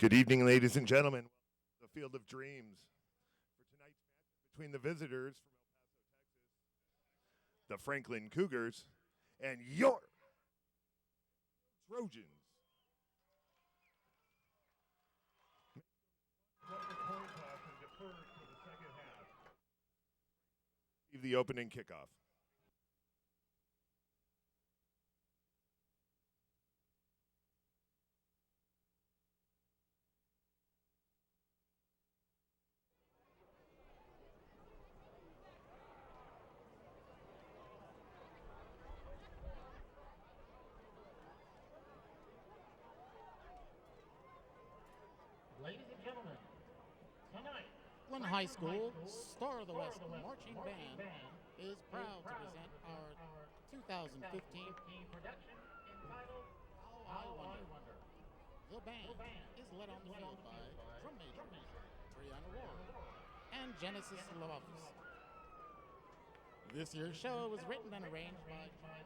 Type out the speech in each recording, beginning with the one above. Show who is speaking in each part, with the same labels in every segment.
Speaker 1: Good evening, ladies and gentlemen. Welcome to the Field of Dreams for tonight's match between the visitors from El Paso, Texas, the Franklin Cougars, and your Trojans. The opening kickoff.
Speaker 2: Ladies and gentlemen, tonight,
Speaker 3: Franklin High School, Star of the West Marching Band, is proud to present our 2015
Speaker 2: production entitled
Speaker 3: How I Wonder. The band is led on the field by drum majors Brianna Ward and Genesis Lovofs. This year's show was written and arranged by
Speaker 2: the flag.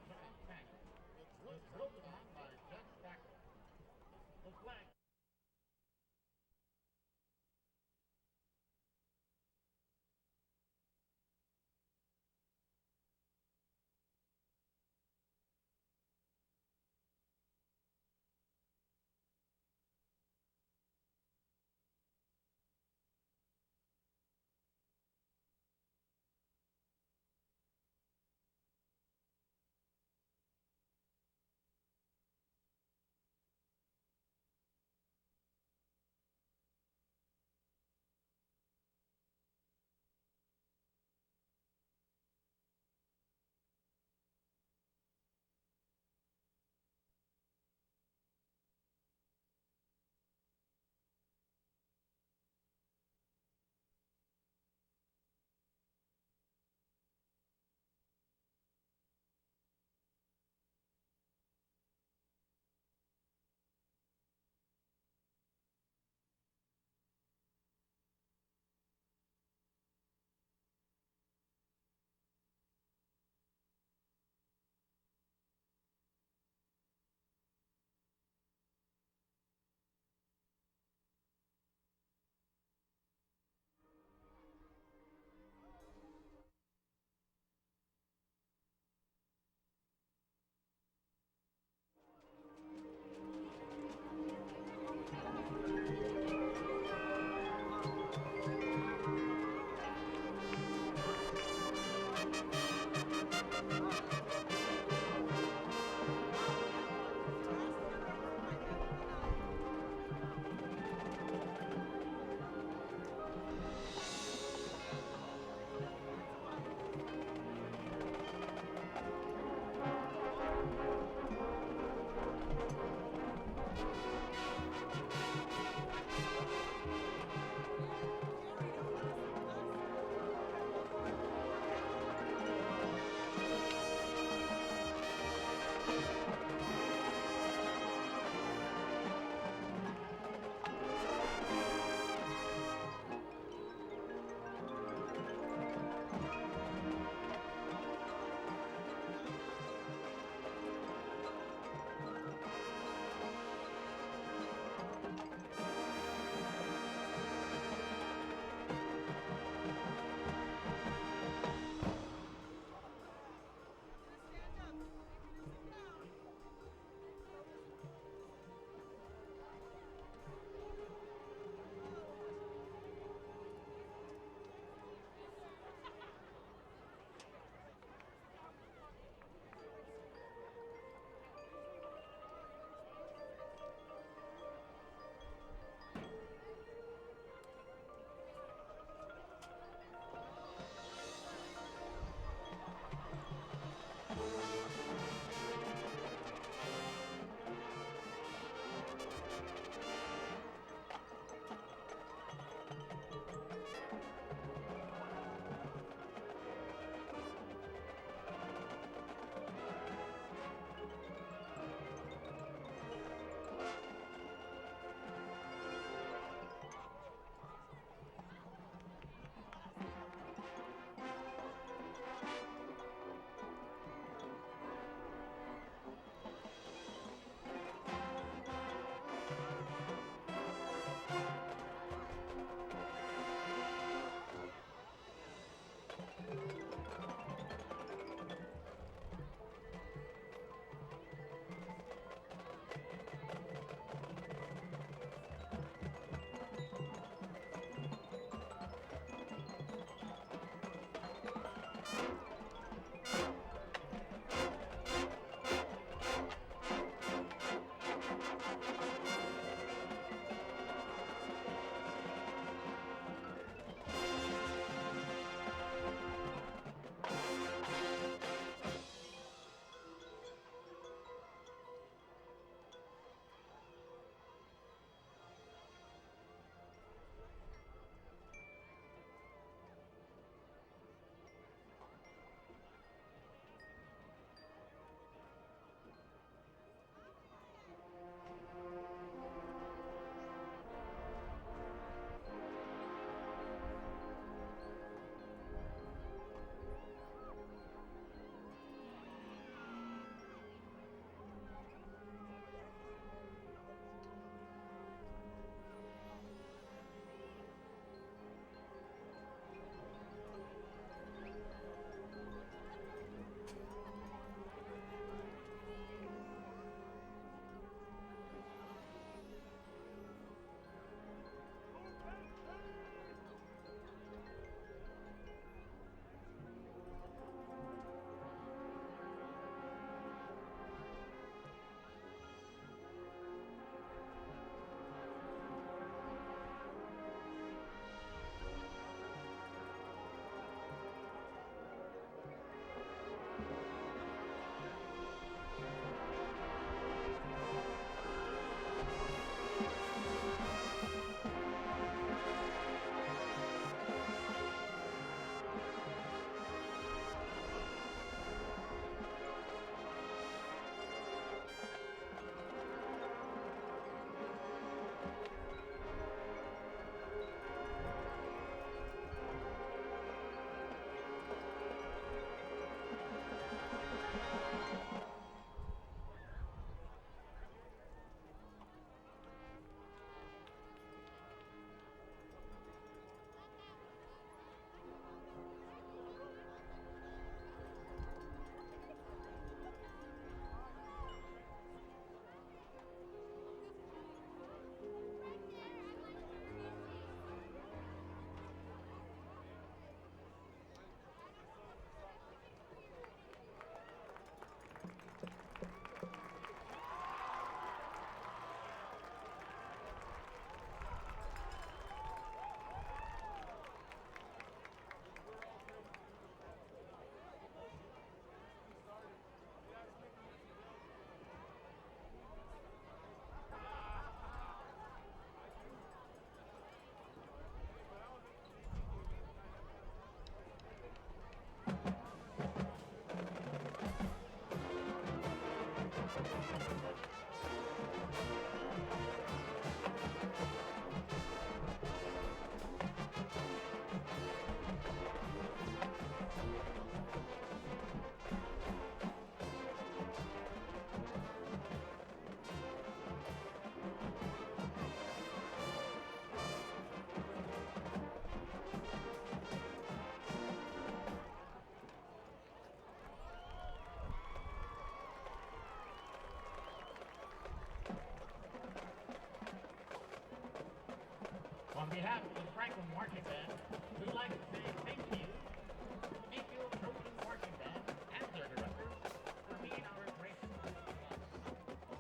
Speaker 2: behalf of the Franklin Marching Band, we'd like to say thank you to the Mayfield Trojans Marching Band and their directors for being our great guests.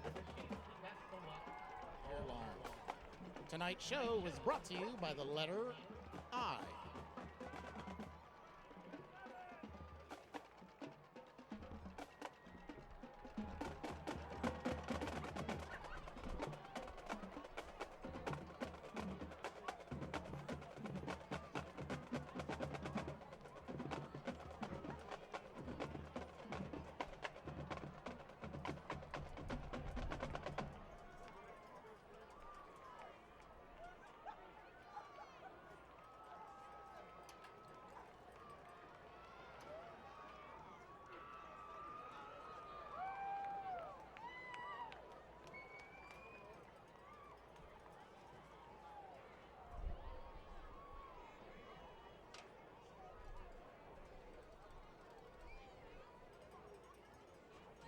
Speaker 2: We wish you the best of luck.
Speaker 3: So long. Tonight's show was brought to you by the letter I.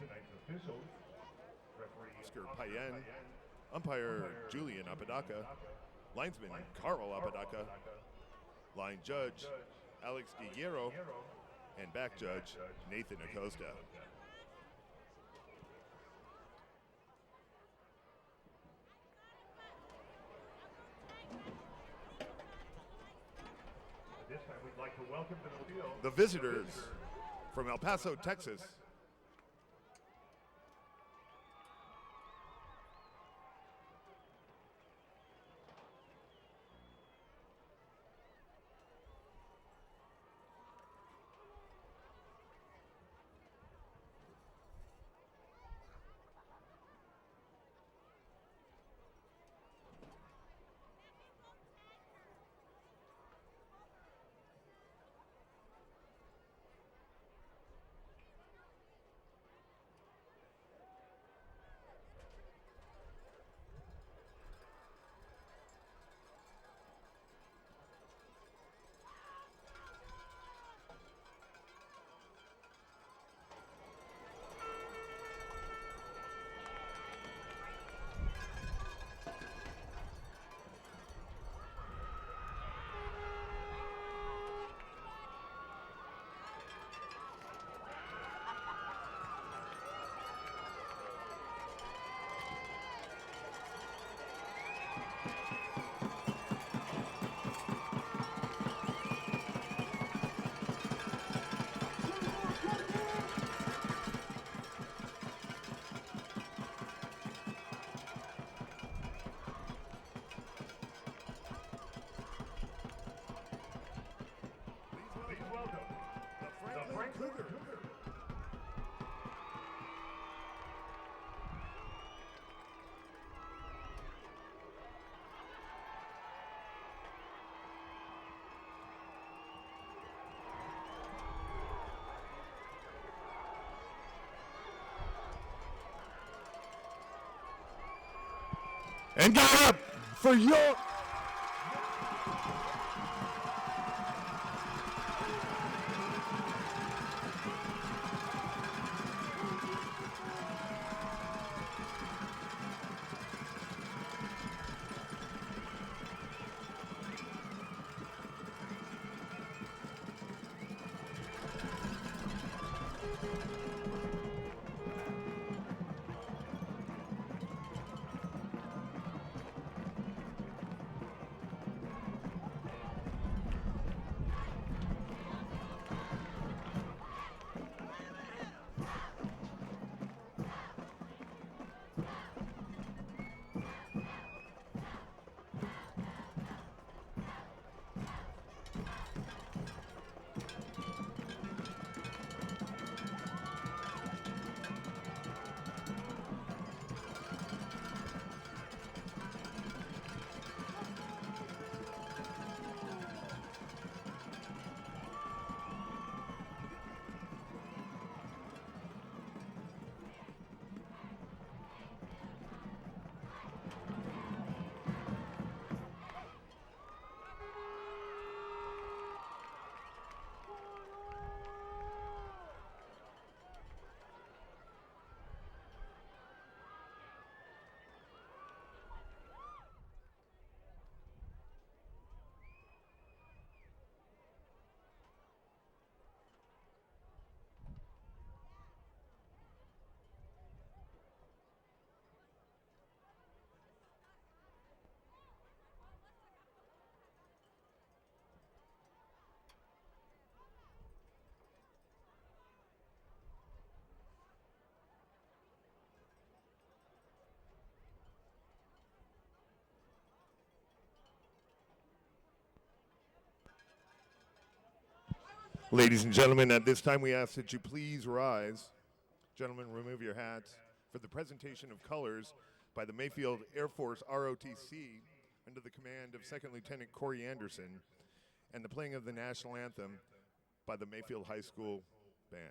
Speaker 1: Tonight's officials, referee Oscar Payen, umpire Julian Apodaca, linesman Carl Apodaca, line judge Alex DiGuero, and back judge Nathan Acosta. At this time, we'd like to welcome to the field the visitors from El Paso, Texas. Cougars. And got up for York. Ladies and gentlemen, at this time we ask that you please rise. Gentlemen, remove your hats for the presentation of colors by the Mayfield Air Force ROTC under the command of Second Lieutenant Corey Anderson, and the playing of the national anthem by the Mayfield High School Band.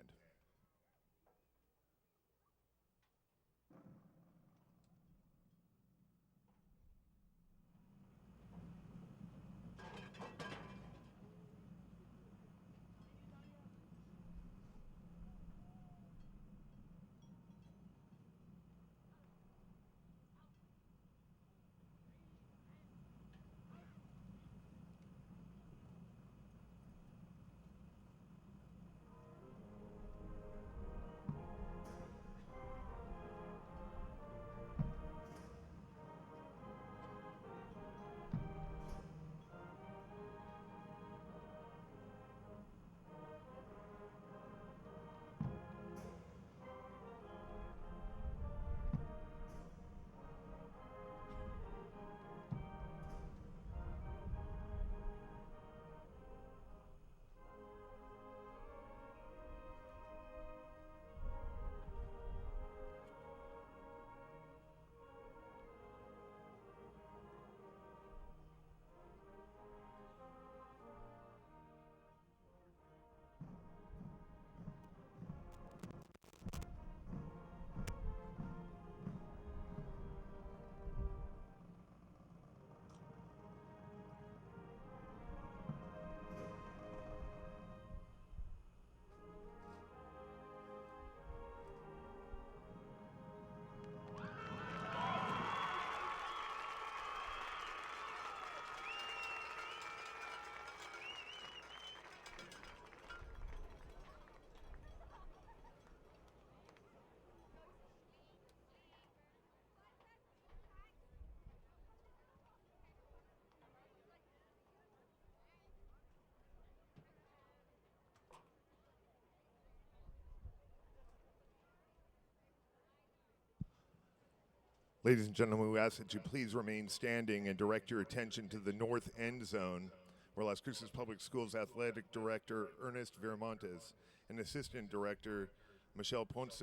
Speaker 1: Ladies and gentlemen, we ask that you please remain standing and direct your attention to the north end zone, where Las Cruces Public Schools Athletic Director Ernest Viramontes and Assistant Director Michelle Ponce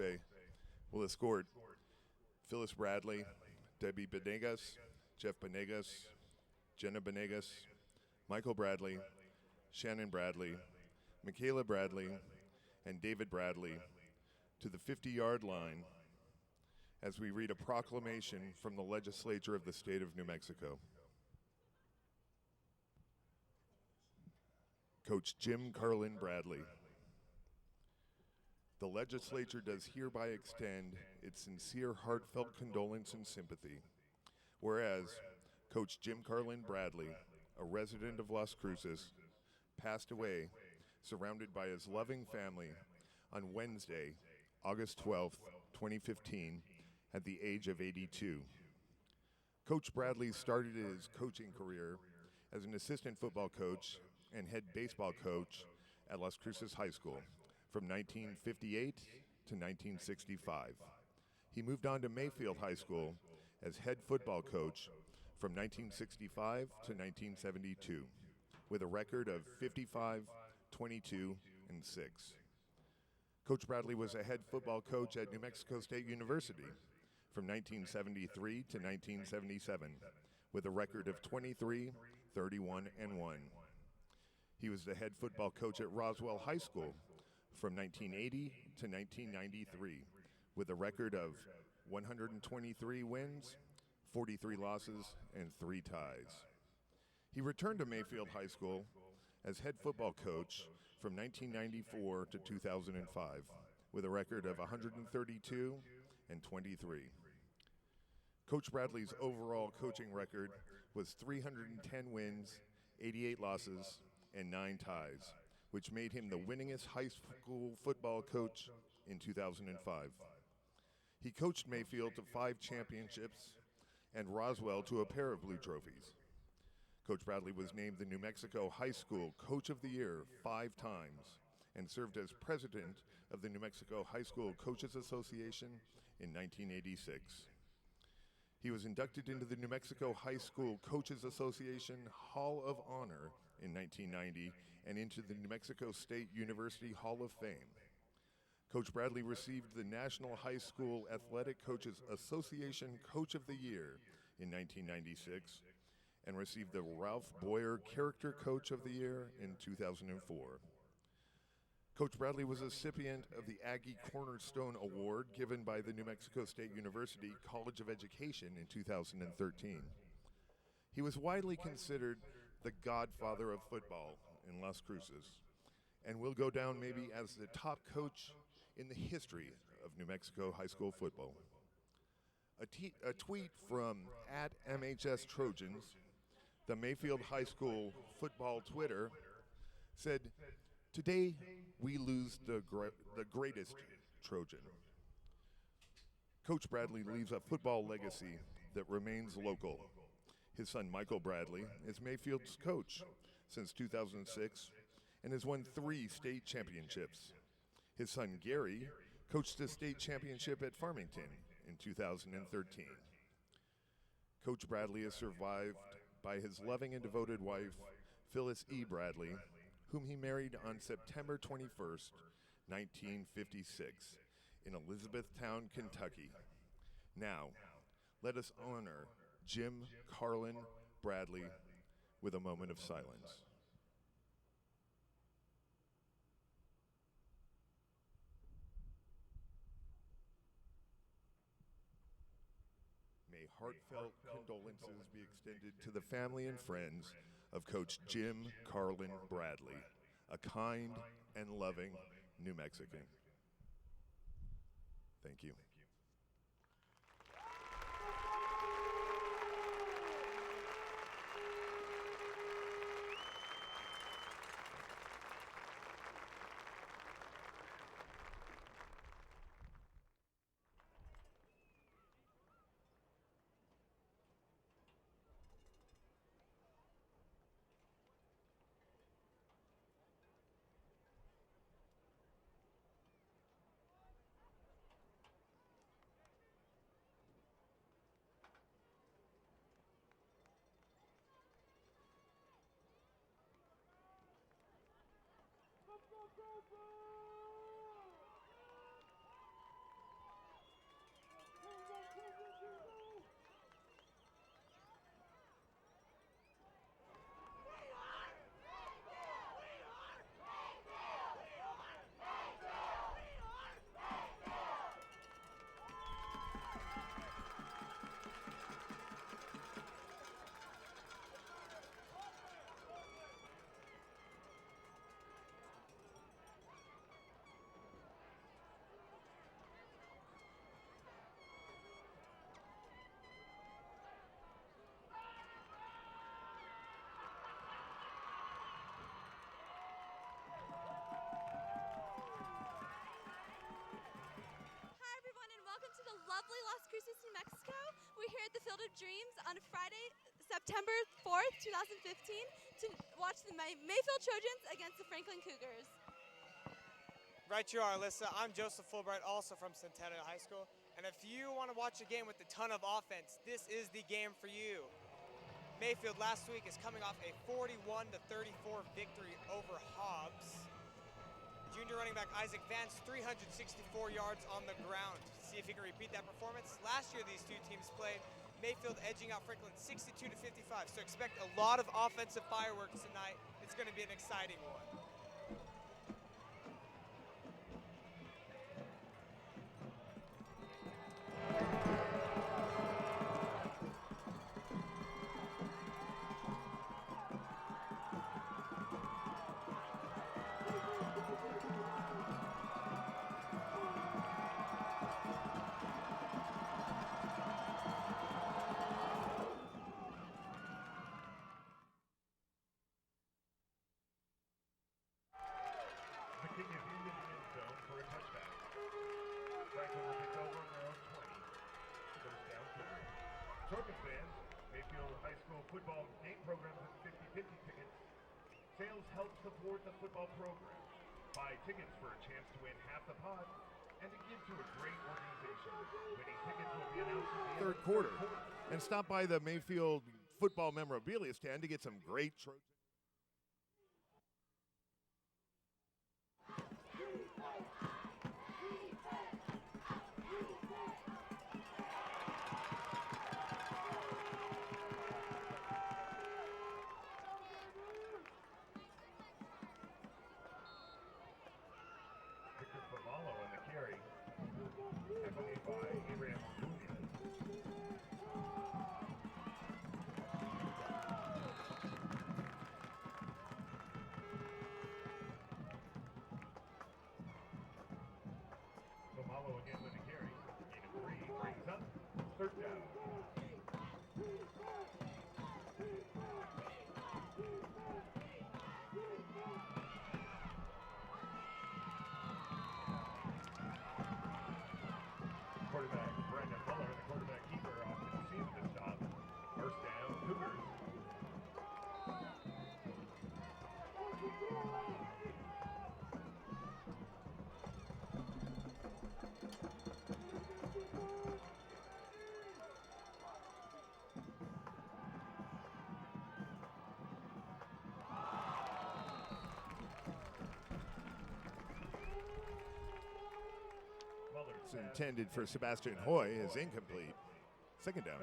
Speaker 1: will escort Phyllis Bradley, Debbie Benegas, Jeff Benegas, Jenna Benegas, Michael Bradley, Shannon Bradley, Michaela Bradley, and David Bradley to the 50-yard line as we read a proclamation from the legislature of the state of New Mexico. Coach Jim Carlin Bradley. The legislature does hereby extend its sincere, heartfelt condolence and sympathy. Whereas Coach Jim Carlin Bradley, a resident of Las Cruces, passed away surrounded by his loving family on Wednesday, August 12th, 2015, at the age of 82. Coach Bradley started his coaching career as an assistant football coach and head baseball coach at Las Cruces High School from 1958 to 1965. He moved on to Mayfield High School as head football coach from 1965 to 1972 with a record of 55, 22, and 6. Coach Bradley was a head football coach at New Mexico State University from 1973 to 1977, with a record of 23, 31, and 1. He was the head football coach at Roswell High School from 1980 to 1993, with a record of 123 wins, 43 losses, and 3 ties. He returned to Mayfield High School as head football coach from 1994 to 2005, with a record of 132 and 23. Coach Bradley's overall coaching record was 310 wins, 88 losses, and 9 ties, which made him the winningest high school football coach in 2005. He coached Mayfield to 5 championships and Roswell to a pair of blue trophies. Coach Bradley was named the New Mexico High School Coach of the Year 5 times and served as president of the New Mexico High School Coaches Association in 1986. He was inducted into the New Mexico High School Coaches Association Hall of Honor in 1990 and into the New Mexico State University Hall of Fame. Coach Bradley received the National High School Athletic Coaches Association Coach of the Year in 1996 and received the Ralph Boyer Character Coach of the Year in 2004. Coach Bradley was a recipient of the Aggie Cornerstone Award given by the New Mexico State University College of Education in 2013. He was widely considered the godfather of football in Las Cruces and will go down maybe as the top coach in the history of New Mexico high school football. A tweet from @MHS Trojans, the Mayfield High School football Twitter, said, "Today we lose the greatest Trojan." Coach Bradley leaves a football legacy that remains local. His son Michael Bradley is Mayfield's coach since 2006 and has won 3 state championships. His son Gary coached the state championship at Farmington in 2013. Coach Bradley is survived by his loving and devoted wife, Phyllis E. Bradley, whom he married on September 21st, 1956, in Elizabethtown, Kentucky. Now, let us honor Jim Carlin Bradley with a moment of silence. May heartfelt condolences be extended to the family and friends of Coach Jim Carlin Bradley, a kind and loving New Mexican. Thank you.
Speaker 4: Lovely Las Cruces, New Mexico. We're here at the Field of Dreams on Friday, September 4th, 2015 to watch the Mayfield Trojans against the Franklin Cougars.
Speaker 5: Right you are, Alyssa. I'm Joseph Fulbright, also from Centennial High School. And if you want to watch a game with a ton of offense, this is the game for you. Mayfield last week is coming off a 41-34 victory over Hobbs. Junior running back Isaac Vance, 364 yards on the ground. See if he can repeat that performance. Last year these two teams played, Mayfield edging out Franklin 62-55. So expect a lot of offensive fireworks tonight. It's going to be an exciting one.
Speaker 1: Trojan fans, Mayfield High School football game programs and 50/50 tickets. Sales help support the football program. Buy tickets for a chance to win half the pot and to give to a great organization. Winning tickets will be announced at the third quarter. And stop by the Mayfield football memorabilia stand to get some great Trojan. It's intended for Sebastian Hoy is incomplete. Second down.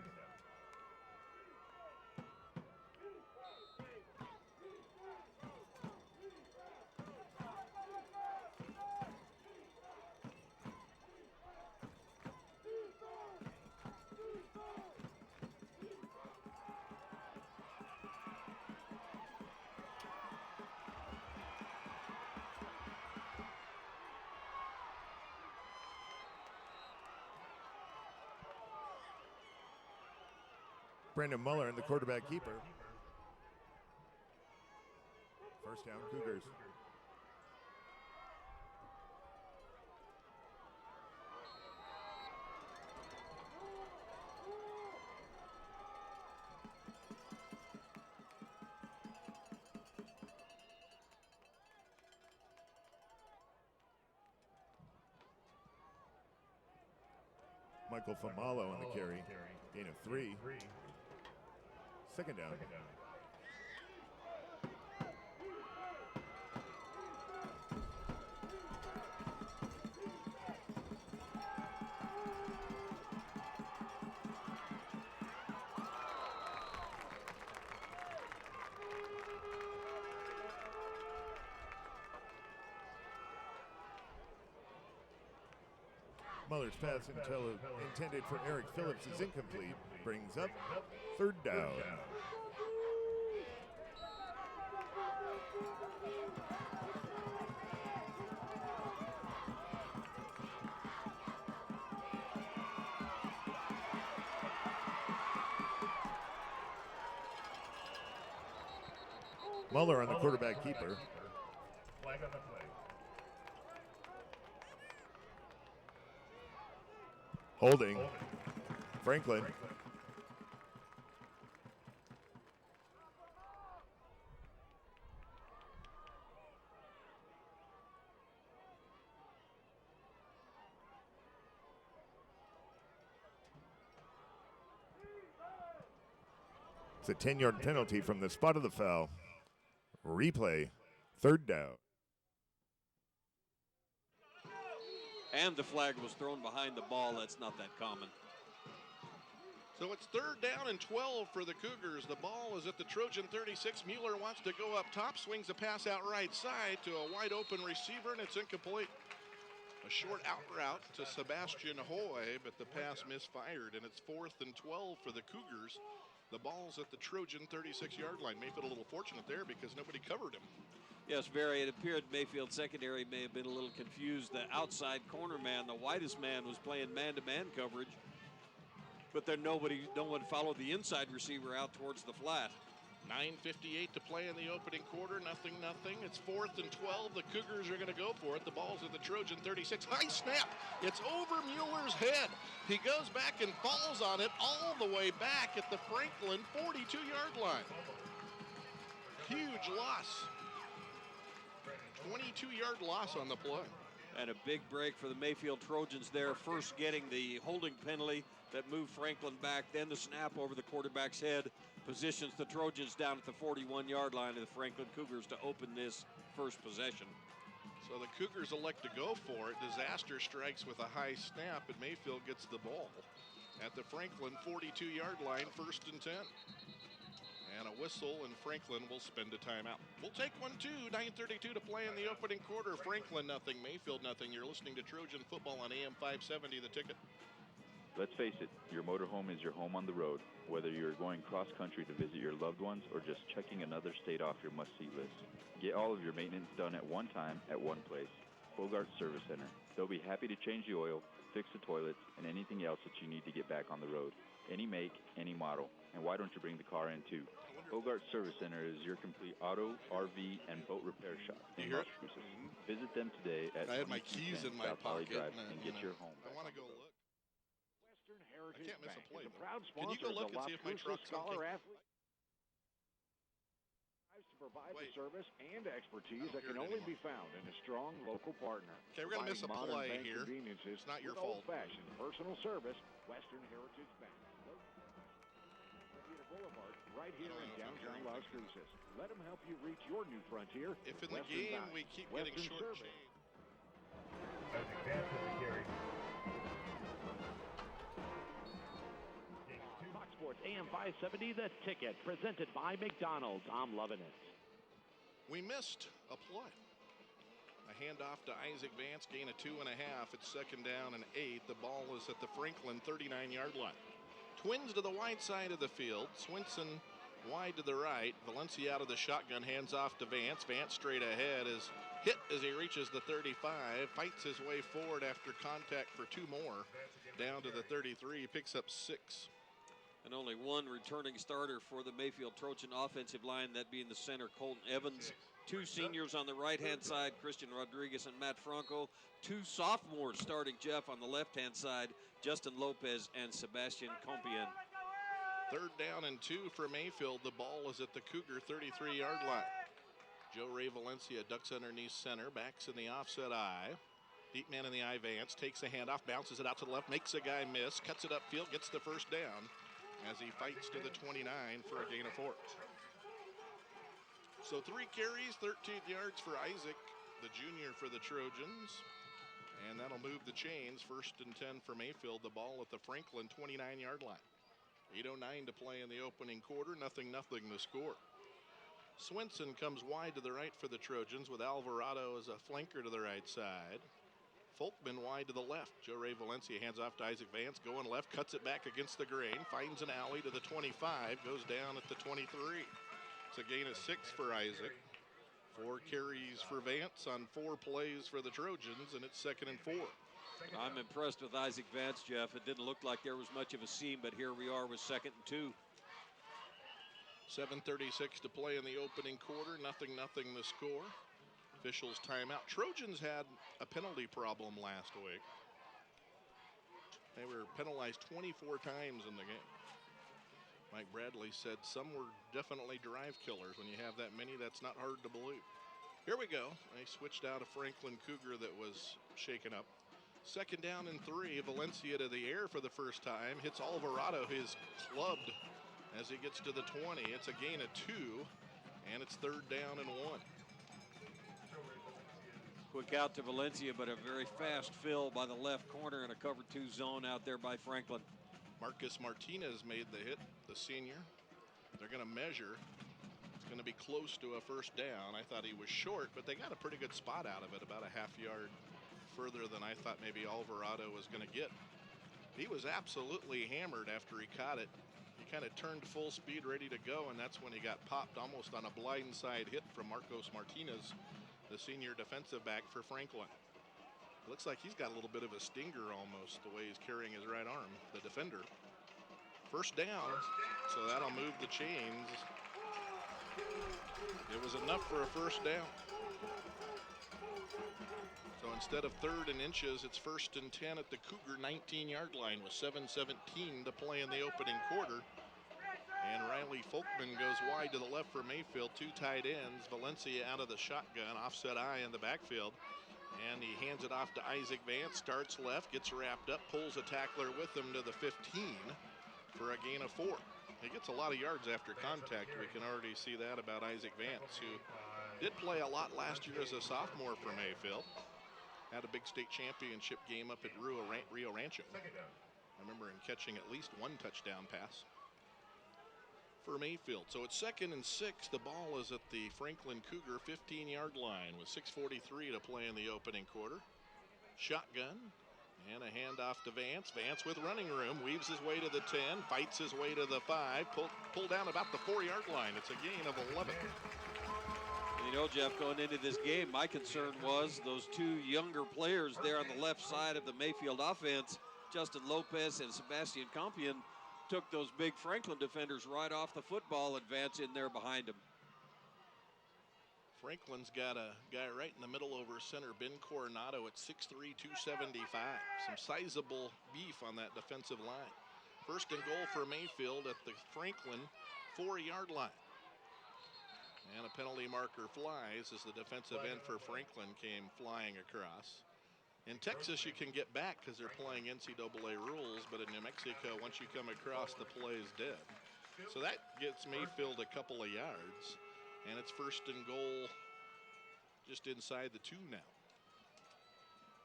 Speaker 1: Brandon Muller and the quarterback keeper. First down, Cougars. Michael Famalo on the carry. Gain of 3. Second down. Muller's pass intended for Eric Phillips is incomplete. Brings up third down. Muller on the quarterback keeper. Flag on the play. Holding. Franklin. It's a 10-yard penalty from the spot of the foul. Replay. Third down.
Speaker 6: And the flag was thrown behind the ball. That's not that common.
Speaker 7: So it's third down and 12 for the Cougars. The ball is at the Trojan 36. Mueller wants to go up top, swings a pass out right side to a wide open receiver, and it's incomplete. A short out route to Sebastian Hoy, but the pass misfired, and it's 4th and 12 for the Cougars. The ball's at the Trojan 36-yard line. Mayfield a little fortunate there because nobody covered him.
Speaker 6: Yes, Barry, it appeared Mayfield secondary may have been a little confused. The outside corner man, the widest man, was playing man-to-man coverage, but then no one followed the inside receiver out towards the flat.
Speaker 7: 9:58 to play in the opening quarter. Nothing. It's 4th and 12. The Cougars are going to go for it. The ball's at the Trojan 36. High snap. It's over Mueller's head. He goes back and falls on it all the way back at the Franklin 42-yard line. Huge loss. 22-yard loss on the play.
Speaker 6: And a big break for the Mayfield Trojans there, first getting the holding penalty that moved Franklin back, then the snap over the quarterback's head positions the Trojans down at the 41-yard line of the Franklin Cougars to open this first possession.
Speaker 7: So the Cougars elect to go for it. Disaster strikes with a high snap, and Mayfield gets the ball at the Franklin 42-yard line, 1st and 10. And a whistle, and Franklin will spend a timeout. We'll take one, too. 9:32 to play in the opening quarter. Franklin nothing, Mayfield nothing. You're listening to Trojan football on AM 570, The Ticket.
Speaker 8: Let's face it, your motorhome is your home on the road. Whether you're going cross-country to visit your loved ones or just checking another state off your must-see list. Get all of your maintenance done at one time at one place. Cougars Service Center. They'll be happy to change the oil, fix the toilets, and anything else that you need to get back on the road. Any make, any model. And why don't you bring the car in, too? Cougars Service Center is your complete auto, RV, and boat repair shop in Las Cruces. Visit them today at
Speaker 7: I had my keys in my
Speaker 8: South Valley
Speaker 7: pocket,
Speaker 8: Drive and get your home.
Speaker 7: I want to go look.
Speaker 9: Western
Speaker 7: I
Speaker 9: Heritage
Speaker 7: can't miss a
Speaker 9: Bank
Speaker 7: play,
Speaker 9: is a
Speaker 7: though.
Speaker 9: proud
Speaker 7: Can you
Speaker 9: sponsor
Speaker 7: go
Speaker 9: of
Speaker 7: look
Speaker 9: the
Speaker 7: and
Speaker 9: Las
Speaker 7: see if my
Speaker 9: Cruces
Speaker 7: truck's
Speaker 9: Scholar
Speaker 7: okay?
Speaker 9: Athlete. To provide
Speaker 7: Wait.
Speaker 9: the service and expertise
Speaker 7: I don't
Speaker 9: that can
Speaker 7: hear it
Speaker 9: only
Speaker 7: anymore.
Speaker 9: be found in a strong local partner.
Speaker 7: Okay, we're going to miss a
Speaker 9: Providing modern
Speaker 7: play
Speaker 9: bank
Speaker 7: here.
Speaker 9: conveniences
Speaker 7: It's not your
Speaker 9: with
Speaker 7: fault.
Speaker 9: Old-fashioned personal service, Western Heritage Bank. Frontier Boulevard, right here in downtown Las Cruces. Let them help you reach your new frontier.
Speaker 7: If in
Speaker 9: Western
Speaker 7: the game
Speaker 9: Bank.
Speaker 7: we keep
Speaker 9: Western
Speaker 7: getting
Speaker 9: Service.
Speaker 7: shortchanged.
Speaker 1: Advance of the carry.
Speaker 9: Sports, AM 570, The Ticket, presented by McDonald's. I'm loving it.
Speaker 7: We missed a play. A handoff to Isaac Vance, gain of 2.5. It's second down and 8. The ball is at the Franklin 39-yard line. Twins to the wide side of the field. Swinson wide to the right. Valencia out of the shotgun, hands off to Vance. Vance straight ahead is hit as he reaches the 35. Fights his way forward after contact for 2 more. Down to the 33, picks up 6.
Speaker 6: And only one returning starter for the Mayfield Trojan offensive line, that being the center, Colton Evans. 2 seniors on the right-hand side, Christian Rodriguez and Matt Franco. 2 sophomores starting, Jeff, on the left-hand side, Justin Lopez and Sebastian Compian.
Speaker 7: Third down and 2 for Mayfield. The ball is at the Cougar 33-yard line. Joe Ray Valencia ducks underneath center, backs in the offset eye. Deep man in the eye, Vance takes a handoff, bounces it out to the left, makes a guy miss, cuts it upfield, gets the first down as he fights to the 29 for a gain of 4. So 3 carries, 13 yards for Isaac, the junior for the Trojans. And that'll move the chains. First and 10 for Mayfield. The ball at the Franklin 29-yard line. 8:09 to play in the opening quarter. 0-0 the score. Swinson comes wide to the right for the Trojans with Alvarado as a flanker to the right side. Folkman wide to the left. Joe Ray Valencia hands off to Isaac Vance, going left, cuts it back against the grain, finds an alley to the 25, goes down at the 23. It's a gain of 6 for Isaac. 4 carries for Vance on 4 plays for the Trojans, and it's 2nd and 4.
Speaker 6: I'm impressed with Isaac Vance, Jeff. It didn't look like there was much of a seam, but here we are with 2nd and 2.
Speaker 7: 7:36 to play in the opening quarter. 0-0 the score. Officials timeout. Trojans had a penalty problem last week. They were penalized 24 times in the game. Mike Bradley said some were definitely drive killers. When you have that many, that's not hard to believe. Here we go. They switched out a Franklin Cougar that was shaken up. 2nd down and 3. Valencia to the air for the first time. Hits Alvarado, his clubbed as he gets to the 20. It's a gain of 2, and it's 3rd down and 1.
Speaker 6: Quick out to Valencia, but a very fast fill by the left corner in a cover 2 zone out there by Franklin.
Speaker 7: Marcus Martinez made the hit, the senior. They're going to measure. It's going to be close to a first down. I thought he was short, but they got a pretty good spot out of it, about a half yard further than I thought maybe Alvarado was going to get. He was absolutely hammered after he caught it. He kind of turned full speed, ready to go, and that's when he got popped almost on a blindside hit from Marcos Martinez, the senior defensive back for Franklin. Looks like he's got a little bit of a stinger almost, the way he's carrying his right arm, the defender. First down, so that'll move the chains. It was enough for a first down. So instead of 3rd and inches, it's 1st and 10 at the Cougar 19-yard line with 7:17 to play in the opening quarter. And Riley Folkman goes wide to the left for Mayfield. 2 tight ends. Valencia out of the shotgun, offset eye in the backfield. And he hands it off to Isaac Vance, starts left, gets wrapped up, pulls a tackler with him to the 15 for a gain of 4. He gets a lot of yards after contact. We can already see that about Isaac Vance, who did play a lot last year as a sophomore for Mayfield. Had a big state championship game up at Rio Rancho. I remember him catching at least 1 touchdown pass for Mayfield. So it's 2nd and 6. The ball is at the Franklin Cougar 15-yard line with 6:43 to play in the opening quarter. Shotgun and a handoff to Vance. Vance with running room, weaves his way to the 10, fights his way to the 5, pull down about the 4-yard line. It's a gain of 11.
Speaker 6: You know, Jeff, going into this game, my concern was those 2 younger players there on the left side of the Mayfield offense, Justin Lopez and Sebastian Compian, took those big Franklin defenders right off the football and Vance in there behind him.
Speaker 7: Franklin's got a guy right in the middle over center, Ben Coronado at 6'3", 275. Some sizable beef on that defensive line. 1st and goal for Mayfield at the Franklin 4-yard line. And a penalty marker flies as the defensive end for Franklin came flying across. In Texas, you can get back because they're playing NCAA rules, but in New Mexico, once you come across, the play is dead. So that gets Mayfield a couple of yards, and it's 1st and goal just inside the 2 now.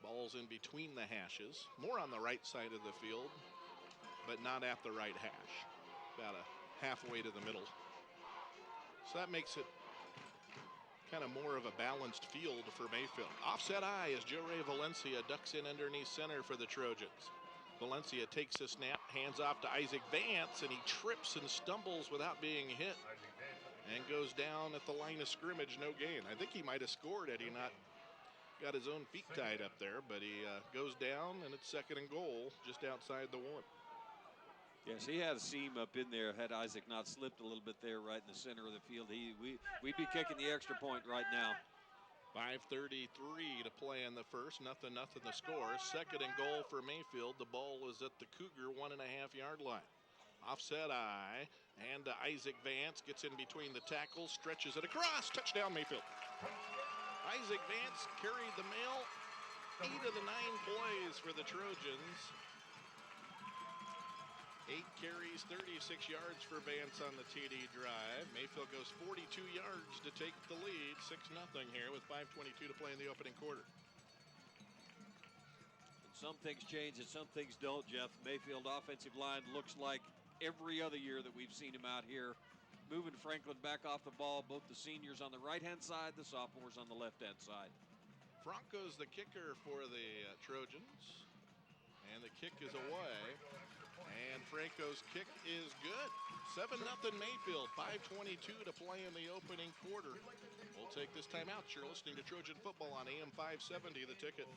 Speaker 7: Ball's in between the hashes, more on the right side of the field, but not at the right hash. about halfway to the middle. So that makes it kind of more of a balanced field for Mayfield. Offset eye as Joe Ray Valencia ducks in underneath center for the Trojans. Valencia takes a snap, hands off to Isaac Vance, and he trips and stumbles without being hit and goes down at the line of scrimmage, no gain. I think he might have scored had he not got his own feet tied up there, but he goes down, and it's 2nd and goal just outside the 1.
Speaker 6: Yes, he had a seam up in there. Had Isaac not slipped a little bit there right in the center of the field, we'd be kicking the extra point right now.
Speaker 7: 5:33 to play in the first. Nothing the score. 2nd and goal for Mayfield. The ball is at the Cougar 1.5-yard line. Offset eye, and Isaac Vance gets in between the tackles, stretches it across. Touchdown, Mayfield. Isaac Vance carried the mail. 8 of the 9 plays for the Trojans. 8 carries, 36 yards for Vance on the TD drive. Mayfield goes 42 yards to take the lead, 6-0 here with 5:22 to play in the opening quarter.
Speaker 6: And some things change and some things don't, Jeff. Mayfield offensive line looks like every other year that we've seen him out here, moving Franklin back off the ball, both the seniors on the right-hand side, the sophomores on the left-hand side.
Speaker 7: Franco's the kicker for the Trojans, and the kick is away. And Franco's kick is good. 7-0 Mayfield, 5:22 to play in the opening quarter. We'll take this time out. You're listening to Trojan Football on AM 570, The Ticket.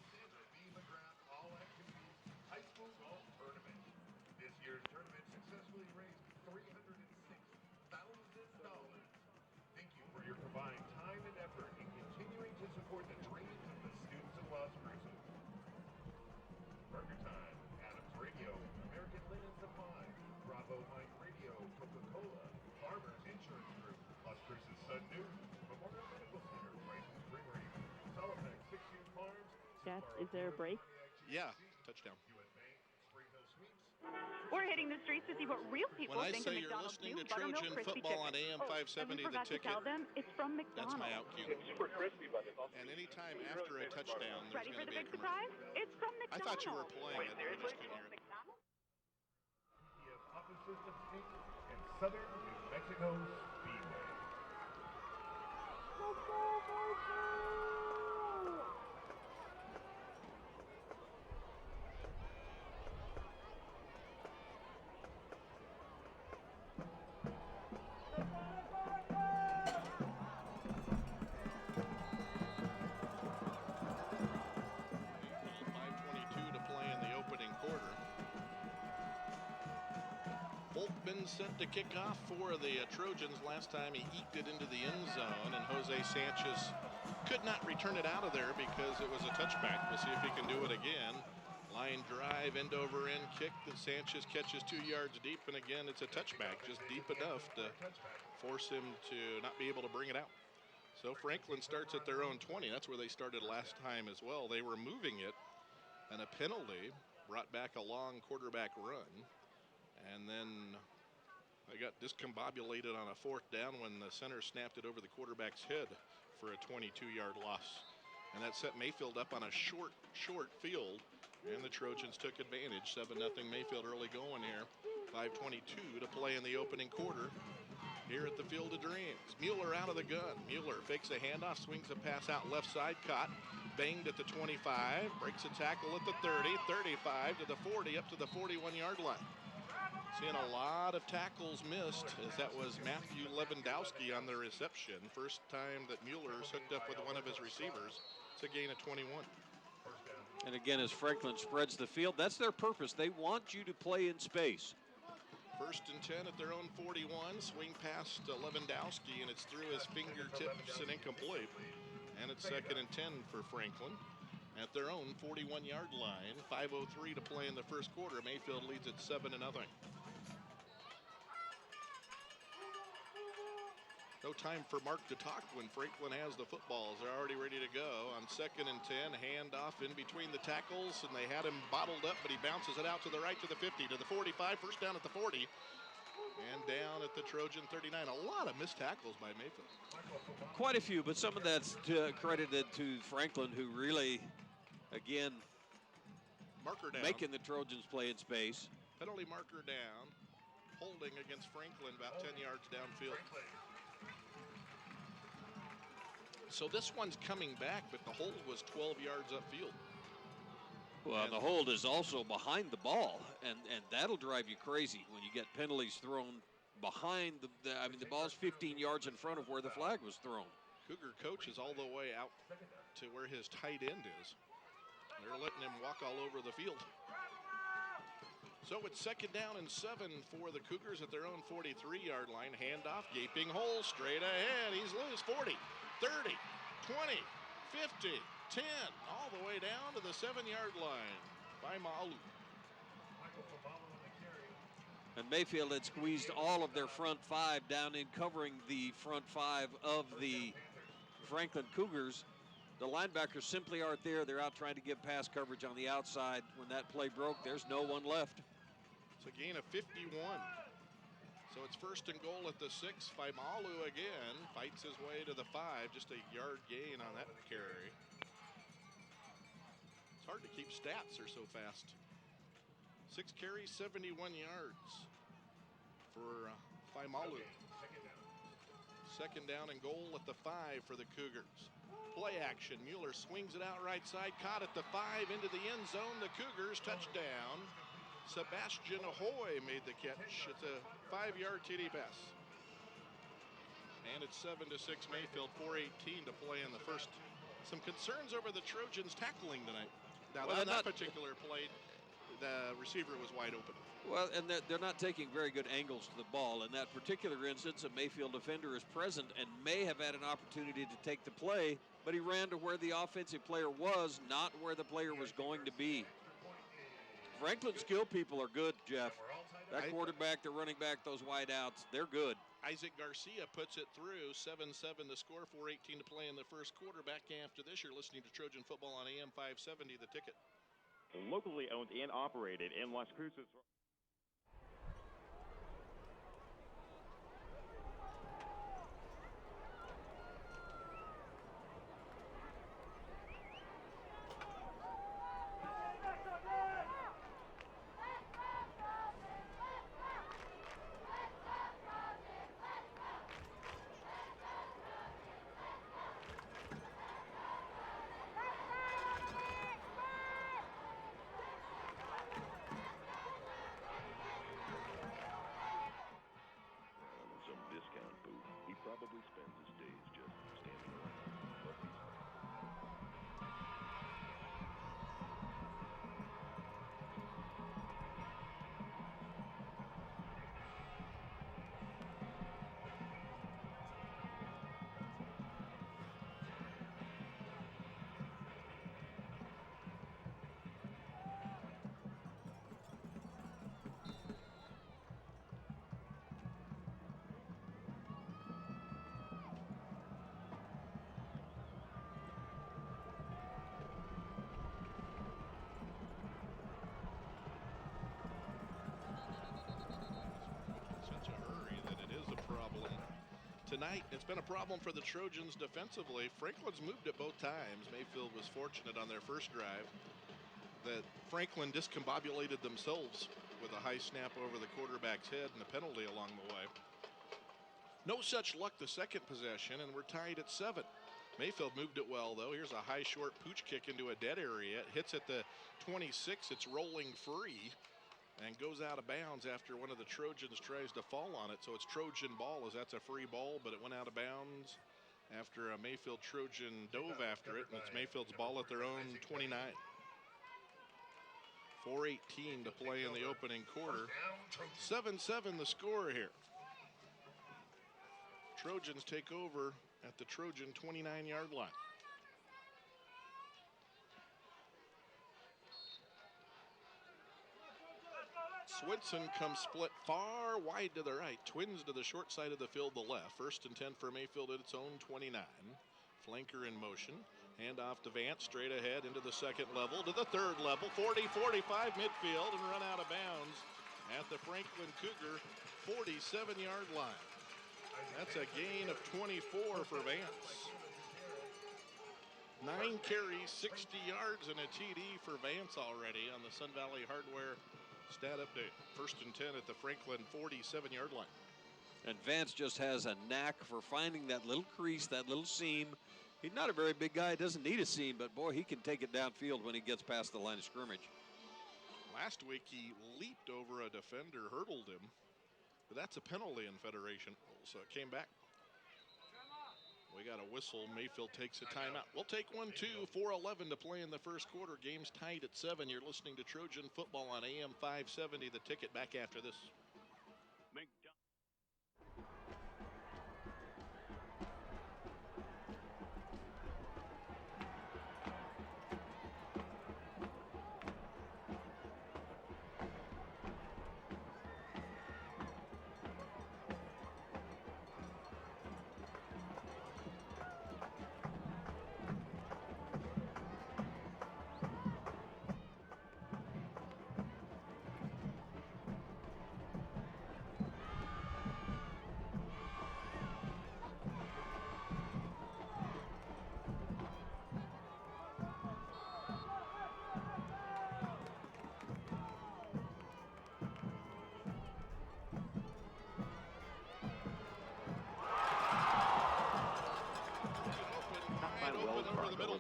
Speaker 10: High School Golf Tournament. This year's tournament successfully raised $306,000. Thank you for your combined time and effort in continuing to support the dreams of the students of Las Cruces. Burger Time, Adams Radio, American Linen Supply, Bravo Mike Radio, Coca-Cola, Farmers Insurance Group, Las Cruces Sun News, Memorial Medical Center, Bryson's Creamery, Solopec 16 Farms.
Speaker 11: Jeff, is there a break?
Speaker 7: Yeah, touchdown.
Speaker 11: We're hitting the streets to see what real people
Speaker 7: When I
Speaker 11: think
Speaker 7: say
Speaker 11: of
Speaker 7: you're
Speaker 11: McDonald's
Speaker 7: listening
Speaker 11: new
Speaker 7: to Trojan
Speaker 11: buttermilk crispy
Speaker 7: Football on
Speaker 11: chicken.
Speaker 7: AM 570,
Speaker 11: and we
Speaker 7: The
Speaker 11: forgot to
Speaker 7: Ticket.
Speaker 11: tell them it's from
Speaker 7: That's
Speaker 11: McDonald's.
Speaker 7: my out cue.
Speaker 9: It's super crispy, but it's also
Speaker 7: And anytime after a touchdown, there's
Speaker 11: Ready
Speaker 7: going
Speaker 11: for
Speaker 7: to
Speaker 11: the
Speaker 7: be a
Speaker 11: big
Speaker 7: commercial.
Speaker 11: surprise? It's from
Speaker 7: I
Speaker 11: McDonald's.
Speaker 7: thought you were playing it, but I just couldn't hear it.
Speaker 10: Office Systems Inc. and Southern New Mexico Speedway.
Speaker 7: Set to kick off for the Trojans. Last time he eked it into the end zone, and Jose Sanchez could not return it out of there because it was a touchback. We'll see if he can do it again. Line drive, end over end kick that Sanchez catches 2 yards deep, and again it's a touchback, just deep enough to force him to not be able to bring it out. So Franklin starts at their own 20. That's where they started last time as well. They were moving it, and a penalty brought back a long quarterback run, and then I got discombobulated on a 4th down when the center snapped it over the quarterback's head for a 22-yard loss. And that set Mayfield up on a short field, and the Trojans took advantage. 7-0 Mayfield early going here. 5:22 to play in the opening quarter here at the Field of Dreams. Mueller out of the gun. Mueller fakes a handoff, swings a pass out left side, caught, banged at the 25, breaks a tackle at the 30, 35 to the 40, up to the 41-yard line. Seeing a lot of tackles missed, as that was Matthew Lewandowski on the reception. First time that Mueller's hooked up with one of his receivers. It's a gain of 21.
Speaker 6: And again, as Franklin spreads the field, that's their purpose. They want you to play in space.
Speaker 7: 1st and 10 at their own 41. Swing past Lewandowski, and it's through his fingertips and incomplete. And it's 2nd and 10 for Franklin at their own 41-yard line. 5:03 to play in the first quarter. Mayfield leads at 7-0. No time for Mark to talk when Franklin has the footballs. They're already ready to go on 2nd and 10. Handoff in between the tackles, and they had him bottled up, but he bounces it out to the right to the 50, to the 45, first down at the 40, and down at the Trojan 39. A lot of missed tackles by Mayfield.
Speaker 6: Quite a few, but some of that's credited to Franklin, who really, again,
Speaker 7: marker down,
Speaker 6: making the Trojans play in space.
Speaker 7: Penalty marker down. holding against Franklin about 10 yards downfield. So this one's coming back, but the hold was 12 yards upfield.
Speaker 6: Well, the hold is also behind the ball, and that'll drive you crazy when you get penalties thrown behind the ball's 15 yards in front of where the flag was thrown.
Speaker 7: Cougar coach is all the way out to where his tight end is. They're letting him walk all over the field. So it's 2nd down and 7 for the Cougars at their own 43-yard line. Handoff, gaping hole, straight ahead. He's loose. 40, 30, 20, 50, 10, all the way down to the 7-yard line by Malu.
Speaker 6: And Mayfield had squeezed all of their front 5 down in covering the front 5 of the Franklin Cougars. The linebackers simply aren't there. They're out trying to get pass coverage on the outside. When that play broke, there's no one left.
Speaker 7: It's a gain of 51. So it's 1st and goal at the 6. Faimalu again fights his way to the 5. Just a yard gain on that carry. It's hard to keep stats. They're so fast. 6 carries, 71 yards for Faimalu. 2nd down and goal at the 5 for the Cougars. Play action. Mueller swings it out right side. Caught at the 5 into the end zone. The Cougars touchdown. Sebastian Hoy made the catch. It's a 5-yard TD pass. And it's 7-6 Mayfield. 4:18 to play in the first. Some concerns over the Trojans tackling tonight. Now,
Speaker 6: well,
Speaker 7: that particular play, the receiver was wide open.
Speaker 6: Well, and they're not taking very good angles to the ball. In that particular instance, a Mayfield defender is present and may have had an opportunity to take the play, but he ran to where the offensive player was, not where the player was going to be. Franklin skill people are good, Jeff. That quarterback, the running back, those wide outs, they're good.
Speaker 7: Isaac Garcia puts it through. 7-7 the score, 4:18 to play in the first quarter. Back after this, you're listening to Trojan Football on AM 570, The Ticket.
Speaker 9: Locally owned and operated in Las Cruces.
Speaker 7: Tonight, it's been a problem for the Trojans defensively. Franklin's moved it both times. Mayfield was fortunate on their first drive that Franklin discombobulated themselves with a high snap over the quarterback's head and a penalty along the way. No such luck the second possession, and we're tied at 7. Mayfield moved it well, though. Here's a high, short pooch kick into a dead area. It hits at the 26. It's rolling free and goes out of bounds after one of the Trojans tries to fall on it. So it's Trojan ball, as that's a free ball, but it went out of bounds after a Mayfield Trojan dove after it, and it's Mayfield's ball at their own 29. 4:18 to play in the opening quarter. 7-7 the score here. Trojans take over at the Trojan 29-yard line. Swinson comes split far wide to the right. Twins to the short side of the field, the left. 1st and 10 for Mayfield at its own 29. Flanker in motion. Hand off to Vance, straight ahead into the second level, to the third level. 40-45 midfield and run out of bounds at the Franklin Cougar 47-yard line. That's a gain of 24 for Vance. 9 carries, 60 yards, and a TD for Vance already on the Sun Valley Hardware Stat update. 1st and 10 at the Franklin 47-yard line.
Speaker 6: And Vance just has a knack for finding that little crease, that little seam. He's not a very big guy, doesn't need a seam, but boy, he can take it downfield when he gets past the line of scrimmage.
Speaker 7: Last week he leaped over a defender, hurdled him, but that's a penalty in Federation, so it came back. We got a whistle. Mayfield takes a timeout. We'll take 1-2, 4:11 to play in the first quarter. Game's tied at 7. You're listening to Trojan Football on AM 570. The Ticket back after this.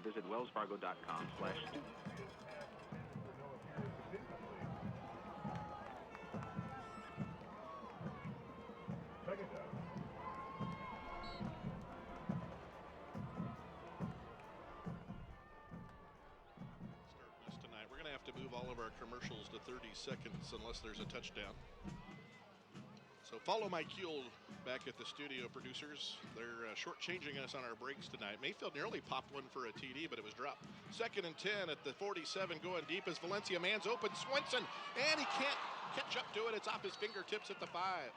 Speaker 9: Visit wellsfargo.com/student.
Speaker 7: Tonight, we're going to have to move all of our commercials to 30 seconds unless there's a touchdown. So follow my cue back at the studio, producers. They're shortchanging us on our breaks tonight. Mayfield nearly popped one for a TD, but it was dropped. 2nd and 10 at the 47, going deep as Valencia. Man's open. Swinson, and he can't catch up to it. It's off his fingertips at the 5.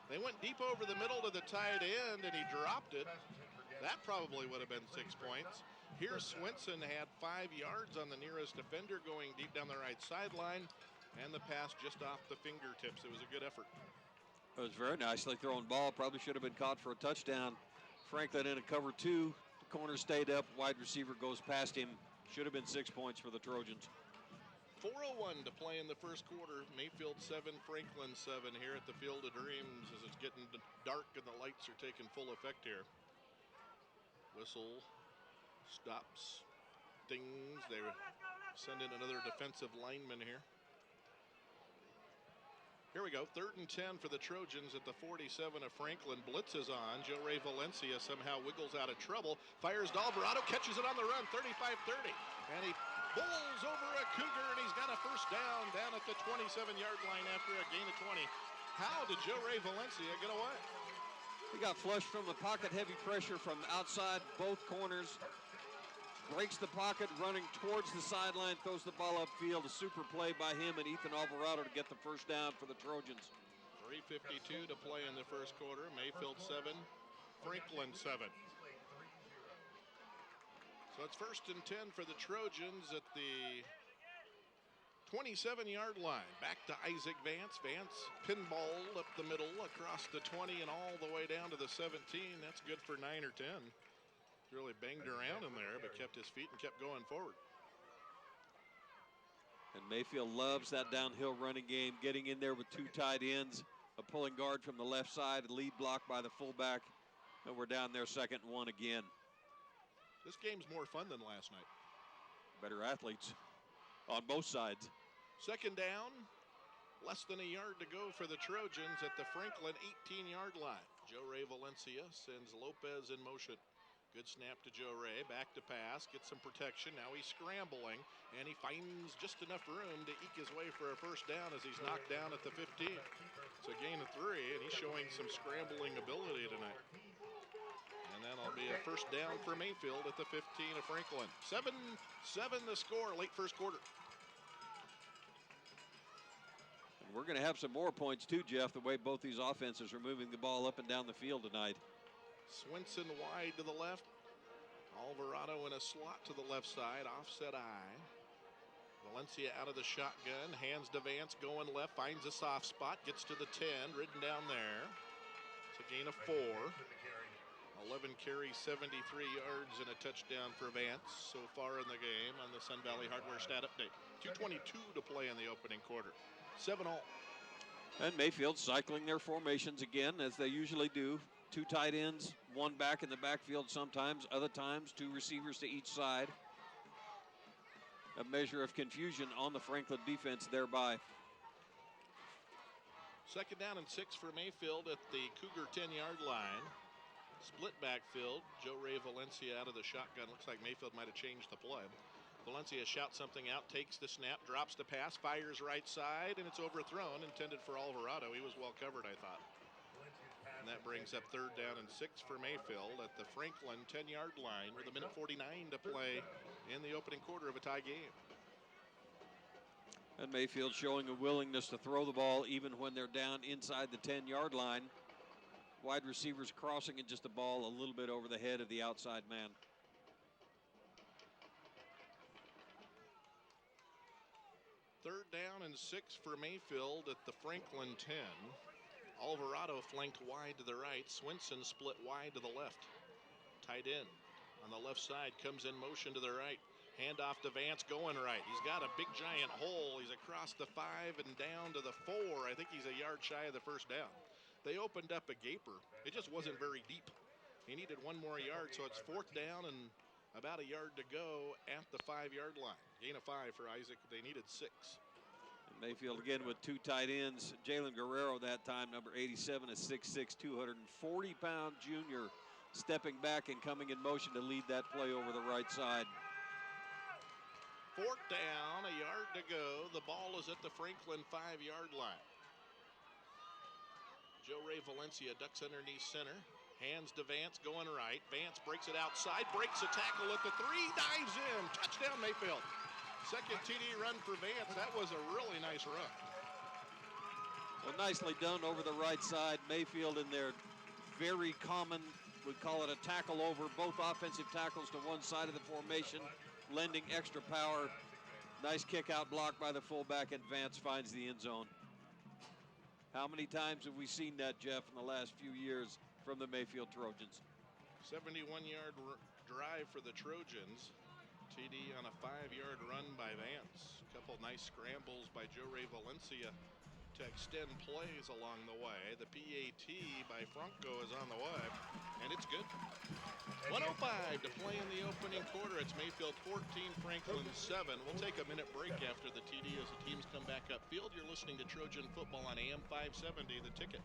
Speaker 7: They went deep over the middle to the tight end, and he dropped it. That probably would have been 6 points. Here, Swinson had 5 yards on the nearest defender, going deep down the right sideline, and the pass just off the fingertips. It was a good effort.
Speaker 6: It was very nicely thrown ball. Probably should have been caught for a touchdown. Franklin in a cover 2. The corner stayed up. Wide receiver goes past him. Should have been 6 points for the Trojans.
Speaker 7: 4:01 to play in the first quarter. Mayfield 7, Franklin 7 here at the Field of Dreams as it's getting dark and the lights are taking full effect here. Whistle stops things. They send in another defensive lineman here. Here we go, 3rd and 10 for the Trojans at the 47 of Franklin. Blitz is on. Joe Ray Valencia somehow wiggles out of trouble. Fires to Alvarado, catches it on the run, 35-30. And he bowls over a Cougar, and he's got a first down at the 27-yard line after a gain of 20. How did Joe Ray Valencia get away?
Speaker 6: He got flushed from the pocket, heavy pressure from outside both corners. Breaks the pocket, running towards the sideline, throws the ball upfield. A super play by him and Ethan Alvarado to get the first down for the Trojans.
Speaker 7: 3:52 to play in the first quarter. Mayfield 7, Franklin 7. So it's 1st and 10 for the Trojans at the 27-yard line. Back to Isaac Vance. Vance pinballed up the middle across the 20 and all the way down to the 17. That's good for 9 or 10. Really banged around in there, but kept his feet and kept going forward.
Speaker 6: And Mayfield loves that downhill running game, getting in there with 2 tight ends, a pulling guard from the left side, a lead block by the fullback, and we're down there 2nd and 1 again.
Speaker 7: This game's more fun than last night.
Speaker 6: Better athletes on both sides.
Speaker 7: 2nd down, less than a yard to go for the Trojans at the Franklin 18-yard line. Joe Ray Valencia sends Lopez in motion. Good snap to Joe Ray, back to pass, gets some protection. Now he's scrambling, and he finds just enough room to eke his way for a first down as he's knocked down at the 15. It's a gain of 3, and he's showing some scrambling ability tonight. And that'll be a first down for Mayfield at the 15 of Franklin. 7-7 the score, late first quarter.
Speaker 6: And we're going to have some more points too, Jeff, the way both these offenses are moving the ball up and down the field tonight.
Speaker 7: Swinson wide to the left. Alvarado in a slot to the left side, offset eye. Valencia out of the shotgun, hands to Vance going left, finds a soft spot, gets to the 10, ridden down there. It's a gain of 4. 11 carries, 73 yards, and a touchdown for Vance so far in the game on the Sun Valley Hardware stat update. 2:22 to play in the opening quarter. 7-all.
Speaker 6: And Mayfield cycling their formations again, as they usually do. 2 tight ends, 1 back in the backfield sometimes, other times 2 receivers to each side. A measure of confusion on the Franklin defense thereby.
Speaker 7: 2nd down and 6 for Mayfield at the Cougar 10-yard line. Split backfield. Joe Ray Valencia out of the shotgun. Looks like Mayfield might have changed the play. Valencia shouts something out, takes the snap, drops the pass, fires right side, and it's overthrown, intended for Alvarado. He was well covered, I thought. And that brings up 3rd down and 6 for Mayfield at the Franklin 10-yard line with 1:49 to play in the opening quarter of a tie game.
Speaker 6: And Mayfield showing a willingness to throw the ball even when they're down inside the 10-yard line. Wide receivers crossing it, just the ball a little bit over the head of the outside man.
Speaker 7: Third down and 6 for Mayfield at the Franklin 10. Alvarado flanked wide to the right. Swinson split wide to the left. Tight end on the left side comes in motion to the right. Handoff to Vance going right. He's got a big giant hole. He's across the 5 and down to the 4. I think he's a yard shy of the first down. They opened up a gaper. It just wasn't very deep. He needed 1 more yard, so it's 4th down and about a yard to go at the 5-yard line. Gain of 5 for Isaac. They needed 6.
Speaker 6: And Mayfield again with 2 tight ends. Jalen Guerrero that time, number 87, a 6'6", 240-pound junior, stepping back and coming in motion to lead that play over the right side.
Speaker 7: 4th down, a yard to go. The ball is at the Franklin 5-yard line. Joe Ray Valencia ducks underneath center. Hands to Vance going right. Vance breaks it outside, breaks a tackle at the 3, dives in. Touchdown Mayfield. 2nd TD run for Vance. That was a really nice run.
Speaker 6: Well, nicely done over the right side. Mayfield in their very common, we call it a tackle over, both offensive tackles to one side of the formation, lending extra power. Nice kick out block by the fullback, and Vance finds the end zone. How many times have we seen that, Jeff, in the last few years from the Mayfield Trojans?
Speaker 7: 71-yard drive for the Trojans. TD on a 5-yard run by Vance. A couple nice scrambles by Joe Ray Valencia to extend plays along the way. The PAT by Franco is on the way, and it's good. 1:05 to play in the opening quarter. It's Mayfield 14, Franklin 7. We'll take a minute break after the TD as the teams come back upfield. You're listening to Trojan Football on AM 570, The Ticket.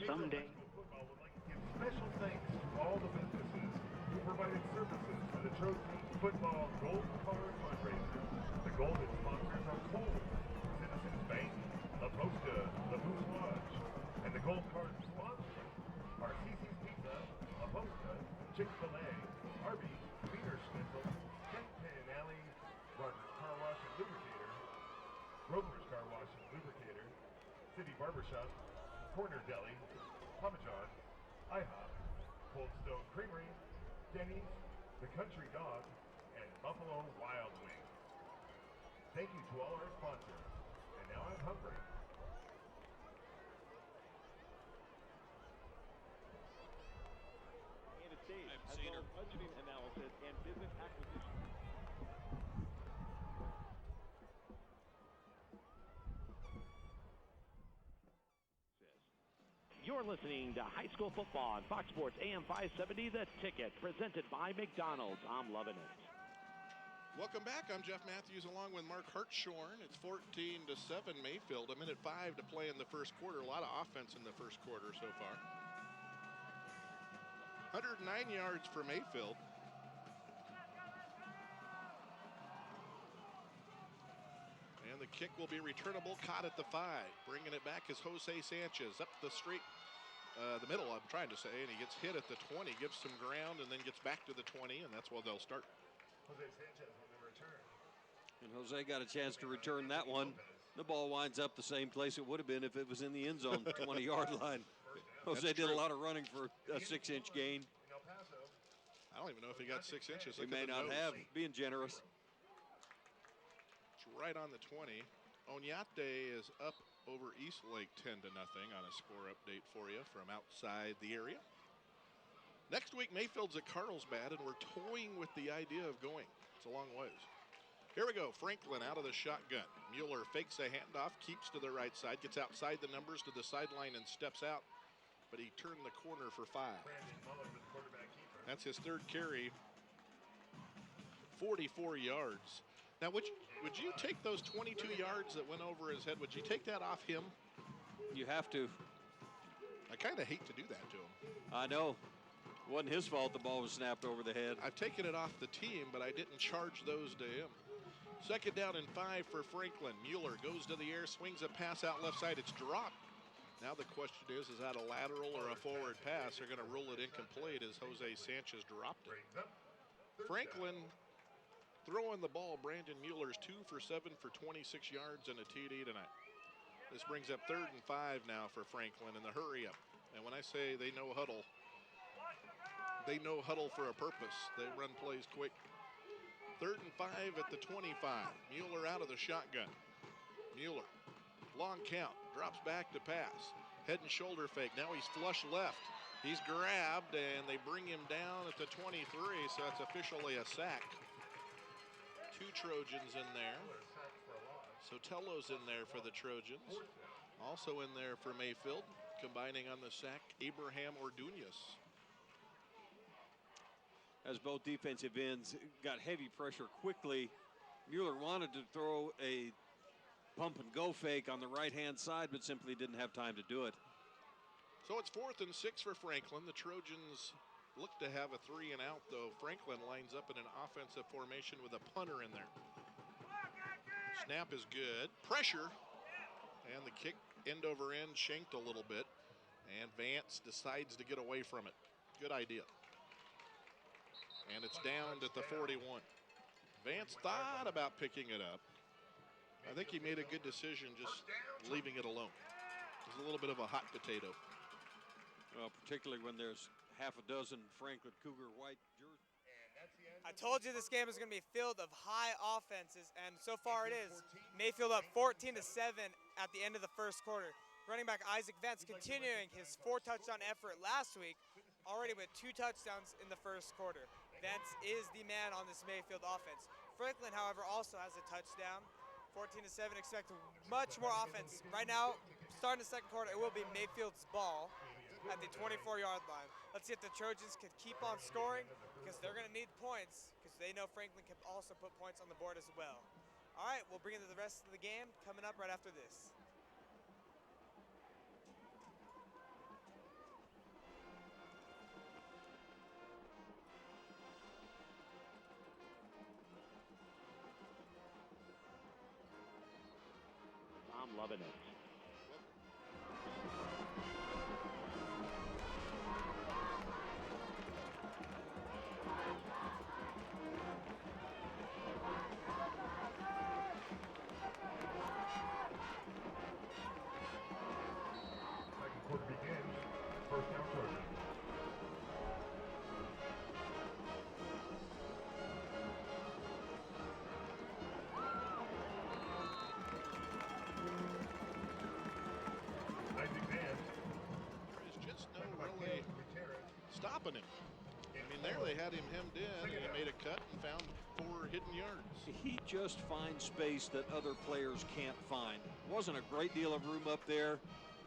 Speaker 10: Someday. Football would like to give special thanks to all the businesses who provided services for the Trojan Football Gold Card fundraiser. The golden sponsors are Cold, Citizens Bank, La Posta, the Moose Lodge, and the Gold Card sponsors are CC's Pizza, La Posta, Chick-fil-A, Arby's, Wiener Schnitzel, Kent Alley, Rogers Car Wash and Lubricator, Grover's Car Wash and Lubricator, City Barbershop, Corner Deli, Papa John's, IHOP, Cold Stone Creamery, Denny's, The Country Dog, and Buffalo Wild Wings. Thank you to all our sponsors. And now I'm hungry.
Speaker 9: And Dave has all budgeting analysis and business acquisition. You're listening to high school football on Fox Sports AM 570, The Ticket, presented by McDonald's. I'm loving it.
Speaker 7: Welcome back. I'm Jeff Matthews along with Mark Hartshorn. It's 14-7 Mayfield. 1:05 to play in the first quarter. A lot of offense in the first quarter so far. 109 yards for Mayfield. And the kick will be returnable, caught at the 5. Bringing it back is Jose Sanchez up the straight, the middle, I'm trying to say, and he gets hit at the 20, gives some ground, and then gets back to the 20, and that's where they'll start.
Speaker 10: Jose Sanchez on the return.
Speaker 6: And Jose got a chance to return that one. The ball winds up the same place it would have been if it was in the end zone, 20-yard line. Jose did a lot of running for a 6-inch gain.
Speaker 7: I don't even know if he got 6 inches.
Speaker 6: He may not have, being generous.
Speaker 7: It's right on the 20. Oñate is up over Eastlake 10-0 on a score update for you from outside the area. Next week, Mayfield's at Carlsbad, and we're toying with the idea of going. It's a long ways. Here we go. Franklin out of the shotgun. Mueller fakes a handoff, keeps to the right side, gets outside the numbers to the sideline and steps out. But he turned the corner for 5. That's his third carry. 44 yards. Now, would you take those 22 yards that went over his head? Would you take that off him?
Speaker 6: You have to.
Speaker 7: I kind of hate to do that to him.
Speaker 6: I know. It wasn't his fault the ball was snapped over the head.
Speaker 7: I've taken it off the team, but I didn't charge those to him. Second down and 5 for Franklin. Mueller goes to the air, swings a pass out left side. It's dropped. Now the question is that a lateral or a forward pass? They're going to rule it incomplete as Jose Sanchez dropped it. Franklin throwing the ball. Brandon Mueller's 2 for 7 for 26 yards and a TD tonight. This brings up 3rd and 5 now for Franklin in the hurry up. And when I say they know huddle for a purpose. They run plays quick. 3rd and 5 at the 25. Mueller out of the shotgun. Mueller, long count, drops back to pass. Head and shoulder fake. Now he's flush left. He's grabbed, and they bring him down at the 23, so that's officially a sack. 2 Trojans in there. Sotelo's in there for the Trojans. Also in there for Mayfield, combining on the sack, Abraham Ordunez.
Speaker 6: As both defensive ends got heavy pressure quickly, Mueller wanted to throw a pump and go fake on the right-hand side, but simply didn't have time to do it.
Speaker 7: So it's 4th and 6 for Franklin. The Trojans look to have a 3 and out, though. Franklin lines up in an offensive formation with a punter in there. Snap is good. Pressure. And the kick end over end shanked a little bit. And Vance decides to get away from it. Good idea. And it's down at the 41. Vance thought about picking it up. I think he made a good decision just leaving it alone. It's a little bit of a hot potato.
Speaker 6: Well, particularly when there's half a dozen Franklin Cougar white jerseys.
Speaker 5: I told you this game is going to be filled of high offenses, and so far it is. Mayfield up 14-7 at the end of the first quarter. Running back Isaac Vance continuing his 4-touchdown effort last week, already with 2 touchdowns in the first quarter. Vance is the man on this Mayfield offense. Franklin, however, also has a touchdown. 14-7, expect much more offense. Right now, starting the second quarter, it will be Mayfield's ball at the 24-yard line. Let's see if the Trojans can keep on scoring, because they're going to need points, because they know Franklin can also put points on the board as well. All right, we'll bring into the rest of the game coming up right after this.
Speaker 9: I'm loving it.
Speaker 10: Second quarter begins. First down Trojans.
Speaker 7: There's just no really stopping him. I mean, there they had him hemmed in, and he made a cut and found 4 hidden yards.
Speaker 6: He just finds space that other players can't find. Wasn't a great deal of room up there.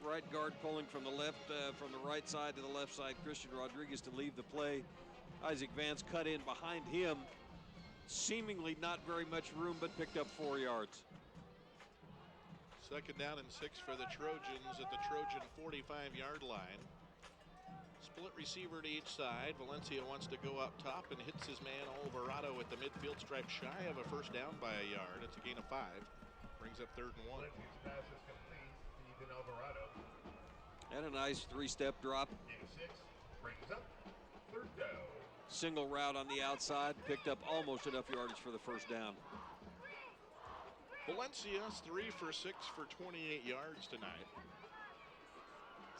Speaker 6: Right guard pulling from the right side to the left side. Christian Rodriguez to leave the play. Isaac Vance cut in behind him. Seemingly not very much room, but picked up 4 yards.
Speaker 7: Second down and 6 for the Trojans at the Trojan 45-yard line. Split receiver to each side. Valencia wants to go up top and hits his man Alvarado at the midfield stripe, shy of a first down by a yard. It's a gain of 5. Brings up 3rd and 1.
Speaker 10: Valencia's pass is complete. Ethan Alvarado.
Speaker 6: And a nice 3-step drop.
Speaker 10: Gain of 6. Brings up 3rd down.
Speaker 6: Single route on the outside. Picked up almost enough yardage for the first down.
Speaker 7: Valencia's 3 for 6 for 28 yards tonight.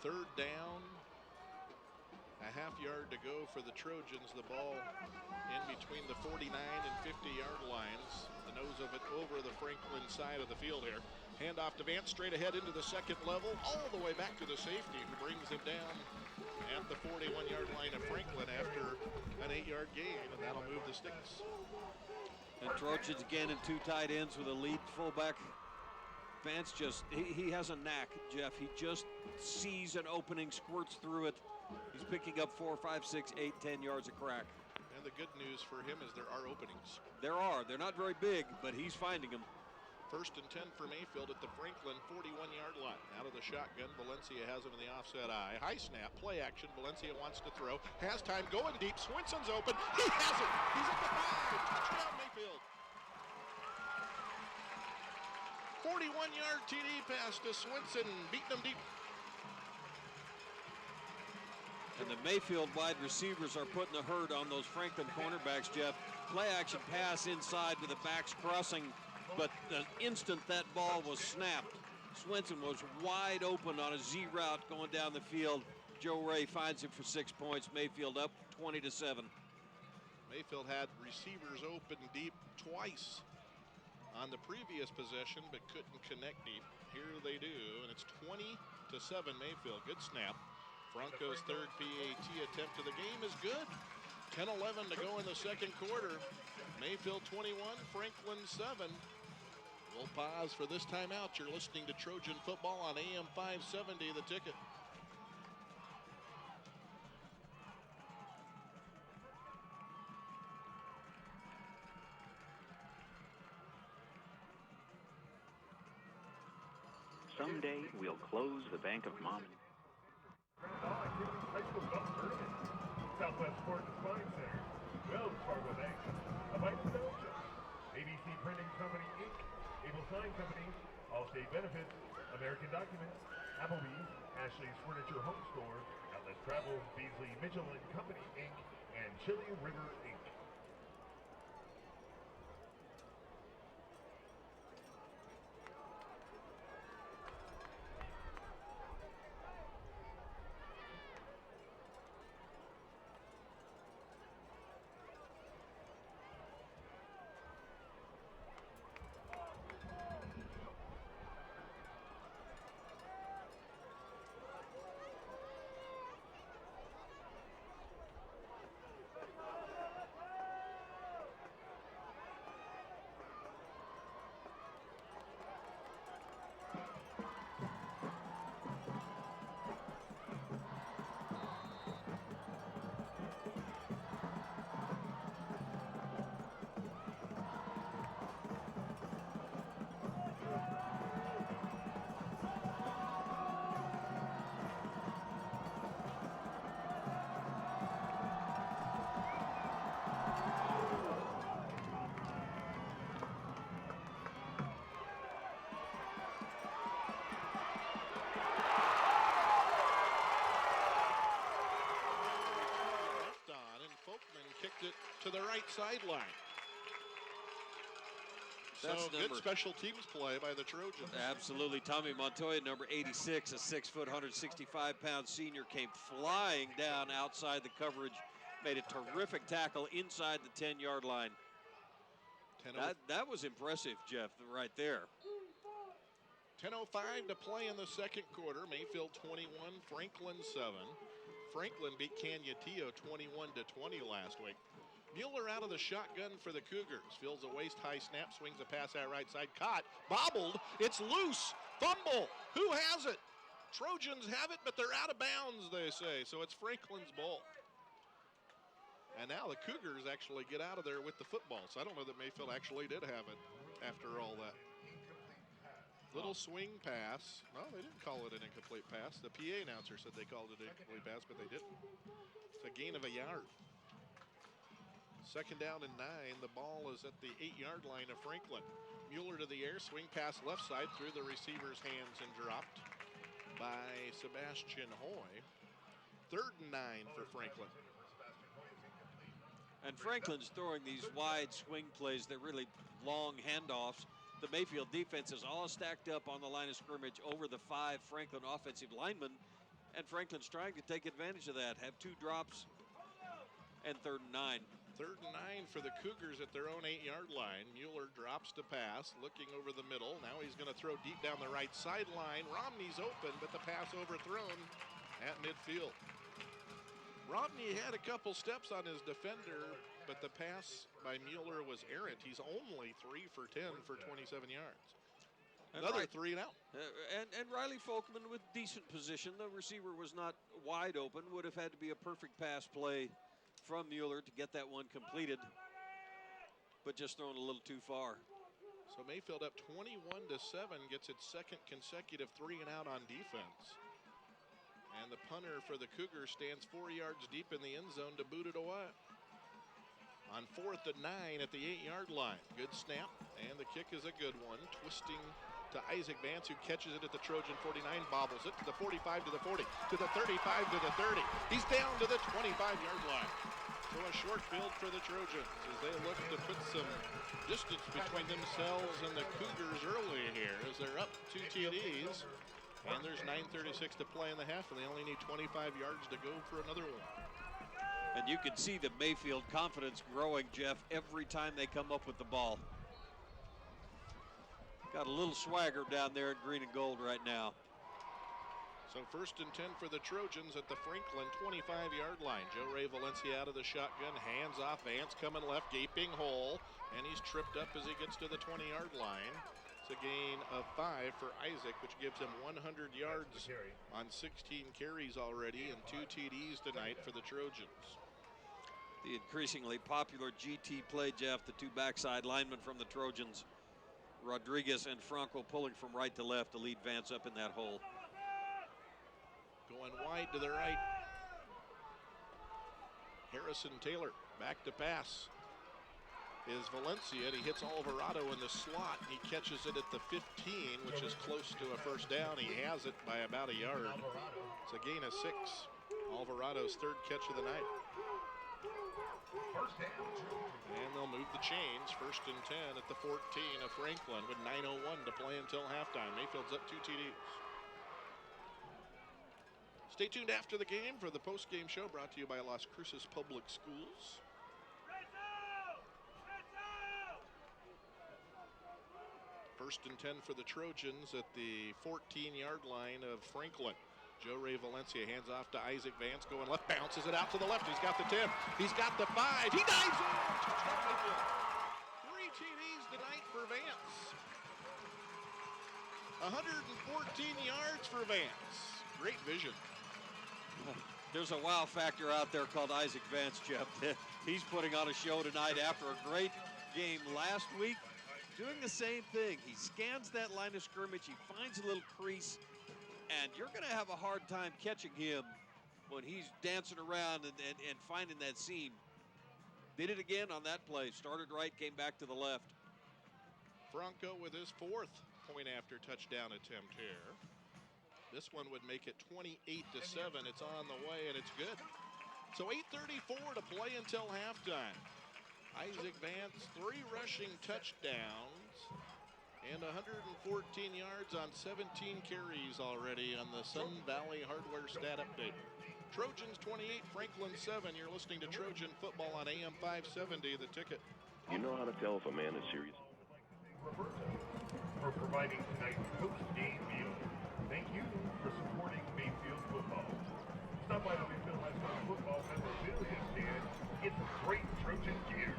Speaker 7: 3rd down. A half yard to go for the Trojans. The ball in between the 49 and 50-yard lines. The nose of it over the Franklin side of the field here. Handoff to Vance straight ahead into the second level, all the way back to the safety, who brings him down at the 41-yard line of Franklin after an 8-yard gain, and that'll move the sticks.
Speaker 6: And Trojans again in 2 tight ends with a lead fullback. Vance just, he has a knack, Jeff. He just sees an opening, squirts through it. He's picking up 4, 5, 6, 8, 10 yards a crack.
Speaker 7: And the good news for him is there are openings.
Speaker 6: There are. They're not very big, but he's finding them.
Speaker 7: 1st and 10 for Mayfield at the Franklin 41-yard line. Out of the shotgun, Valencia has him in the offset eye. High snap, play action. Valencia wants to throw. Has time, going deep. Swinson's open. He has it. He's at the 5. Touchdown, Mayfield. 41-yard TD pass to Swinson, beating him deep.
Speaker 6: And the Mayfield wide receivers are putting the hurt on those Franklin cornerbacks, Jeff. Play action pass inside with the backs crossing, but the instant that ball was snapped, Swinson was wide open on a Z route going down the field. Joe Ray finds him for 6 points. Mayfield up 20-7.
Speaker 7: Mayfield had receivers open deep twice on the previous possession, but couldn't connect deep. Here they do, and it's 20-7 Mayfield. Good snap. Franco's 3rd PAT attempt of the game is good. 10-11 to go in the 2nd quarter. Mayfield 21, Franklin 7. We'll pause for this timeout. You're listening to Trojan Football on AM 570, The Ticket.
Speaker 12: Someday we'll close the Bank of Mom.
Speaker 10: High school golf tournament. Southwest Sport and Spine Center. Wells Fargo Bank. Advice Belgium. ABC Printing Company, Inc. Able Sign Company. Allstate Benefits. American Documents. Applebee's. Ashley's Furniture Home Store. Atlas Travel. Beasley Mitchell and Company, Inc. And Chili River, Inc.
Speaker 7: It to the right sideline.
Speaker 6: That's
Speaker 7: so good special teams play by the Trojans.
Speaker 6: Absolutely. Tommy Montoya, number 86, a 6 foot, 165-pound senior, came flying down outside the coverage, made a terrific tackle inside the 10-yard line. That was impressive, Jeff, right there.
Speaker 7: 10:05 to play in the 2nd quarter. Mayfield 21, Franklin 7. Franklin beat Canutillo 21-20 last week. Mueller out of the shotgun for the Cougars. Feels a waist-high snap, swings a pass out right side. Caught, bobbled, it's loose. Fumble, who has it? Trojans have it, but they're out of bounds, they say. So it's Franklin's ball. And now the Cougars actually get out of there with the football. So I don't know that Mayfield actually did have it after all that. Little swing pass. No, they didn't call it an incomplete pass. The PA announcer said they called it an incomplete pass, but they didn't. It's a gain of a yard. 2nd down and 9. The ball is at the 8-yard line of Franklin. Mueller to the air, swing pass left side through the receiver's hands and dropped by Sebastian Hoy. 3rd and 9 for Franklin.
Speaker 6: And Franklin's throwing these wide swing plays. They're really long handoffs. The Mayfield defense is all stacked up on the line of scrimmage over the 5 Franklin offensive linemen. And Franklin's trying to take advantage of that. Have 2 drops and 3rd and 9.
Speaker 7: 3rd and 9 for the Cougars at their own 8-yard line. Mueller drops to pass, looking over the middle. Now he's going to throw deep down the right sideline. Romney's open, but the pass overthrown at midfield. Romney had a couple steps on his defender, but the pass by Mueller was errant. He's only 3 for 10 for 27 yards. Another 3 and out.
Speaker 6: And Riley Folkman with decent position. The receiver was not wide open. Would have had to be a perfect pass play from Mueller to get that one completed, but just thrown a little too far.
Speaker 7: So Mayfield up 21-7, gets its second consecutive 3 and out on defense. And the punter for the Cougars stands 4 yards deep in the end zone to boot it away. On 4th and 9 at the 8-yard line. Good snap, and the kick is a good one. Twisting to Isaac Vance, who catches it at the Trojan 49, bobbles it to the 45, to the 40, to the 35, to the 30. He's down to the 25-yard line. So a short field for the Trojans as they look to put some distance between themselves and the Cougars early here as they're up 2 TDs. And there's 9:36 to play in the half, and they only need 25 yards to go for another one.
Speaker 6: And you can see the Mayfield confidence growing, Jeff, every time they come up with the ball. Got a little swagger down there in green and gold right now.
Speaker 7: So 1st and 10 for the Trojans at the Franklin 25-yard line. Joe Ray Valencia out of the shotgun, hands off, Vance coming left, gaping hole, and he's tripped up as he gets to the 20-yard line. It's a gain of 5 for Isaac, which gives him 100 yards on 16 carries already and 2 TDs tonight for the Trojans.
Speaker 6: The increasingly popular GT play, Jeff, the 2 backside linemen from the Trojans, Rodriguez and Franco, pulling from right to left to lead Vance up in that hole.
Speaker 7: Going wide to the right. Harrison Taylor back to pass is Valencia, and he hits Alvarado in the slot. He catches it at the 15, which is close to a first down. He has it by about a yard. It's a gain of 6. Alvarado's 3rd catch of the night. And they'll move the chains. 1st and 10 at the 14 of Franklin with 9:01 to play until halftime. Mayfield's up 2 TDs. Stay tuned after the game for the post-game show brought to you by Las Cruces Public Schools. First and 10 for the Trojans at the 14-yard line of Franklin. Joe Ray Valencia hands off to Isaac Vance, going left, bounces it out to the left. He's got the 10, he's got the 5, he dives in! 3 TDs tonight for Vance. 114 yards for Vance. Great vision.
Speaker 6: There's a wow factor out there called Isaac Vance, Jeff. He's putting on a show tonight after a great game last week. Doing the same thing. He scans that line of scrimmage, he finds a little crease, and you're going to have a hard time catching him when he's dancing around and finding that seam. Did it again on that play. Started right, came back to the left.
Speaker 7: Franco with his 4th point after touchdown attempt here. This one would make it 28-7. It's on the way, and it's good. So 8:34 to play until halftime. Isaac Vance, 3 rushing touchdowns and 114 yards on 17 carries already on the Sun Valley Hardware stat update. Trojans 28, Franklin 7. You're listening to Trojan football on AM 570, The Ticket.
Speaker 13: You know how to tell if a man is serious.
Speaker 10: Roberto for providing tonight's post-game meal. Thank you for supporting Mayfield football. Stop by the Mayfield High School football memorabilia stand. Get some great Trojan gear.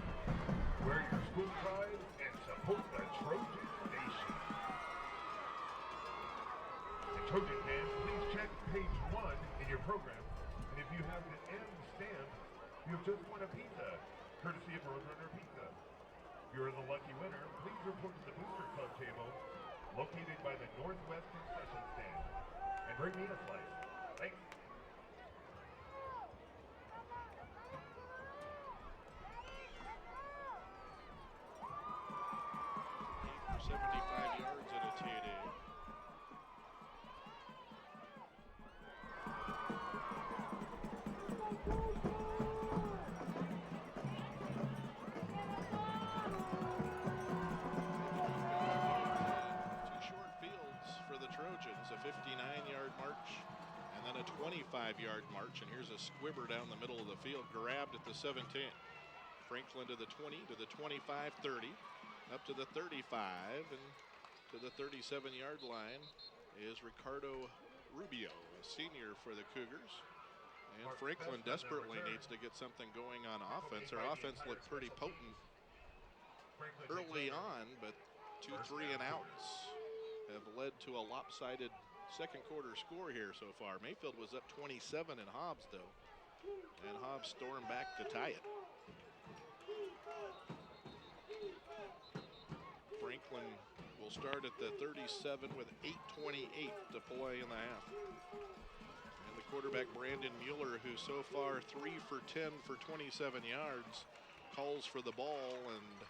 Speaker 10: Wear your school pride and support the Trojan Nation. And Trojan fans, please check page 1 in your program. And if you have the M stamp, you've just won a pizza, courtesy of Roadrunner Pizza. If you're the lucky winner, please report to the Booster Club table located by the Northwest concession stand. And bring me a slice. Thanks.
Speaker 7: 75 yards and a TD. A 59-yard march and then a 25-yard march, and here's a squibber down the middle of the field, grabbed at the 17. Franklin to the 20, to the 25, 30, up to the 35, and to the 37-yard line is Ricardo Rubio, a senior for the Cougars. And Franklin desperately needs to get something going on offense. Their offense looked pretty potent early on, but 2 3-and-outs have led to a lopsided second quarter score here so far. Mayfield was up 27 in Hobbs, though, and Hobbs stormed back to tie it. Franklin will start at the 37 with 8:28 to play in the half. And the quarterback, Brandon Mueller, who so far 3 for 10 for 27 yards, calls for the ball, and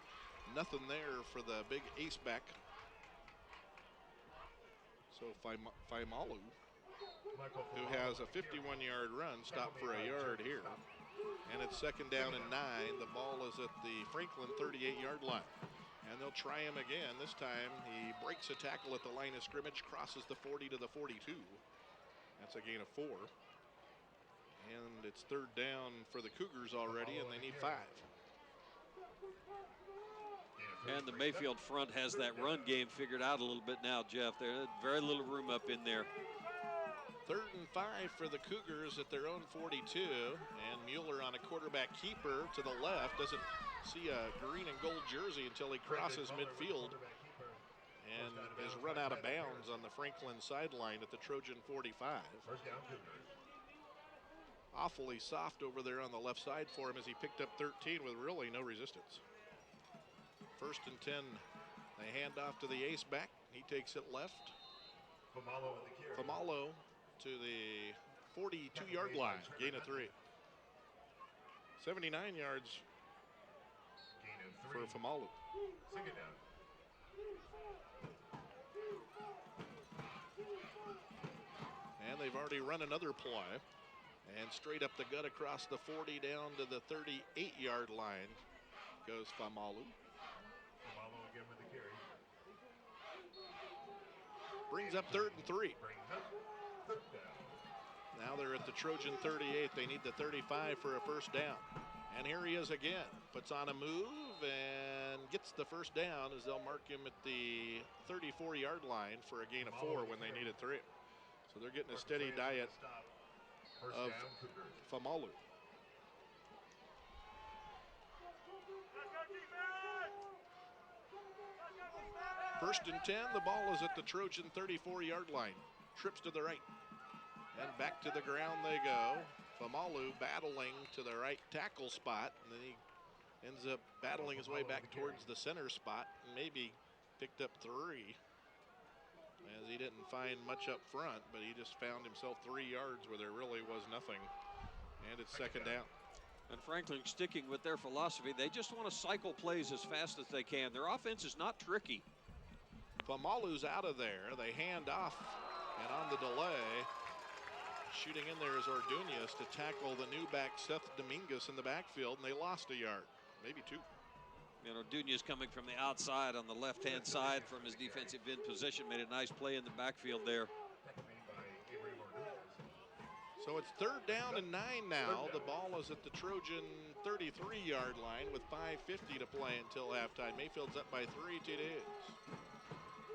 Speaker 7: nothing there for the big ace back. So Faimalu, who has a 51-yard run, stopped for a yard here. And it's second down and 9. The ball is at the Franklin 38-yard line. And they'll try him again. This time he breaks a tackle at the line of scrimmage, crosses the 40 to the 42. That's a gain of 4. And it's third down for the Cougars already, and they need 5.
Speaker 6: And the Mayfield front has that run game figured out a little bit now, Jeff. There's very little room up in there.
Speaker 7: Third and 5 for the Cougars at their own 42. And Mueller on a quarterback keeper to the left. Doesn't see a green and gold jersey until he crosses midfield and is run out of bounds on the Franklin sideline at the Trojan 45. Awfully soft over there on the left side for him as he picked up 13 with really no resistance. First and 10, they hand off to the ace back. He takes it left. Famalo to the 42-yard line, gain of 3. 79 yards for Famalu. And they've already run another play. And straight up the gut across the 40 down to the 38-yard line goes Famalu. Brings up third and 3. Now they're at the Trojan 38. They need the 35 for a first down. And here he is again. Puts on a move and gets the first down as they'll mark him at the 34-yard line for a gain of 4 when they needed 3. So they're getting a steady diet of Famalu. First and 10, the ball is at the Trojan 34-yard line. Trips to the right. And back to the ground they go. Famalu battling to the right tackle spot. And then he ends up battling his way back towards the center spot. And maybe picked up 3. As he didn't find much up front, but he just found himself 3 yards where there really was nothing. And it's second down.
Speaker 6: And Franklin sticking with their philosophy. They just want to cycle plays as fast as they can. Their offense is not tricky.
Speaker 7: Famalu's out of there. They hand off, and on the delay, shooting in there is Ordunez to tackle the new back Seth Dominguez in the backfield, and they lost a yard, maybe 2.
Speaker 6: And Ordunez coming from the outside on the left-hand side from his defensive end position, made a nice play in the backfield there.
Speaker 7: So it's third down and 9 now. The ball is at the Trojan 33-yard line with 5:50 to play until halftime. Mayfield's up by 3 to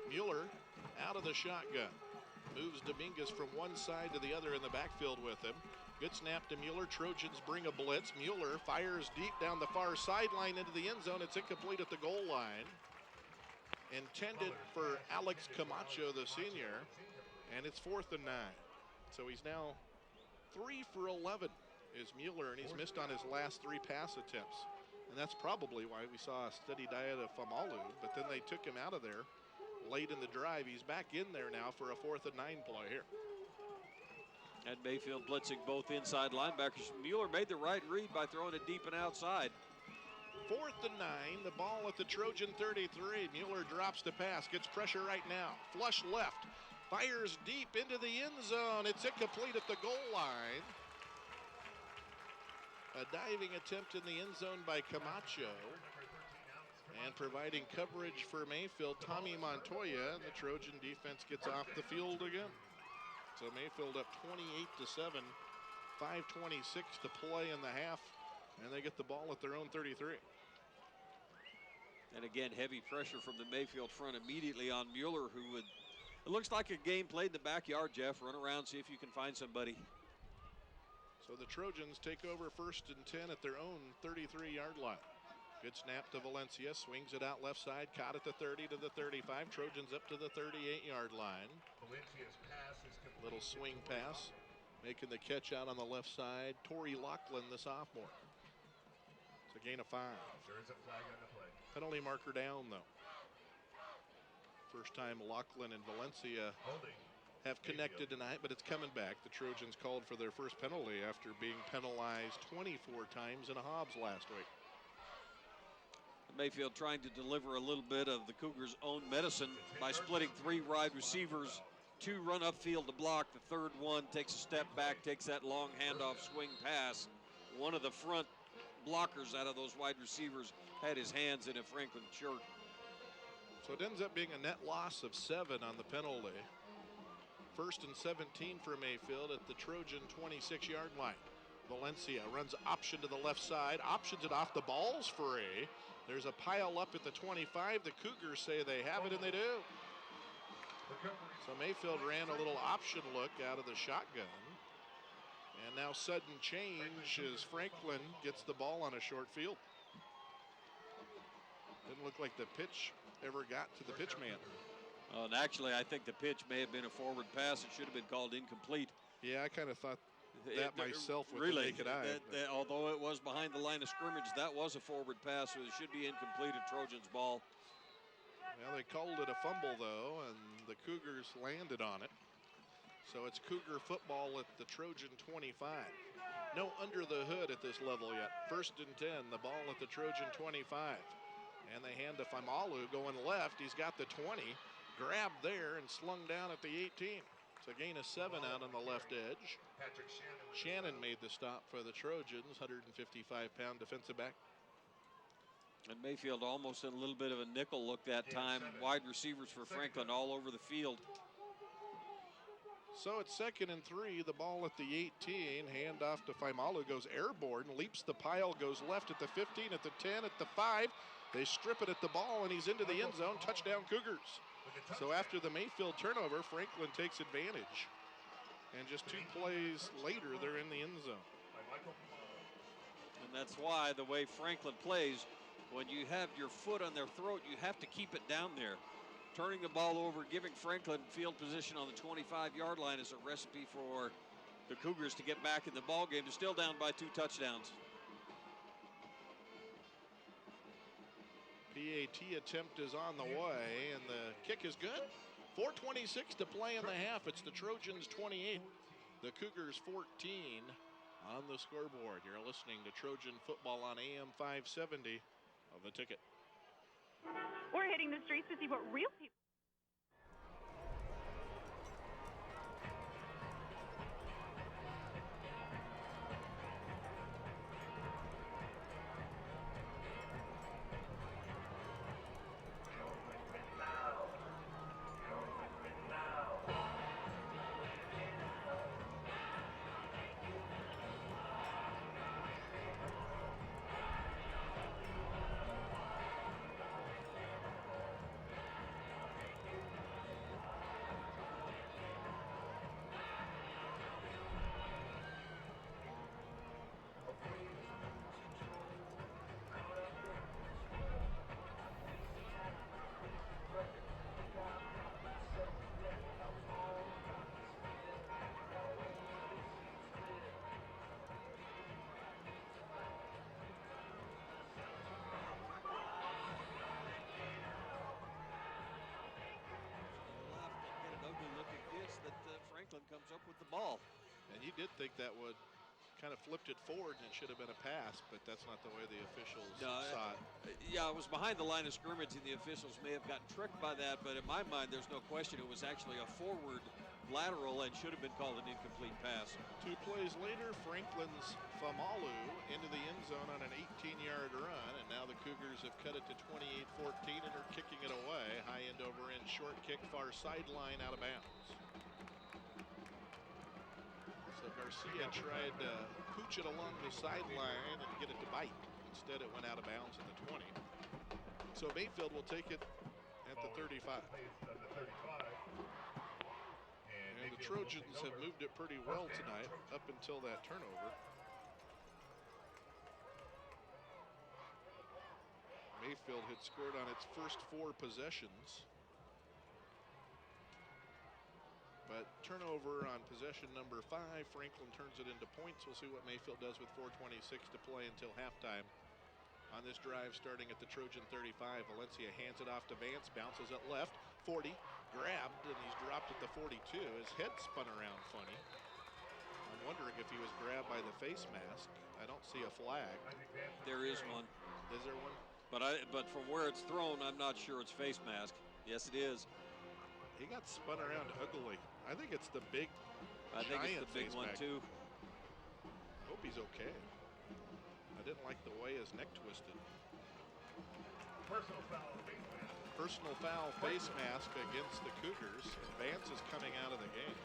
Speaker 7: Mueller out of the shotgun. Moves Dominguez from one side to the other in the backfield with him. Good snap to Mueller. Trojans bring a blitz. Mueller fires deep down the far sideline into the end zone. It's incomplete at the goal line. Intended for Alex Camacho, the senior. And it's 4th and 9. So he's now 3 for 11 is Mueller, and he's missed on his last 3 pass attempts. And that's probably why we saw a steady diet of Famalu, but then they took him out of there late in the drive. He's back in there now for a 4th and 9 play here.
Speaker 6: And Mayfield blitzing both inside linebackers. Mueller made the right read by throwing it deep and outside.
Speaker 7: 4th and 9, the ball at the Trojan 33. Mueller drops the pass, gets pressure right now. Flush left, fires deep into the end zone. It's incomplete at the goal line. A diving attempt in the end zone by Camacho. And providing coverage for Mayfield, Tommy Montoya, and the Trojan defense gets off the field again. So Mayfield up 28-7, 5:26 to play in the half, and they get the ball at their own 33.
Speaker 6: And again, heavy pressure from the Mayfield front immediately on Mueller, who would, it looks like a game played in the backyard, Jeff. Run around, see if you can find somebody.
Speaker 7: So the Trojans take over 1st and 10 at their own 33-yard line. Good snap to Valencia, swings it out left side, caught at the 30 to the 35. Trojans up to the 38-yard line.
Speaker 10: Valencia's pass is complete.
Speaker 7: Little swing pass, making the catch out on the left side. Torrey Lachlan, the sophomore. It's a gain of 5.
Speaker 10: There is a flag on the play.
Speaker 7: Penalty marker down, though. First time Lachlan and Valencia have connected tonight, but it's coming back. The Trojans called for their first penalty after being penalized 24 times in a Hobbs last week.
Speaker 6: Mayfield trying to deliver a little bit of the Cougars' own medicine by splitting 3 wide receivers. 2 run upfield to block. The third one takes a step back, takes that long handoff swing pass. One of the front blockers out of those wide receivers had his hands in a Franklin shirt.
Speaker 7: So it ends up being a net loss of 7 on the penalty. 1st and 17 for Mayfield at the Trojan 26-yard line. Valencia runs option to the left side, options it off, the ball's free. There's a pile up at the 25. The Cougars say they have it, and they do. So Mayfield ran a little option look out of the shotgun. And now sudden change as Franklin gets the ball on a short field. Didn't look like the pitch ever got to the pitch man.
Speaker 6: And actually, I think the pitch may have been a forward pass. It should have been called incomplete.
Speaker 7: Yeah, I kind of thought that myself with
Speaker 6: really,
Speaker 7: the naked eye.
Speaker 6: Although it was behind the line of scrimmage, that was a forward pass, so it should be incomplete, a Trojans ball.
Speaker 7: Well, they called it a fumble, though, and the Cougars landed on it. So it's Cougar football at the Trojan 25. No under the hood at this level yet. 1st and 10, the ball at the Trojan 25. And they hand to Faimalu going left. He's got the 20, grabbed there and slung down at the 18. It's a gain of 7 out on the left edge. Shannon made the stop for the Trojans, 155-pound defensive back.
Speaker 6: And Mayfield almost in a little bit of a nickel look that time. Wide receivers for Franklin all over the field.
Speaker 7: So it's 2nd and 3, the ball at the 18, hand off to Faimalu, goes airborne, leaps the pile, goes left at the 15, at the 10, at the 5. They strip it at the ball, and he's into the end zone. Touchdown, Cougars. So after the Mayfield turnover, Franklin takes advantage. And just 2 plays later, they're in the end zone.
Speaker 6: And that's why the way Franklin plays, when you have your foot on their throat, you have to keep it down there. Turning the ball over, giving Franklin field position on the 25-yard line is a recipe for the Cougars to get back in the ball game. They're still down by 2 touchdowns.
Speaker 7: PAT attempt is on the way, and the kick is good. 4:26 to play in the half. It's the Trojans 28, the Cougars 14 on the scoreboard. You're listening to Trojan football on AM 570 of the Ticket.
Speaker 11: We're hitting the streets to see what real people.
Speaker 6: Comes up with the ball.
Speaker 7: And you did think that would kind of flipped it forward and it should have been a pass, but that's not the way the officials saw it.
Speaker 6: Yeah, it was behind the line of scrimmage, and the officials may have gotten tricked by that, but in my mind, there's no question it was actually a forward lateral and should have been called an incomplete pass.
Speaker 7: 2 plays later, Franklin's Faimalu into the end zone on an 18-yard run, and now the Cougars have cut it to 28-14 and are kicking it away. High end over end, short kick, far sideline, out of bounds. Garcia tried to pooch it along the sideline and get it to bite. Instead, it went out of bounds at the 20. So Mayfield will take it at the 35.
Speaker 10: And
Speaker 7: the Trojans have moved it pretty well tonight up until that turnover. Mayfield had scored on its first 4 possessions. But turnover on possession number 5, Franklin turns it into points. We'll see what Mayfield does with 4:26 to play until halftime. On this drive starting at the Trojan 35, Valencia hands it off to Vance, bounces it left, 40, grabbed, and he's dropped at the 42. His head spun around funny. I'm wondering if he was grabbed by the face mask. I don't see a flag.
Speaker 6: There is one.
Speaker 7: Is there one?
Speaker 6: But from where it's thrown, I'm not sure it's face mask. Yes, it is.
Speaker 7: He got spun around ugly. I think it's the big,
Speaker 6: I think it's the big one too.
Speaker 7: I hope he's okay. I didn't like the way his neck twisted. Personal foul face mask against the Cougars. Vance is coming out of the game.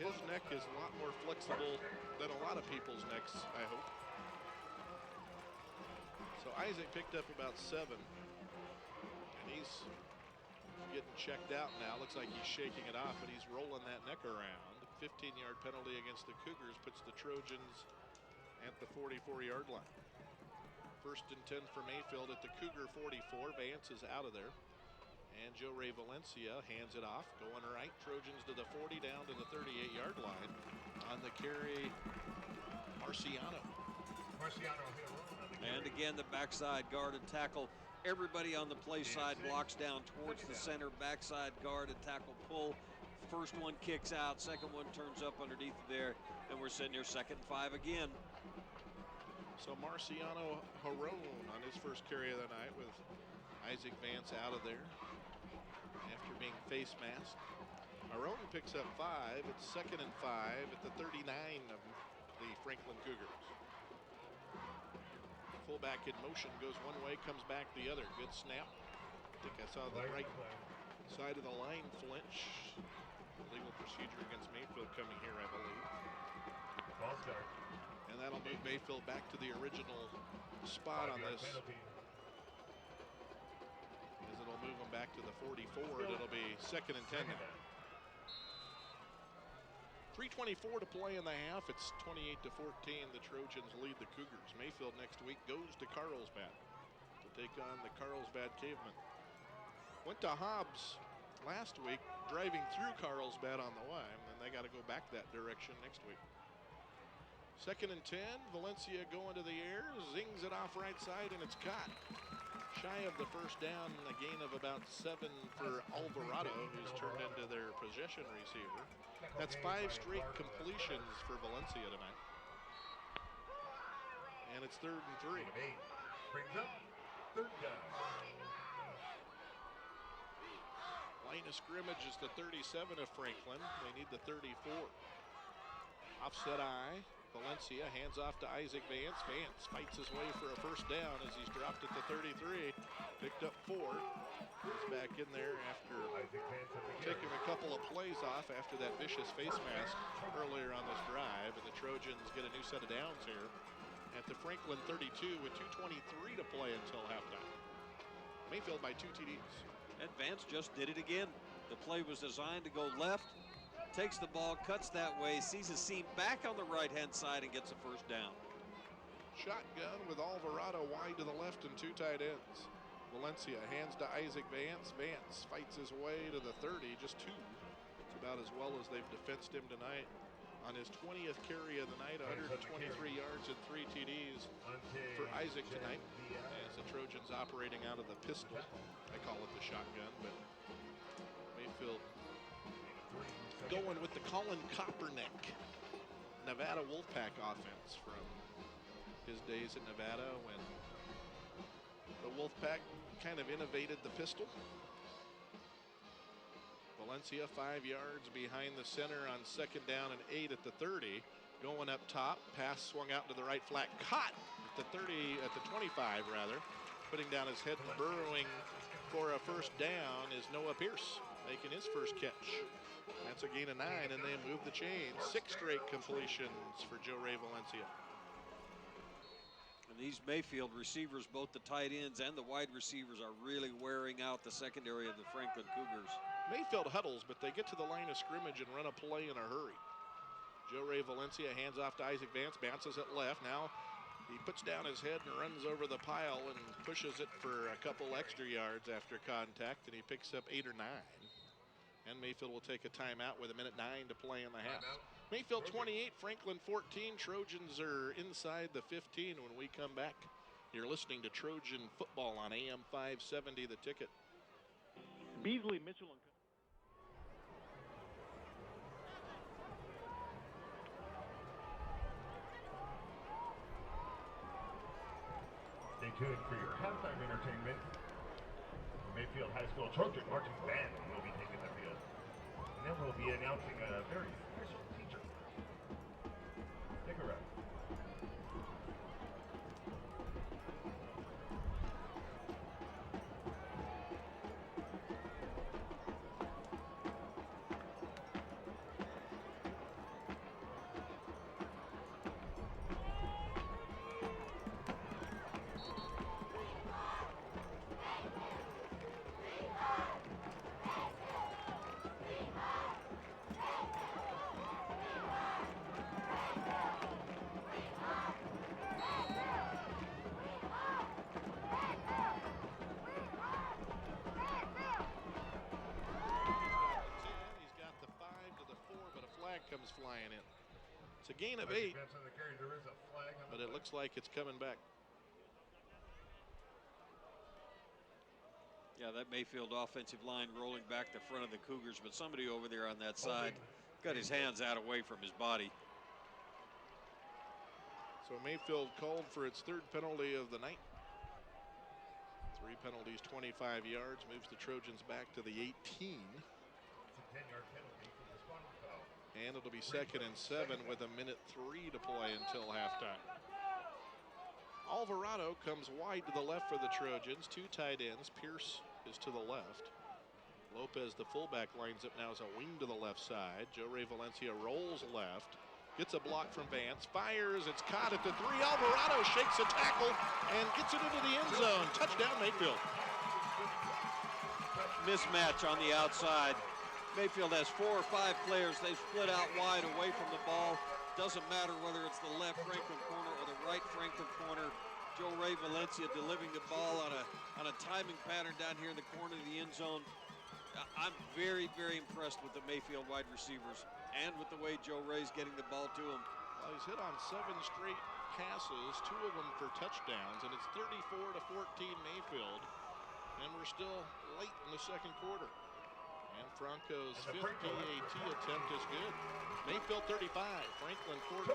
Speaker 7: His neck is a lot more flexible than a lot of people's necks, I hope. So Isaac picked up about 7. And he's getting checked out now. Looks like he's shaking it off, but he's rolling that neck around. 15-yard penalty against the Cougars puts the Trojans at the 44-yard line. 1st and 10 for Mayfield at the Cougar 44. Vance is out of there. And Joe Ray Valencia hands it off, going right. Trojans to the 40, down to the 38-yard line. On the carry, Marciano.
Speaker 6: And again, the backside guard and tackle. Everybody on the play side blocks down towards the center. Backside guard and tackle pull. First one kicks out. Second one turns up underneath there. And we're sitting here 2nd and 5 again.
Speaker 7: So Marciano Haron on his first carry of the night with Isaac Vance out of there after being face masked. Haron picks up 5. It's 2nd and 5 at the 39 of the Franklin Cougars. Fullback in motion, goes one way, comes back the other. Good snap. I think I saw the right side of the line flinch. Legal procedure against Mayfield coming here, I believe. And that'll move Mayfield back to the original spot on this. As it'll move him back to the 44, and it'll be 2nd and 10 now. 3:24 to play in the half. It's 28-14. The Trojans lead the Cougars. Mayfield next week goes to Carlsbad to take on the Carlsbad Cavemen. Went to Hobbs last week, driving through Carlsbad on the way, and then they got to go back that direction next week. 2nd and 10. Valencia going to the air, zings it off right side, and it's caught. Shy of the first down, a gain of about 7 for Alvarado, who's turned into their possession receiver. That's 5 straight completions for Valencia tonight. And it's 3rd and 3.
Speaker 10: Brings up 3rd down.
Speaker 7: Line of scrimmage is the 37 of Franklin. They need the 34. Offset eye. Valencia hands off to Isaac Vance. Vance fights his way for a first down as he's dropped at the 33. Picked up 4. He's back in there after taking a couple of plays off after that vicious face mask earlier on this drive. And the Trojans get a new set of downs here at the Franklin 32 with 2:23 to play until halftime. Mayfield by 2 TDs.
Speaker 6: And Vance just did it again. The play was designed to go left. Takes the ball, cuts that way, sees a seam back on the right-hand side and gets a first down.
Speaker 7: Shotgun with Alvarado wide to the left and 2 tight ends. Valencia hands to Isaac Vance. Vance fights his way to the 30, just 2. It's about as well as they've defensed him tonight. On his 20th carry of the night, 123 yards and 3 TDs for Isaac tonight. As the Trojans operating out of the pistol. I call it the shotgun, but Mayfield going with the Colin Kaepernick Nevada Wolfpack offense from his days at Nevada when the Wolfpack kind of innovated the pistol. Valencia 5 yards behind the center on 2nd down and 8 at the 30. Going up top, pass swung out to the right flat, caught at the 30, at the 25 rather. Putting down his head and burrowing for a first down is Noah Pierce, making his first catch. That's a gain of 9, and they move the chain. 6 straight completions for Joe Ray Valencia.
Speaker 6: And These Mayfield receivers, both the tight ends and the wide receivers, are really wearing out the secondary of the Franklin Cougars.
Speaker 7: Mayfield huddles, but they get to the line of scrimmage and run a play in a hurry. Joe Ray Valencia hands off to Isaac Vance, bounces it left. Now he puts down his head and runs over the pile and pushes it for a couple extra yards after contact, and he picks up 8 or 9. And Mayfield will take a timeout with 1:09 to play in the half. Mayfield 28, Franklin 14. Trojans are inside the 15 when we come back. You're listening to Trojan football on AM 570, The Ticket.
Speaker 9: Beasley, Mitchell, and
Speaker 10: Stay tuned for your halftime entertainment. Mayfield High School Trojan Marching Band will be taking the field. And then we'll be announcing a very special teacher. Stick around.
Speaker 7: Comes flying in. It's a gain of 8, but it looks like it's coming back.
Speaker 6: Yeah, that Mayfield offensive line rolling back the front of the Cougars, but somebody over there on that side got his hands out away from his body.
Speaker 7: So Mayfield called for its 3rd penalty of the night. 3 penalties, 25 yards, moves the Trojans back to the 18.
Speaker 10: It's a 10-yard penalty for the spot foul.
Speaker 7: And it'll be 2nd and 7 with 1:03 to play until halftime. Alvarado comes wide to the left for the Trojans. 2 tight ends. Pierce is to the left. Lopez, the fullback, lines up now as a wing to the left side. Joe Ray Valencia rolls left. Gets a block from Vance. Fires. It's caught at the 3. Alvarado shakes a tackle and gets it into the end zone. Touchdown, Mayfield.
Speaker 6: Mismatch on the outside. Mayfield has 4 or 5 players. They split out wide away from the ball. Doesn't matter whether it's the left Franklin corner or the right Franklin corner. Joe Ray Valencia delivering the ball on a timing pattern down here in the corner of the end zone. I'm very, very impressed with the Mayfield wide receivers and with the way Joe Ray's getting the ball to him.
Speaker 7: Well, he's hit on 7 straight passes, 2 of them for touchdowns, and it's 34-14 Mayfield. And we're still late in the 2nd quarter. And Franco's 5th PAT attempt is good. Mayfield 35, Franklin 14,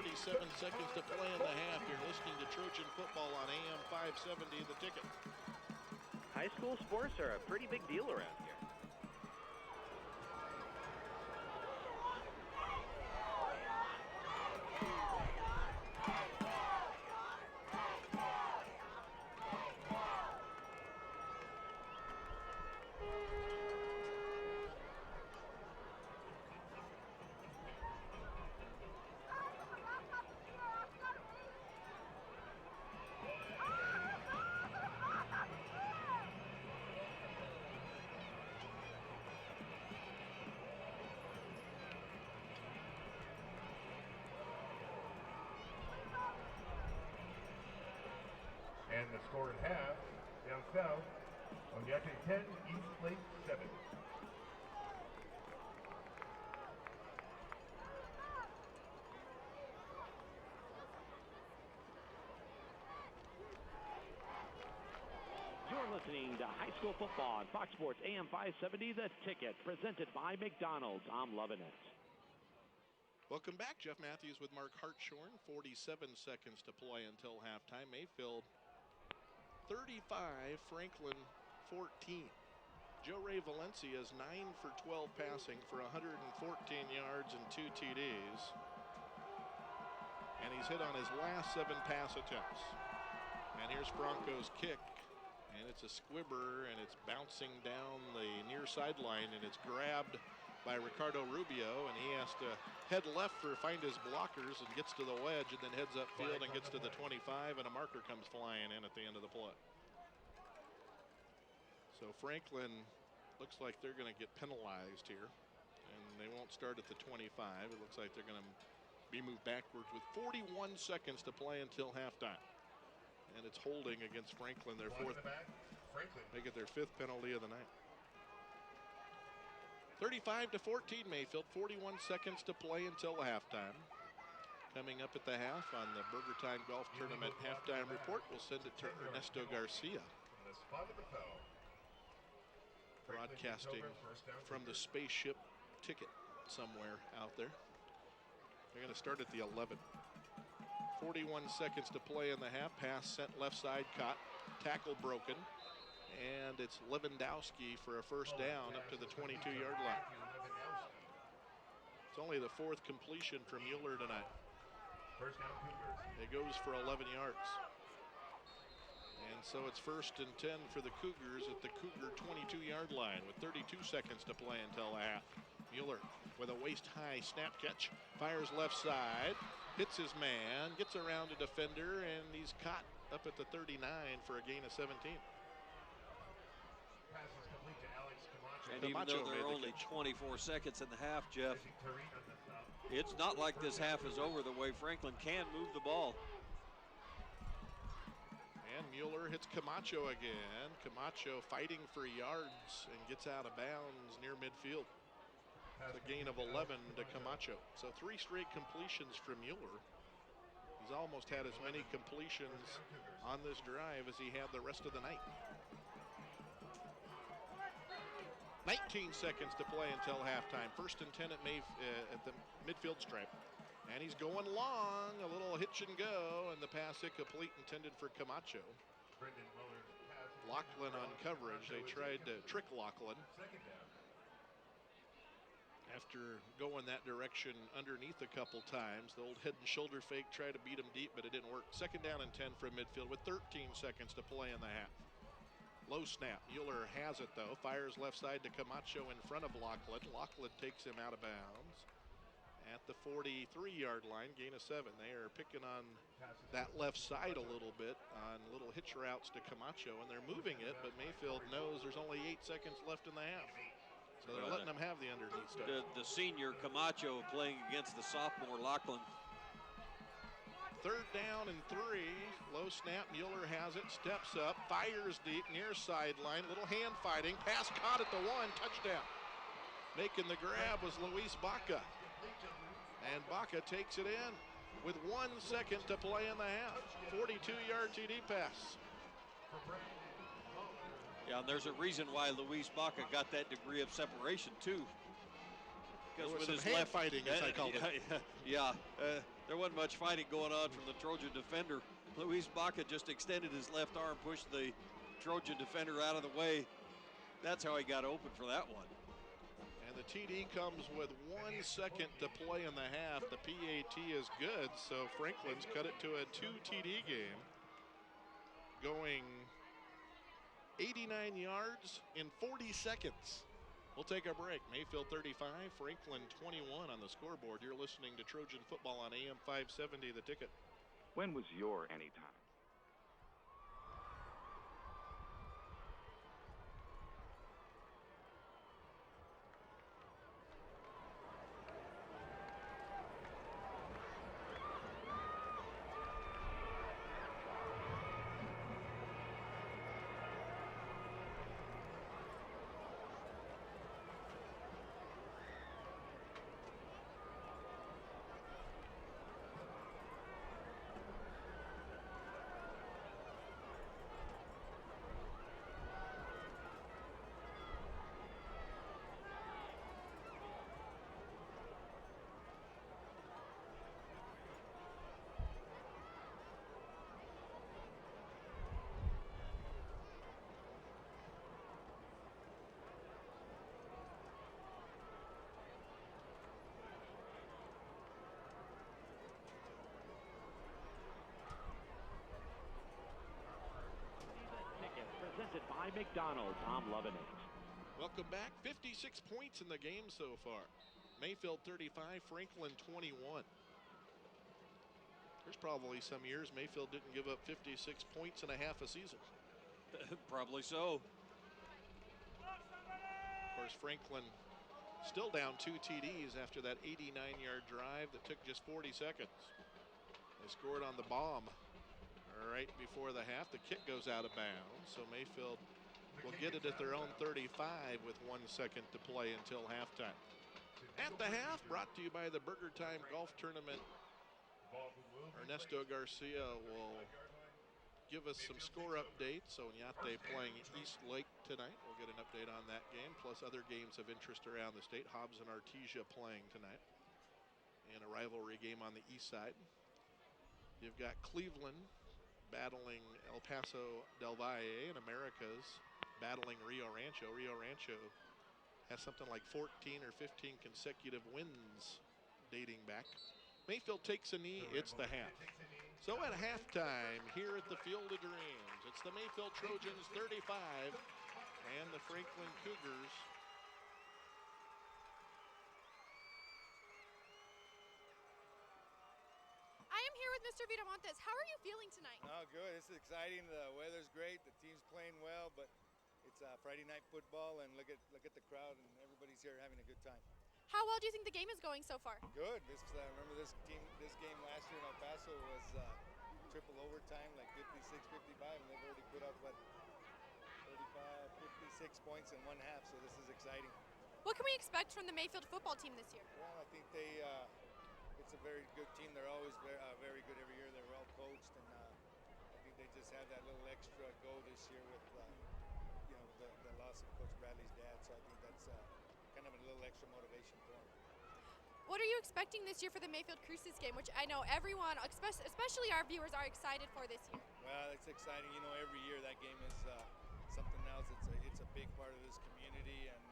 Speaker 7: 47 seconds to play in the half. You're listening to Trojan football on AM 570, The Ticket.
Speaker 12: High school sports are a pretty big deal around here.
Speaker 10: And the score at half, down south, Onyate 10, East Lake 7.
Speaker 9: You're listening to high school football on Fox Sports AM 570, The Ticket, presented by McDonald's. I'm loving it.
Speaker 7: Welcome back. Jeff Matthews with Mark Hartshorn. 47 seconds to play until halftime. Mayfield 35, Franklin 14. Joe Ray Valencia is 9 for 12 passing for 114 yards and 2 TDs. And he's hit on his last 7 pass attempts. And here's Franco's kick. And it's a squibber, and it's bouncing down the near sideline, and it's grabbed by Ricardo Rubio, and he has to head left for find his blockers and gets to the wedge and then heads upfield and gets to the 25, and a marker comes flying in at the end of the play. So Franklin looks like they're going to get penalized here, and they won't start at the 25. It looks like they're going to be moved backwards with 41 seconds to play until halftime. And it's holding against Franklin, their fourth. They get their 5th penalty of the night. 35-14 Mayfield, 41 seconds to play until halftime. Coming up at the half on the Burger Time Golf Tournament halftime report, we'll send it to Ernesto Garcia. Broadcasting from the spaceship ticket somewhere out there. They're going to start at the 11. 41 seconds to play in the half. Pass sent left side, caught. Tackle broken. And it's Lewandowski for a first down up to the 22-yard line. It's only the 4th completion from Mueller tonight. It goes for 11 yards. And so it's 1st and 10 for the Cougars at the Cougar 22-yard line with 32 seconds to play until the half. Mueller with a waist-high snap catch, fires left side, hits his man, gets around a defender, and he's caught up at the 39 for a gain of 17.
Speaker 6: And even though there are only 24 seconds in the half, Jeff, it's not like this half is over the way Franklin can move the ball.
Speaker 7: And Mueller hits Camacho again. Camacho fighting for yards and gets out of bounds near midfield. It's a gain of 11 to Camacho. So 3 straight completions from Mueller. He's almost had as many completions on this drive as he had the rest of the night. 19 seconds to play until halftime. 1st and 10 at the midfield stripe. And he's going long, a little hitch and go, and the pass incomplete, intended for Camacho. Lachlan on coverage. They tried to trick Lachlan. After going that direction underneath a couple times, the old head and shoulder fake tried to beat him deep, but it didn't work. 2nd down and 10 from midfield with 13 seconds to play in the half. Low snap. Mueller has it, though. Fires left side to Camacho in front of Lachlan. Lachlan takes him out of bounds at the 43-yard line, gain of 7. They are picking on that left side a little bit on little hitch routes to Camacho, and they're moving it, but Mayfield knows there's only 8 seconds left in the half. So they're letting them have the underneath stuff.
Speaker 6: The senior Camacho playing against the sophomore Lachlan.
Speaker 7: 3rd down and 3. Low snap. Mueller has it. Steps up. Fires deep. Near sideline. Little hand fighting. Pass caught at the 1. Touchdown. Making the grab was Luis Baca. And Baca takes it in with 1 second to play in the half. 42-yard TD pass.
Speaker 6: Yeah, and there's a reason why Luis Baca got that degree of separation, too.
Speaker 7: Because with his hand fighting, as I called it.
Speaker 6: Yeah, there wasn't much fighting going on from the Trojan defender. Luis Baca just extended his left arm, pushed the Trojan defender out of the way. That's how he got open for that one.
Speaker 7: And the TD comes with 1 second to play in the half. The PAT is good, so Franklin's cut it to a 2 TD game. Going 89 yards in 40 seconds. We'll take a break. Mayfield 35, Franklin 21 on the scoreboard. You're listening to Trojan football on AM 570, The Ticket.
Speaker 8: When was your anytime?
Speaker 9: Presented by McDonald's. I'm loving it.
Speaker 7: Welcome back. 56 points in the game so far. Mayfield 35, Franklin 21. There's probably some years Mayfield didn't give up 56 points in a half a season.
Speaker 6: Probably so.
Speaker 7: Of course, Franklin still down 2 TDs after that 89-yard drive that took just 40 seconds. They scored on the bomb right before the half. The kick goes out of bounds, so Mayfield will get it at their own 35 with 1 second to play until halftime. At the half, brought to you by the Burger Time Golf Tournament. Ernesto Garcia will give us some score updates. So Oñate playing East Lake tonight. We'll get an update on that game, plus other games of interest around the state. Hobbs and Artesia playing tonight in a rivalry game on the east side. You've got Cleveland battling El Paso del Valle, and Americas battling Rio Rancho. Rio Rancho has something like 14 or 15 consecutive wins dating back. Mayfield takes a knee, it's the half. So at halftime here at the Field of Dreams, it's the Mayfield Trojans 35 and the Franklin Cougars .
Speaker 4: I am here with Mr. Viramontes. How are you feeling tonight?
Speaker 14: Oh, good. This is exciting. The weather's great. The team's playing well, but it's Friday night football, and look at the crowd, and everybody's here having a good time.
Speaker 4: How well do you think the game is going so far?
Speaker 14: Good. Remember this game last year in El Paso was triple overtime, like 56-55, and they've already put up 56 points in one half. So this is exciting.
Speaker 4: What can we expect from the Mayfield football team this year?
Speaker 14: Well, I think it's a very good team. They're always very good every year. They're well coached, and I think they just have that little extra go this year with the loss of Coach Bradley's dad. So I think that's kind of a little extra motivation for them.
Speaker 4: What are you expecting this year for the Mayfield Cruces game, which I know everyone, especially our viewers, are excited for this year?
Speaker 14: Well, it's exciting. You know, every year that game is something else. It's a big part of this community, and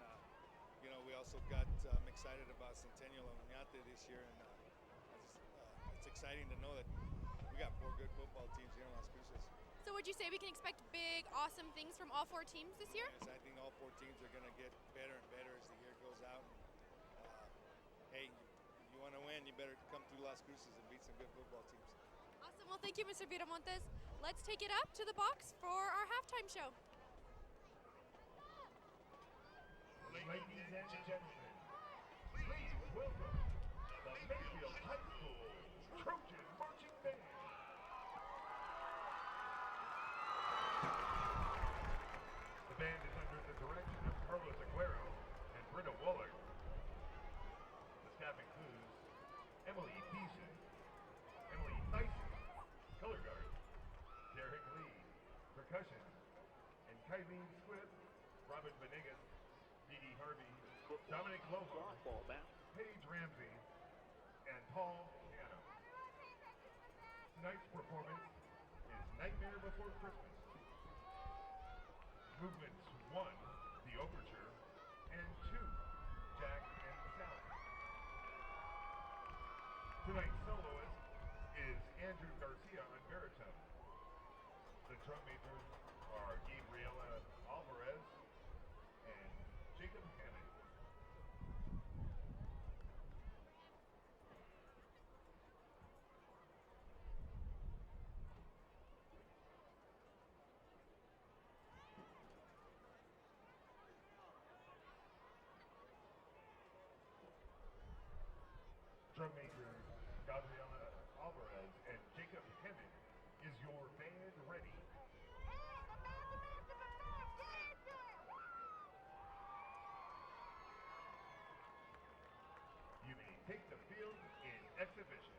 Speaker 14: we also got excited about Centennial and Oñate this year, and it's exciting to know that we got 4 good football teams here in Las Cruces.
Speaker 4: So would you say we can expect big, awesome things from all 4 teams this year?
Speaker 14: Yes, I think all 4 teams are going to get better and better as the year goes out. And, hey, if you want to win, you better come to Las Cruces and beat some good football teams.
Speaker 4: Awesome. Well, thank you, Mr. Viramontes. Let's take it up to the box for our halftime show.
Speaker 10: Ladies and gentlemen, please welcome the Mayfield High School Trojan Marching Band. The band is under the direction of Carlos Aguero and Britta Waller. The staff includes Emily Beeson, Emily Tyson, color guard, Derek Lee, percussion, and Kylene Swift, Robin Venegas, Dee Harvey, Dominic Lobo, Paige Ramsey, and Paul Piano. Tonight's performance is Nightmare Before Christmas. Movements 1, The Overture, and 2, Jack and Sally. Tonight's soloist is Andrew Garcia on baritone. The drum majors are Gabriela Alvarez and Jacob Hammond. Drum majors Gabriela Alvarez and Jacob Hammond. Is your band ready? You may take the field in exhibition.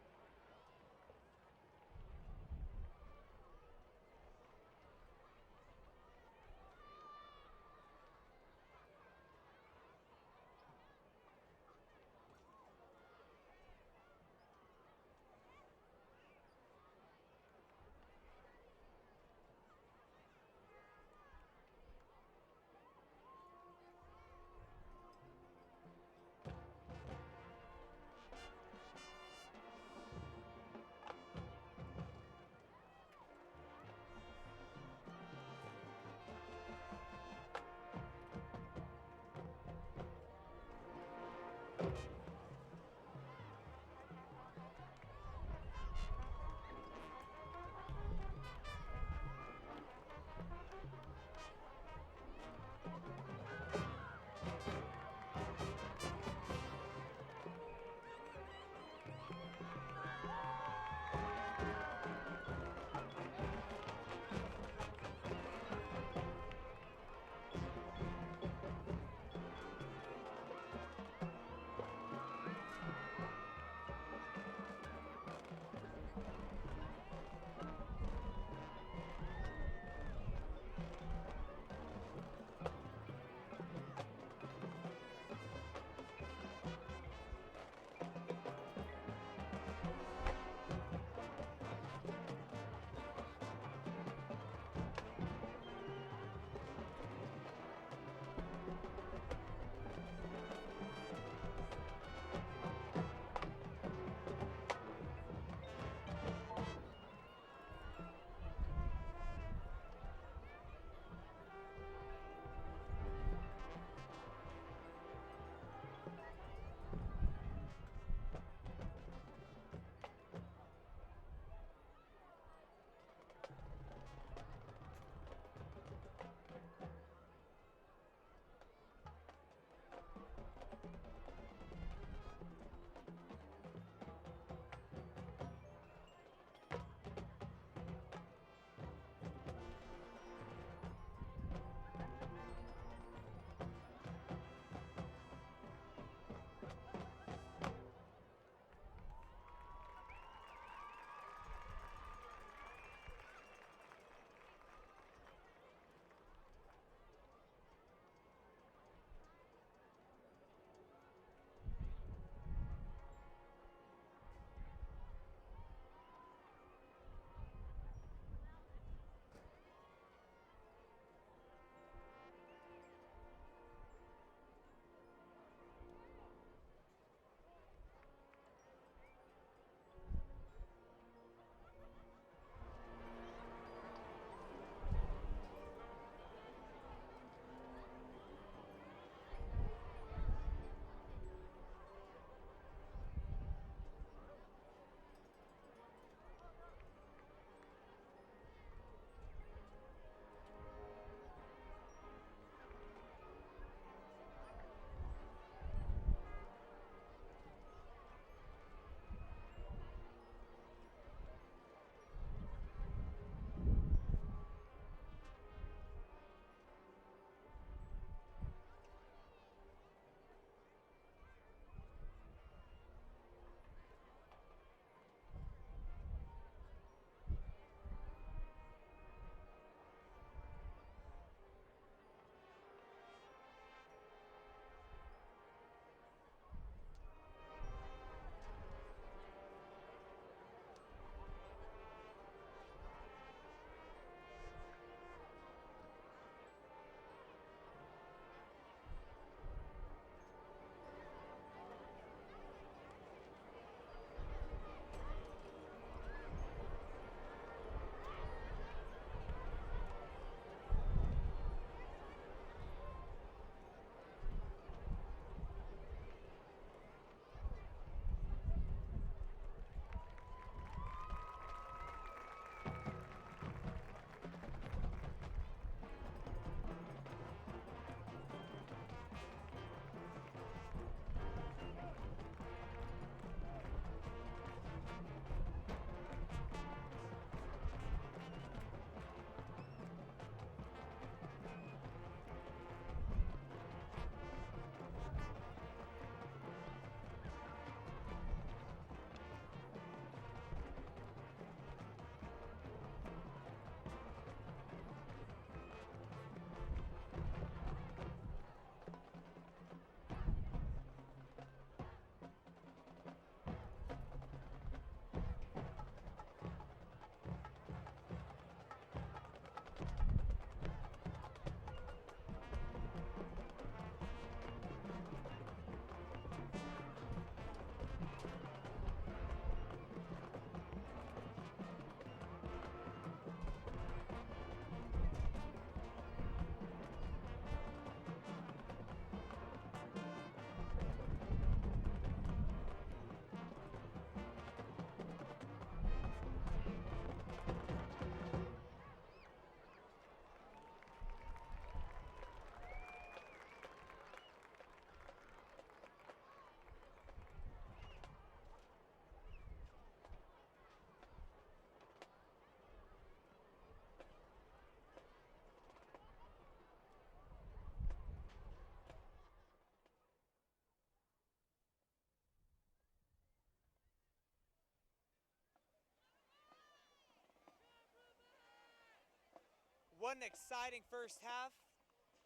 Speaker 5: What an exciting first half.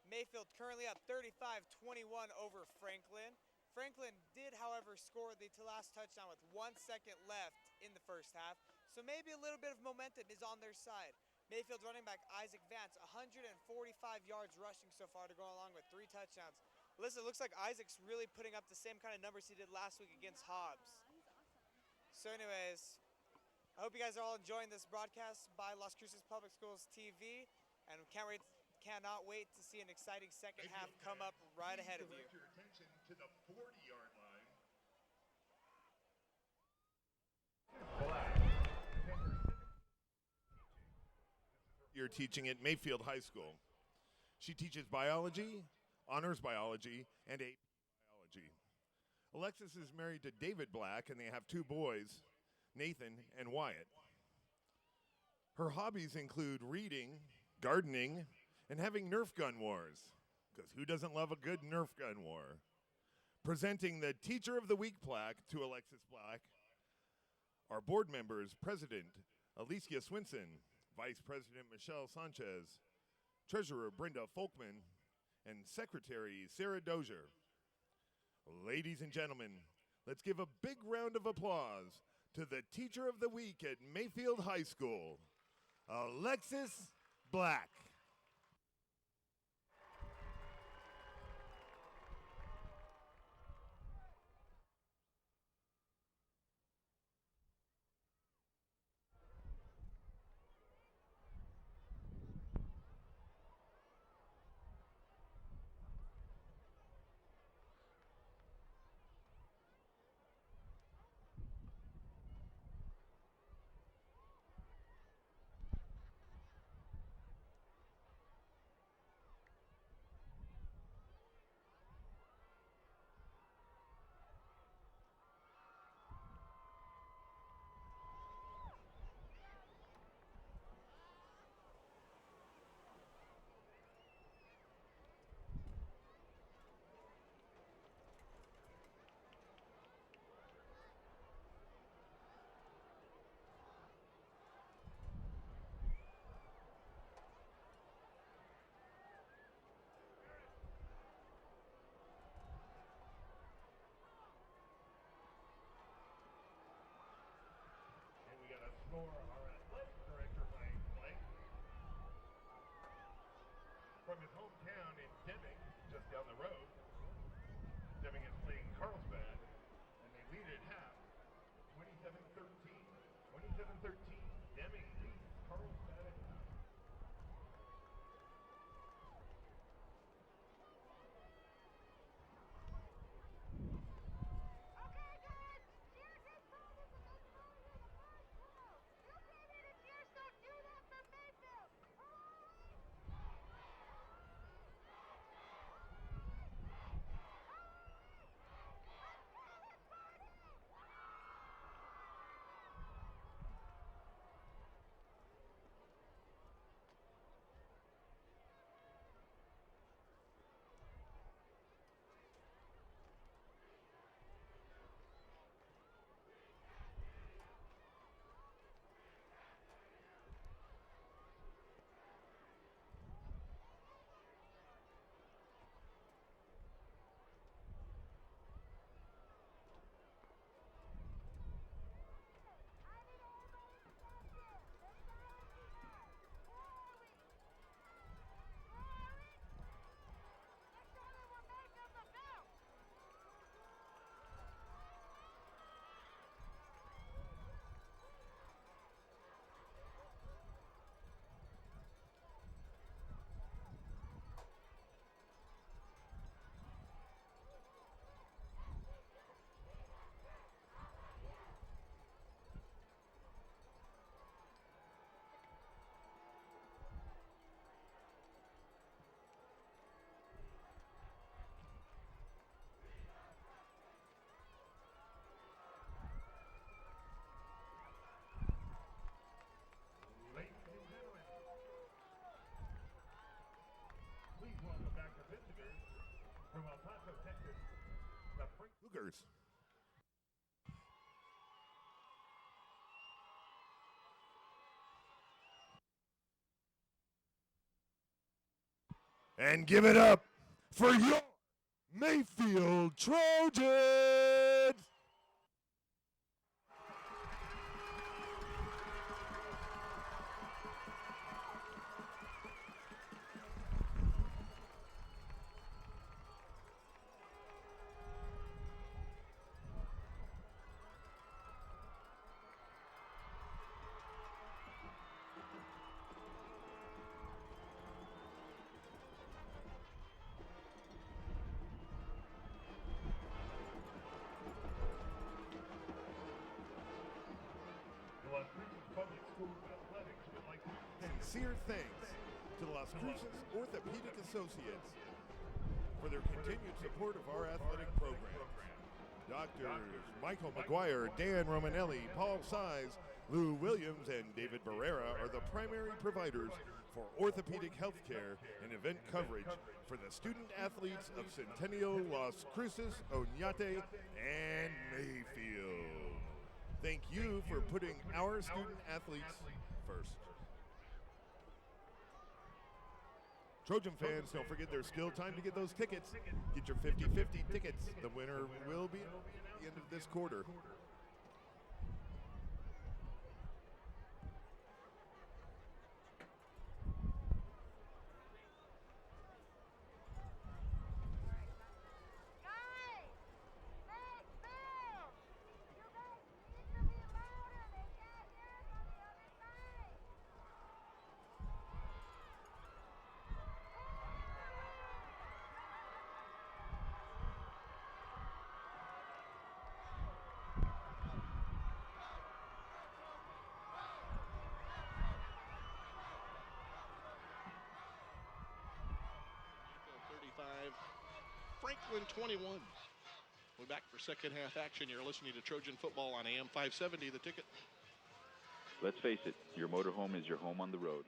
Speaker 5: Mayfield currently up 35-21 over Franklin. Franklin did, however, score the last touchdown with 1 second left in the first half, so maybe a little bit of momentum is on their side. Mayfield's running back Isaac Vance, 145 yards rushing so far to go along with 3 touchdowns. Listen, it looks like Isaac's really putting up the same kind of numbers he did last week against Hobbs. So anyways, I hope you guys are all enjoying this broadcast by Las Cruces Public Schools TV, and cannot wait to see an exciting second half come up right ahead of you.
Speaker 10: Direct your attention to the 40-yard line.
Speaker 1: You're teaching at Mayfield High School. She teaches biology, honors biology, and AP biology. Alexis is married to David Black, and they have 2 boys, Nathan and Wyatt. Her hobbies include reading, gardening, and having Nerf gun wars, because who doesn't love a good Nerf gun war? Presenting the Teacher of the Week plaque to Alexis Black, our board members, President Alicia Swinson, Vice President Michelle Sanchez, Treasurer Brenda Folkman, and Secretary Sarah Dozier. Ladies and gentlemen, let's give a big round of applause to the Teacher of the Week at Mayfield High School, Alexis Black.
Speaker 10: Score our athletic director, Mike Blake. From his hometown in Deming, just down the road. Deming is playing Carlsbad, and they lead at half, 27-13. 27-13, Deming leads Carlsbad at half. From El Paso, Texas, the
Speaker 1: Cougars. And give it up for your Mayfield Trojans!
Speaker 10: The Las Cruces Public Schools Athletics would like to extend
Speaker 1: Sincere thanks to the Las Cruces Orthopedic Associates for their continued support of our athletic program. Doctors Michael McGuire, Dan Romanelli, Paul Size, Lou Williams, and David Barrera are the primary providers for orthopedic health care and event coverage for the student athletes of Centennial, Las Cruces, Oñate, and Mayfield. Thank you for putting our student athletes first. Trojan fans, don't forget there's still time to get those tickets. Get your 50-50 tickets. The winner will be at the end of this quarter.
Speaker 7: Franklin 21. We're back for second half action. You're listening to Trojan Football on AM 570, The Ticket.
Speaker 8: Let's face it, your motorhome is your home on the road.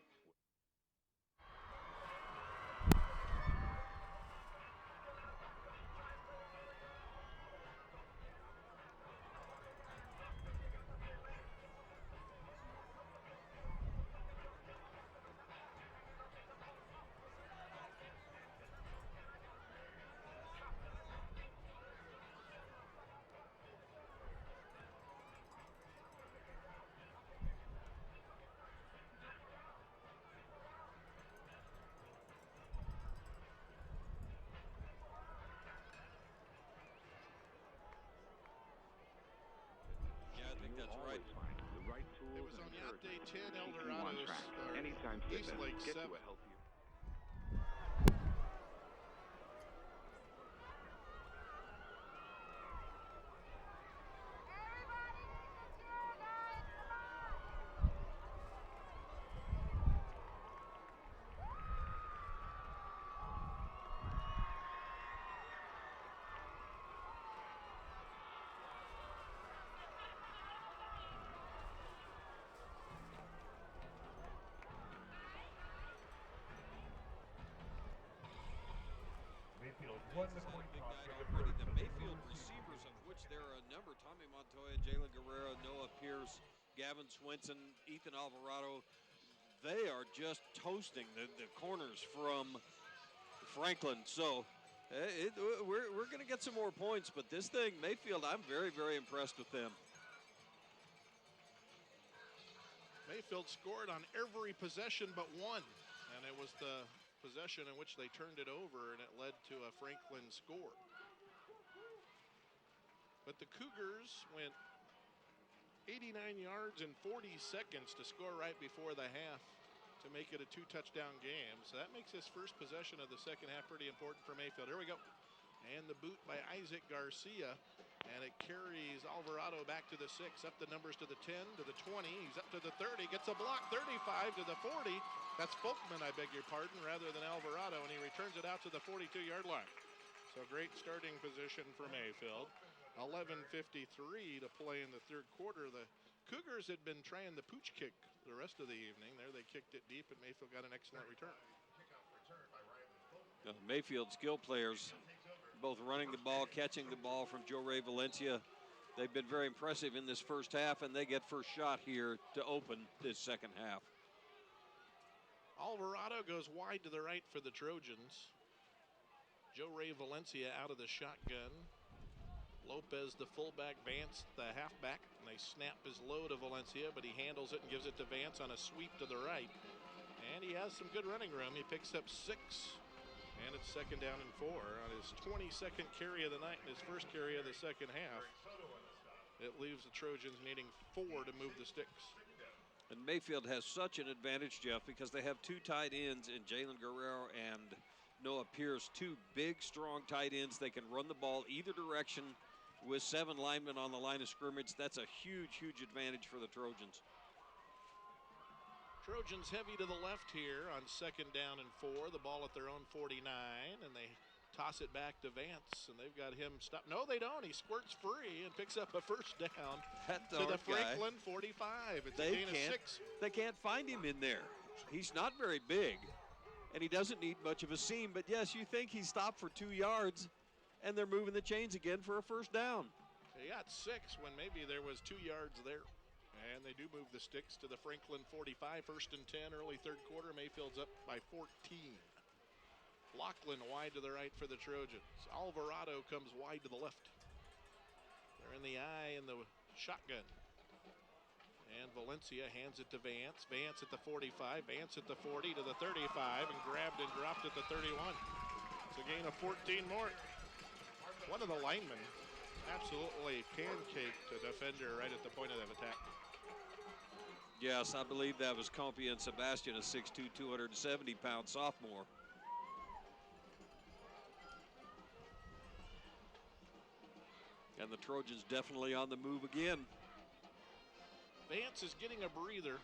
Speaker 7: It was on yacht day 10, Eldorado's East Lake 7.
Speaker 10: Mayfield won the coin toss for the
Speaker 6: Already the
Speaker 10: first.
Speaker 6: Mayfield receivers, of which there are a number: Tommy Montoya, Jalen Guerrero, Noah Pierce, Gavin Swinson, Ethan Alvarado. They are just toasting the corners from Franklin. So we're going to get some more points, but this thing, Mayfield, I'm very, very impressed with them.
Speaker 7: Mayfield scored on every possession but one, and it was the possession in which they turned it over, and it led to a Franklin score. But the Cougars went 89 yards in 40 seconds to score right before the half to make it a two-touchdown game. So that makes this first possession of the second half pretty important for Mayfield. Here we go. And the boot by Isaac Garcia. And it carries Alvarado back to the 6, up the numbers to the 10, to the 20. He's up to the 30, gets a block, 35 to the 40. That's Folkman, I beg your pardon, rather than Alvarado, and he returns it out to the 42-yard line. So great starting position for Mayfield. 11:53 to play in the third quarter. The Cougars had been trying the pooch kick the rest of the evening. There they kicked it deep, and Mayfield got an excellent return.
Speaker 6: Mayfield skill players, both running the ball, catching the ball from Joe Ray Valencia. They've been very impressive in this first half, and they get first shot here to open this second half.
Speaker 7: Alvarado goes wide to the right for the Trojans. Joe Ray Valencia out of the shotgun. Lopez, the fullback, Vance, the halfback. And they snap his low to Valencia, but he handles it and gives it to Vance on a sweep to the right. And he has some good running room. He picks up 6. And it's 2nd down and 4 on his 22nd carry of the night and his first carry of the second half. It leaves the Trojans needing 4 to move the sticks.
Speaker 6: And Mayfield has such an advantage, Jeff, because they have 2 tight ends in Jalen Guerrero and Noah Pierce, 2 big, strong tight ends. They can run the ball either direction with 7 linemen on the line of scrimmage. That's a huge, huge advantage for the Trojans.
Speaker 7: Trojans heavy to the left here on 2nd down and 4. The ball at their own 49, and they toss it back to Vance, and they've got him stopped. No, they don't. He squirts free and picks up a first down to the Franklin 45. It's a gain of 6.
Speaker 6: They can't find him in there. He's not very big, and he doesn't need much of a seam. But, yes, you think he stopped for 2 yards, and they're moving the chains again for a first down.
Speaker 7: They got 6 when maybe there was 2 yards there. And they do move the sticks to the Franklin 45, 1st and 10, early 3rd quarter. Mayfield's up by 14. Lachlan wide to the right for the Trojans. Alvarado comes wide to the left. They're in the eye in the shotgun. And Valencia hands it to Vance. Vance at the 45, Vance at the 40 to the 35, and grabbed and dropped at the 31. It's a gain of 14 more. One of the linemen absolutely pancaked a defender right at the point of that attack.
Speaker 6: Yes, I believe that was Compian Sebastian, a 6'2", 270-pound sophomore. And the Trojans definitely on the move again.
Speaker 7: Vance is getting a breather.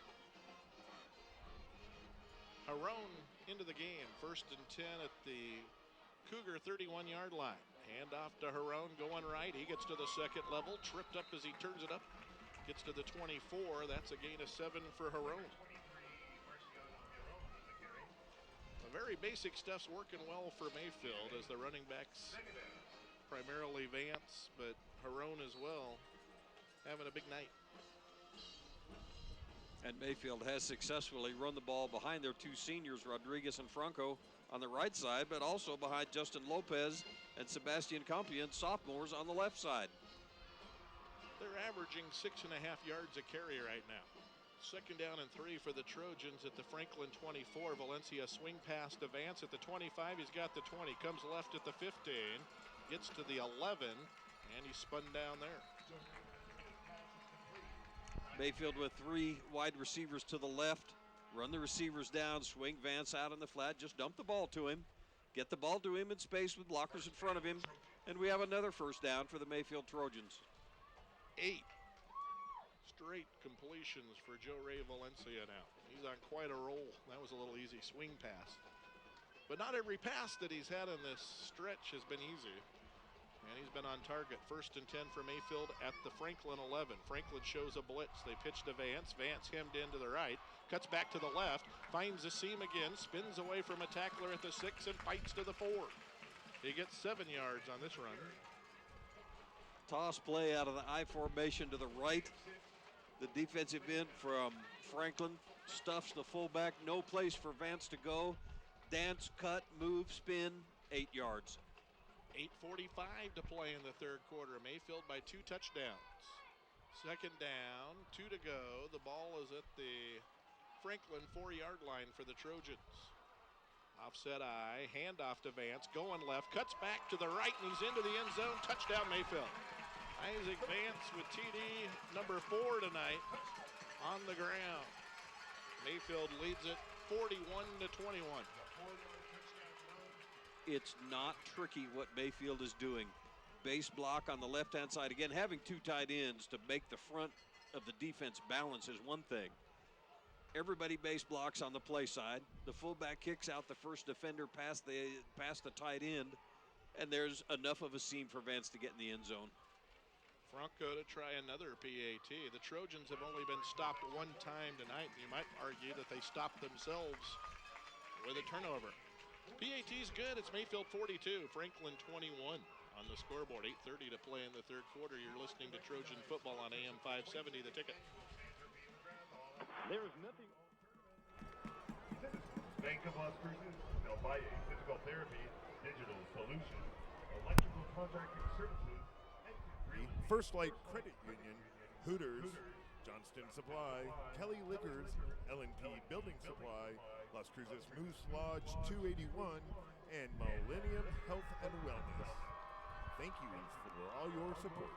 Speaker 7: Harone into the game. 1st and 10 at the Cougar 31-yard line. Hand off to Harone going right. He gets to the 2nd level. Tripped up as he turns it up. Gets to the 24. That's a gain of 7 for Harone. The very basic stuff's working well for Mayfield as the running backs, primarily Vance, but Harone as well, having a big night.
Speaker 6: And Mayfield has successfully run the ball behind their 2 seniors, Rodriguez and Franco, on the right side, but also behind Justin Lopez and Sebastian Compian, sophomores, on the left side.
Speaker 7: They're averaging 6.5 yards a carry right now. 2nd down and 3 for the Trojans at the Franklin 24. Valencia swing pass to Vance at the 25. He's got the 20. Comes left at the 15. Gets to the 11, and he's spun down there.
Speaker 6: Mayfield with 3 wide receivers to the left. Run the receivers down, swing Vance out in the flat, just dump the ball to him. Get the ball to him in space with blockers in front of him. And we have another first down for the Mayfield Trojans.
Speaker 7: 8 straight completions for Joe Ray Valencia now. He's on quite a roll. That was a little easy swing pass. But not every pass that he's had in this stretch has been easy. And he's been on target. 1st and 10 for Mayfield at the Franklin 11. Franklin shows a blitz. They pitch to Vance. Vance hemmed in to the right. Cuts back to the left. Finds a seam again. Spins away from a tackler at the 6 and fights to the 4. He gets 7 yards on this run.
Speaker 6: Toss play out of the I formation to the right. The defensive end from Franklin stuffs the fullback. No place for Vance to go. Dance, cut, move, spin, 8 yards.
Speaker 7: 8:45 to play in the 3rd quarter. Mayfield by 2 touchdowns. 2nd down, 2 to go. The ball is at the Franklin 4-yard line for the Trojans. Offset I, handoff to Vance, going left, cuts back to the right, and he's into the end zone. Touchdown Mayfield. Isaac Vance with TD number 4 tonight on the ground. Mayfield leads it 41-21.
Speaker 6: It's not tricky what Mayfield is doing. Base block on the left-hand side. Again, having 2 tight ends to make the front of the defense balance is one thing. Everybody base blocks on the play side. The fullback kicks out the first defender past the tight end, and there's enough of a seam for Vance to get in the end zone.
Speaker 7: Franco to try another PAT. The Trojans have only been stopped 1 time tonight. You might argue that they stopped themselves with a turnover. PAT's good. It's Mayfield 42, Franklin 21 on the scoreboard. 8:30 to play in the 3rd quarter. You're listening to Trojan football on AM 570, The Ticket.
Speaker 9: There is nothing.
Speaker 10: Bank of Las Cruces, now buy a physical therapy, digital solutions, electrical contracting services,
Speaker 1: First Light Credit Union, Hooters, Johnston Supply, Kelly Liquors, L&P Building Supply, Las Cruces Moose Lodge 281, and Millennium Health and Wellness. Thank you for all your support.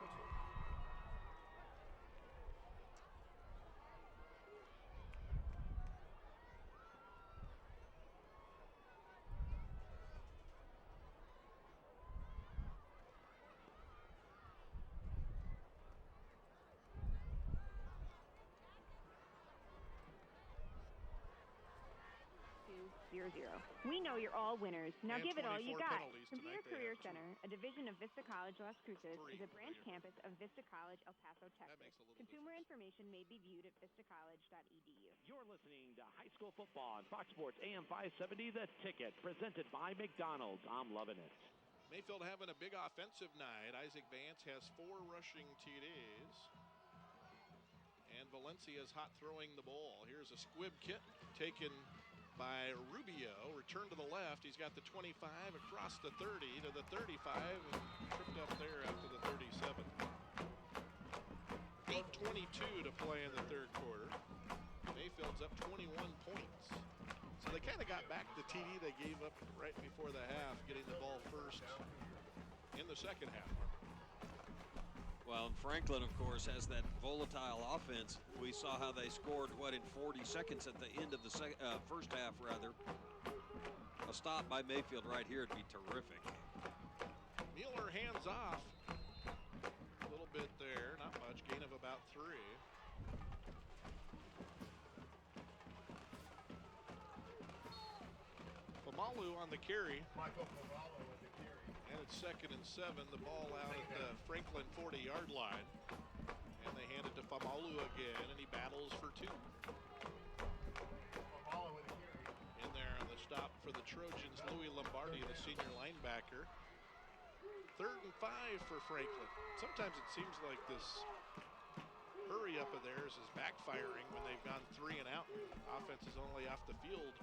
Speaker 11: We know you're all winners. Now
Speaker 7: And
Speaker 11: give it all you
Speaker 7: 24
Speaker 11: got.
Speaker 7: penalties
Speaker 11: Computer
Speaker 7: tonight. They
Speaker 11: Career
Speaker 7: have two.
Speaker 11: Center, a division of Vista College Las Cruces, is a branch
Speaker 7: Three.
Speaker 11: campus of Vista College, El Paso, Texas.
Speaker 7: makes a little
Speaker 11: Consumer information may be viewed at vistacollege.edu.
Speaker 9: You're listening to high school football on Fox Sports AM 570, The Ticket, presented by McDonald's. I'm loving it.
Speaker 7: Mayfield having a big offensive night. Isaac Vance has 4 rushing TDs. And Valencia's hot throwing the ball. Here's a squib kick taken by Rubio. Return to the left. He's got the 25 across the 30 to the 35. And tripped up there after the 37. 8:22 to play in the third quarter. Mayfield's up 21 points. So they kind of got back the TD they gave up right before the half, getting the ball first in the second half.
Speaker 6: Well, and Franklin, of course, has that volatile offense. We saw how they scored, in 40 seconds at the end of the first half, rather. A stop by Mayfield right here would be terrific.
Speaker 7: Mueller hands off. A little bit there, not much, gain of about 3. Famalu on the carry. And it's 2nd and 7. The ball out at the Franklin 40-yard line. And they hand it to Famalu again, and he battles for 2. In there on the stop for the Trojans, Louis Lombardi, the senior linebacker. 3rd and 5 for Franklin. Sometimes it seems like this hurry up of theirs is backfiring when they've gone 3 and out. Offense is only off the field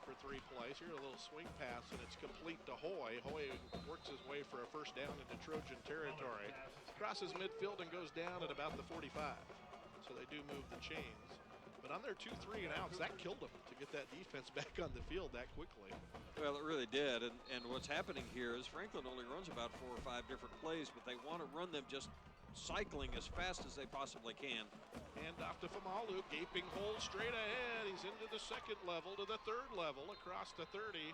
Speaker 7: for 3 plays. Here a little swing pass, and it's complete to Hoy. Hoy works his way for a first down into Trojan territory. Crosses midfield and goes down at about the 45. So they do move the chains. But on their 2 3 and outs, that killed them to get that defense back on the field that quickly.
Speaker 6: Well, it really did. And what's happening here is Franklin only runs about 4 or 5 different plays, but they want to run them just cycling as fast as they possibly can.
Speaker 7: Hand off to Famalu, gaping hole straight ahead. He's into the 2nd level, to the 3rd level, across the 30,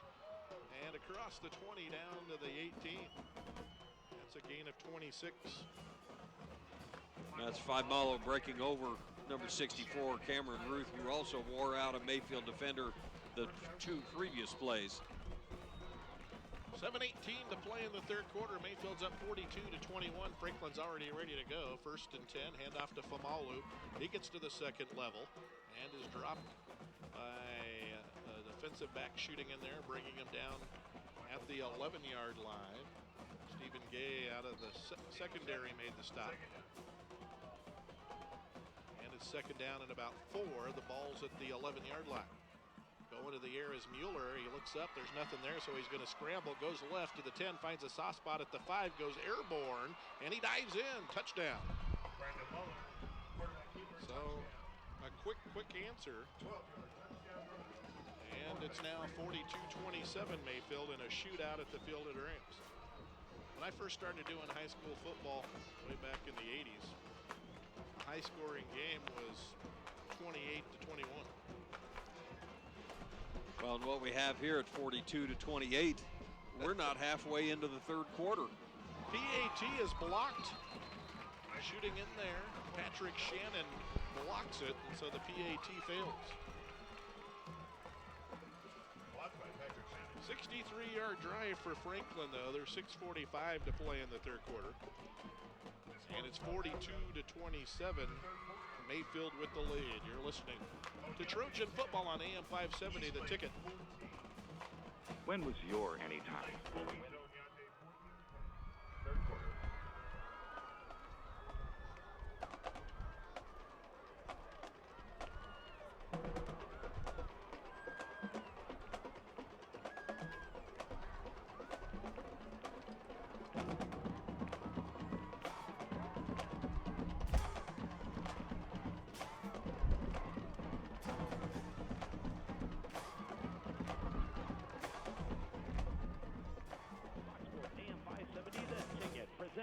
Speaker 7: and across the 20 down to the 18. That's a gain of 26.
Speaker 6: That's Faimalo breaking over number 64, Cameron Ruth, who also wore out a Mayfield defender the 2 previous plays.
Speaker 7: 7:18 to play in the third quarter. Mayfield's up 42-21. Franklin's already ready to go. 1st and 10. Hand off to Famalu. He gets to the 2nd level and is dropped by a defensive back shooting in there, bringing him down at the 11-yard line. Stephen Gay out of the secondary made the stop. And it's 2nd down and about 4. The ball's at the 11-yard line. Going to the air is Mueller. He looks up. There's nothing there, so he's going to scramble. Goes left to the 10. Finds a soft spot at the 5. Goes airborne, and he dives in. Touchdown. So a quick answer. And it's now 42-27 Mayfield in a shootout at the Field of Dreams. When I first started doing high school football way back in the 80s, a high-scoring game was 28-21.
Speaker 6: Well, and what we have here at 42-28, we're not halfway into the third quarter.
Speaker 7: PAT is blocked. Shooting in there. Patrick Shannon blocks it, and so the PAT fails. 63-yard drive for Franklin, though. There's 6:45 to play in the third quarter. And it's 42-27. Mayfield with the lead. You're listening to Trojan football on AM 570, The Ticket.
Speaker 8: When was your anytime?
Speaker 10: Third quarter.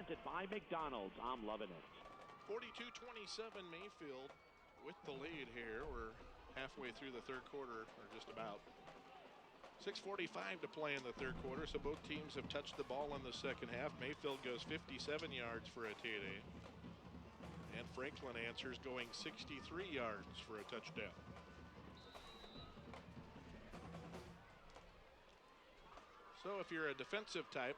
Speaker 9: presented by McDonald's. I'm loving it.
Speaker 7: 42-27 Mayfield with the lead here. We're halfway through the third quarter, or just about. 6:45 to play in the third quarter, so both teams have touched the ball in the second half. Mayfield goes 57 yards for a TD, and Franklin answers going 63 yards for a touchdown. So if you're a defensive type,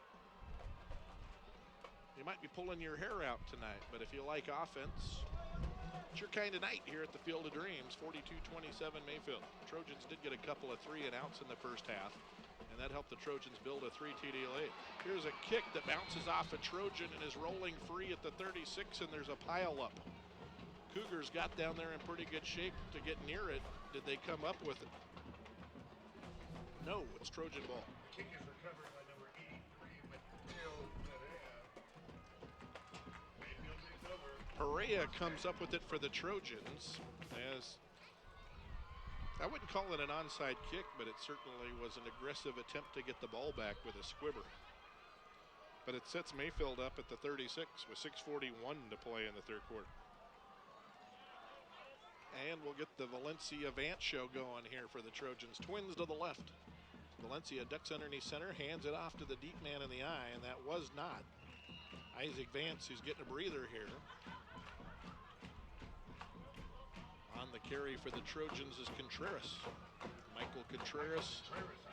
Speaker 7: you might be pulling your hair out tonight, but if you like offense, it's your kind of night here at the Field of Dreams. 42-27 Mayfield. Trojans did get a couple of 3 and outs in the first half, and that helped the Trojans build a 3 TD lead. Here's a kick that bounces off a Trojan and is rolling free at the 36, and there's a pile up. Cougars got down there in pretty good shape to get near it. Did they come up with it? No, it's Trojan ball.
Speaker 10: Kick is recovered by number 83, Mayfield. Mayfield takes over.
Speaker 7: Perea comes up with it for the Trojans, as I wouldn't call it an onside kick, but it certainly was an aggressive attempt to get the ball back with a squibber. But it sets Mayfield up at the 36 with 6:41 to play in the third quarter. And we'll get the Valencia Vance show going here for the Trojans. Twins to the left. Valencia ducks underneath center, hands it off to the deep man in the eye, and that was not Isaac Vance, who's getting a breather here. On the carry for the Trojans is Contreras. Michael Contreras,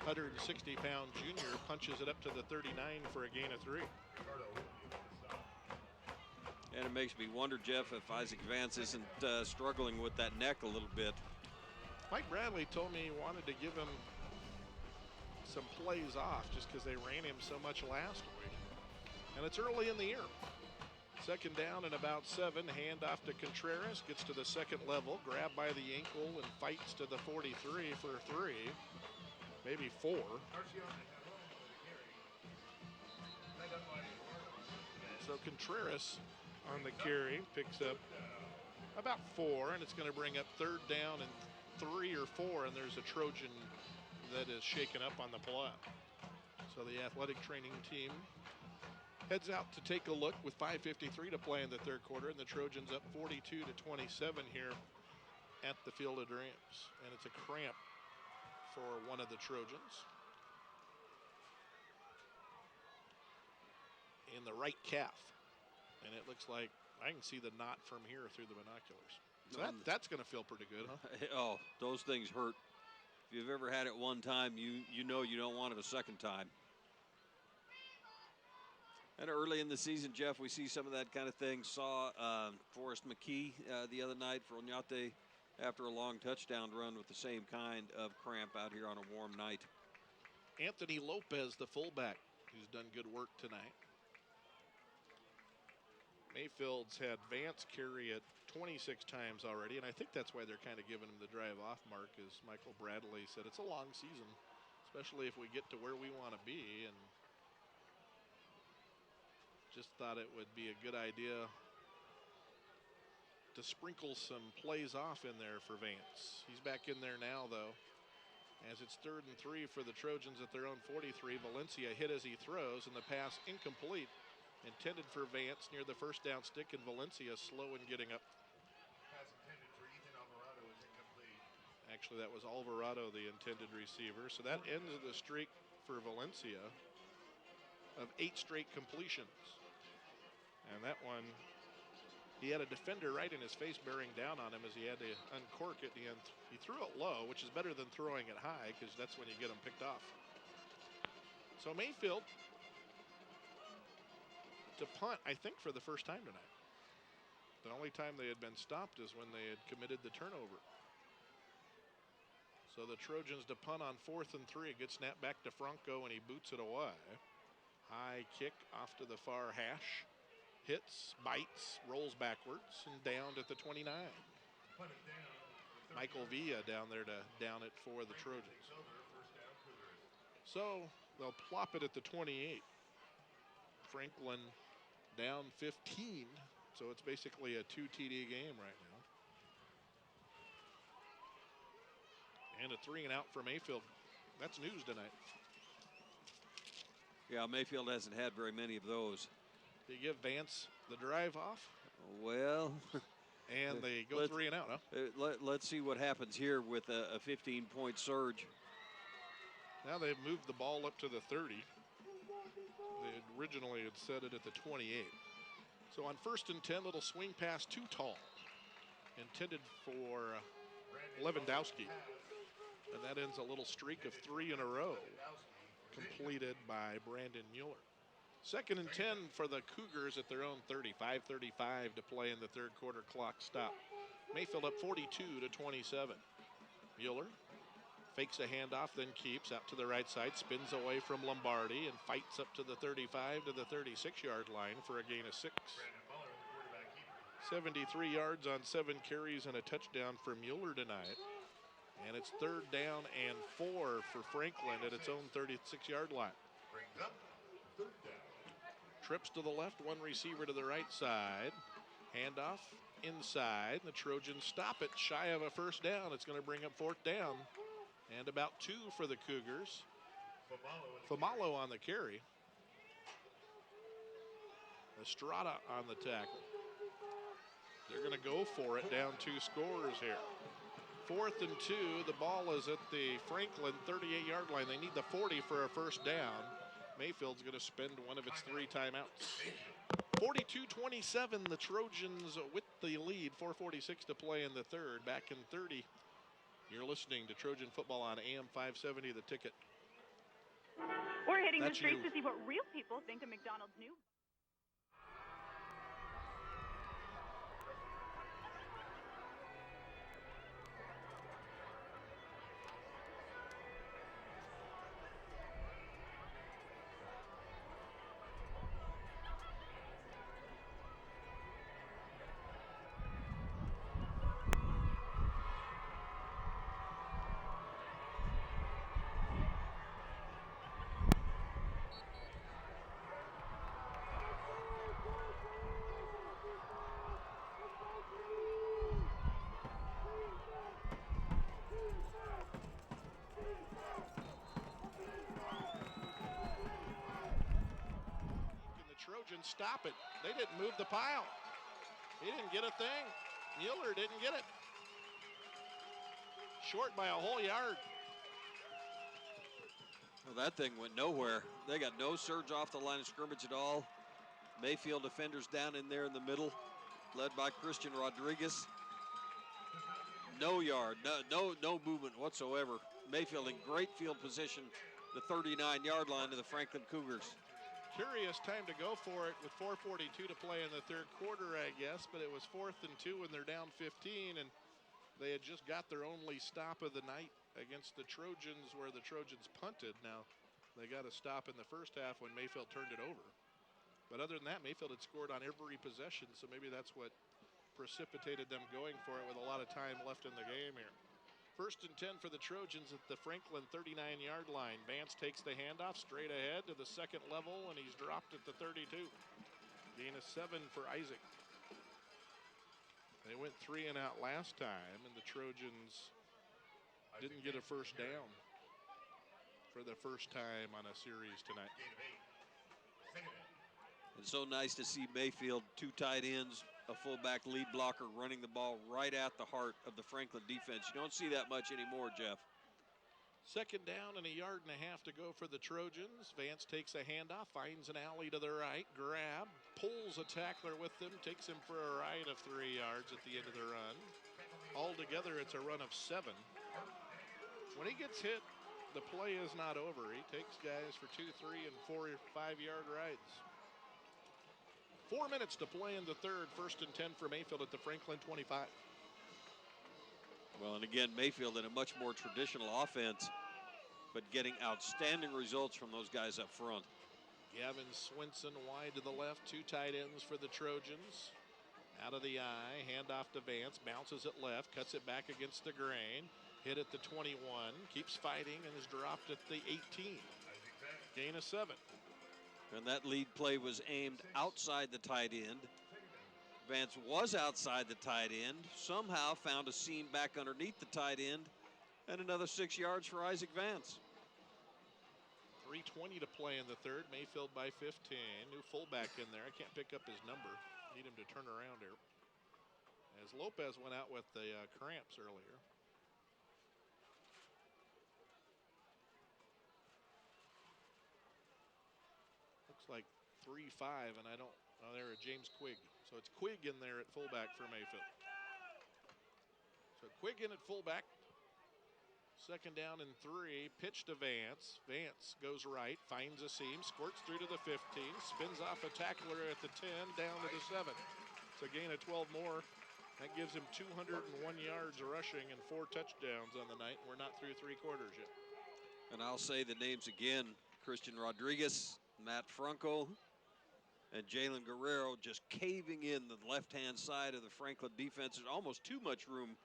Speaker 7: 160-pound junior, punches it up to the 39 for a gain of 3.
Speaker 6: And it makes me wonder, Jeff, if Isaac Vance isn't struggling with that neck a little bit.
Speaker 7: Mike Bradley told me he wanted to give him some plays off just because they ran him so much last week. And it's early in the year. Second down and about 7. Hand off to Contreras. Gets to the second level. Grabbed by the ankle and fights to the 43 for 3. Maybe 4. So Contreras on the carry picks up about 4, and it's going to bring up third down and 3 or 4, and there's a Trojan that is shaken up on the play. So the athletic training team heads out to take a look with 5:53 to play in the third quarter, and the Trojans up 42-27 here at the Field of Dreams. And it's a cramp for one of the Trojans in the right calf. And it looks like I can see the knot from here through the binoculars. So that's going to feel pretty good, huh?
Speaker 6: Oh, those things hurt. If you've ever had it one time, you know you don't want it a second time. And early in the season, Jeff, we see some of that kind of thing. Saw Forrest McKee the other night for Oñate after a long touchdown run with the same kind of cramp out here on a warm night.
Speaker 7: Anthony Lopez, the fullback, who's done good work tonight. Mayfield's had Vance carry it 26 times already, and I think that's why they're kind of giving him the drive-off mark, as Michael Bradley said. It's a long season, especially if we get to where we want to be, and just thought it would be a good idea to sprinkle some plays off in there for Vance. He's back in there now, though, as it's 3rd and 3 for the Trojans at their own 43. Valencia hit as he throws, and the pass incomplete. Intended for Vance near the first down stick, and Valencia slow in getting up.
Speaker 10: Pass intended for Ethan Alvarado is incomplete.
Speaker 7: Actually, that was Alvarado, the intended receiver. So that ends the streak for Valencia of 8 straight completions. And that one, he had a defender right in his face bearing down on him as he had to uncork it. And he threw it low, which is better than throwing it high, because that's when you get them picked off. So Mayfield to punt, I think, for the first time tonight. The only time they had been stopped is when they had committed the turnover. So the Trojans to punt on 4th and 3. Good snap back to Franco, and he boots it away. High kick off to the far hash. Hits, bites, rolls backwards, and down at the 29. Michael Villa down there to down it for the Trojans. So they'll plop it at the 28. Franklin down 15, so it's basically a 2 TD game right now. And a 3 and out for Mayfield. That's news tonight.
Speaker 6: Yeah, Mayfield hasn't had very many of those.
Speaker 7: Do you give Vance the drive off?
Speaker 6: Well,
Speaker 7: and they go 3 and out, huh?
Speaker 6: Let's see what happens here with a 15-point surge.
Speaker 7: Now they've moved the ball up to the 30. They originally had set it at the 28. So on 1st and 10, little swing pass too tall. Intended for Lewandowski. And that ends a little streak of 3 in a row, completed by Brandon Mueller. 2nd and 10 for the Cougars at their own 30. 5:35 to play in the third quarter. Clock stop. Mayfield up 42-27. Mueller fakes a handoff, then keeps out to the right side, spins away from Lombardi, and fights up to the 35 to the 36-yard line for a gain of 6. 73 yards on 7 carries and a touchdown for Mueller tonight. And it's 3rd down and 4 for Franklin at its own 36-yard line. Trips to the left, one receiver to the right side. Handoff inside. The Trojans stop it shy of a first down. It's going to bring up 4th down. And about 2 for the Cougars. Famalo on the carry. Estrada on the tackle. They're going to go for it, down 2 scorers here. 4th and 2, the ball is at the Franklin 38-yard line. They need the 40 for a first down. Mayfield's going to spend one of its 3 timeouts. 42-27, the Trojans with the lead. 4:46 to play in the third. Back in 30. You're listening to Trojan football on AM 570, The Ticket.
Speaker 11: We're hitting the streets to see what real people think of McDonald's new.
Speaker 7: Trojans stop it. They didn't move the pile. He didn't get a thing. Mueller didn't get it. Short by a whole yard.
Speaker 6: Well, that thing went nowhere. They got no surge off the line of scrimmage at all. Mayfield defenders down in there in the middle, led by Christian Rodriguez. No yard, no movement whatsoever. Mayfield in great field position, the 39-yard line of the Franklin Cougars.
Speaker 7: Curious time to go for it with 4:42 to play in the third quarter, I guess, but it was 4th and 2 when they're down 15, and they had just got their only stop of the night against the Trojans, where the Trojans punted. Now, they got a stop in the first half when Mayfield turned it over. But other than that, Mayfield had scored on every possession, so maybe that's what precipitated them going for it with a lot of time left in the game here. 1st and 10 for the Trojans at the Franklin 39-yard line. Vance takes the handoff straight ahead to the second level, and he's dropped at the 32. Gain of 7 for Isaac. They went 3 and out last time, and the Trojans didn't get a first down for the first time on a series tonight.
Speaker 6: It's so nice to see Mayfield, 2 tight ends, a fullback lead blocker running the ball right at the heart of the Franklin defense. You don't see that much anymore, Jeff.
Speaker 7: 2nd down and a yard and a half to go for the Trojans. Vance takes a handoff, finds an alley to the right, grab, pulls a tackler with him, takes him for a ride of 3 yards at the end of the run. Altogether, it's a run of 7. When he gets hit, the play is not over. He takes guys for 2, 3, and 4 or 5-yard rides. 4 minutes to play in the third. 1st and 10 for Mayfield at the Franklin 25.
Speaker 6: Well, and again, Mayfield in a much more traditional offense, but getting outstanding results from those guys up front.
Speaker 7: Gavin Swinson wide to the left. 2 tight ends for the Trojans. Out of the eye, handoff to Vance, bounces it left, cuts it back against the grain. Hit at the 21, keeps fighting, and is dropped at the 18. Gain of 7.
Speaker 6: And that lead play was aimed outside the tight end. Vance was outside the tight end, somehow found a seam back underneath the tight end, and another 6 yards for Isaac Vance.
Speaker 7: 3 3:20 to play in the third. Mayfield by 15. New fullback in there. I can't pick up his number. Need him to turn around here. As Lopez went out with the cramps earlier. Looks like 3-5, and I don't. Oh, there, James Quigg. So it's Quigg in there at fullback for Mayfield. So Quigg in at fullback. Second down and 3. Pitch to Vance. Vance goes right, finds a seam, squirts through to the 15, spins off a tackler at the 10, down to the 7. It's a gain of 12 more. That gives him 201 yards rushing and 4 touchdowns on the night. We're not through 3 quarters yet.
Speaker 6: And I'll say the names again: Christian Rodriguez, Matt Franco, and Jalen Guerrero just caving in the left-hand side of the Franklin defense. There's almost too much room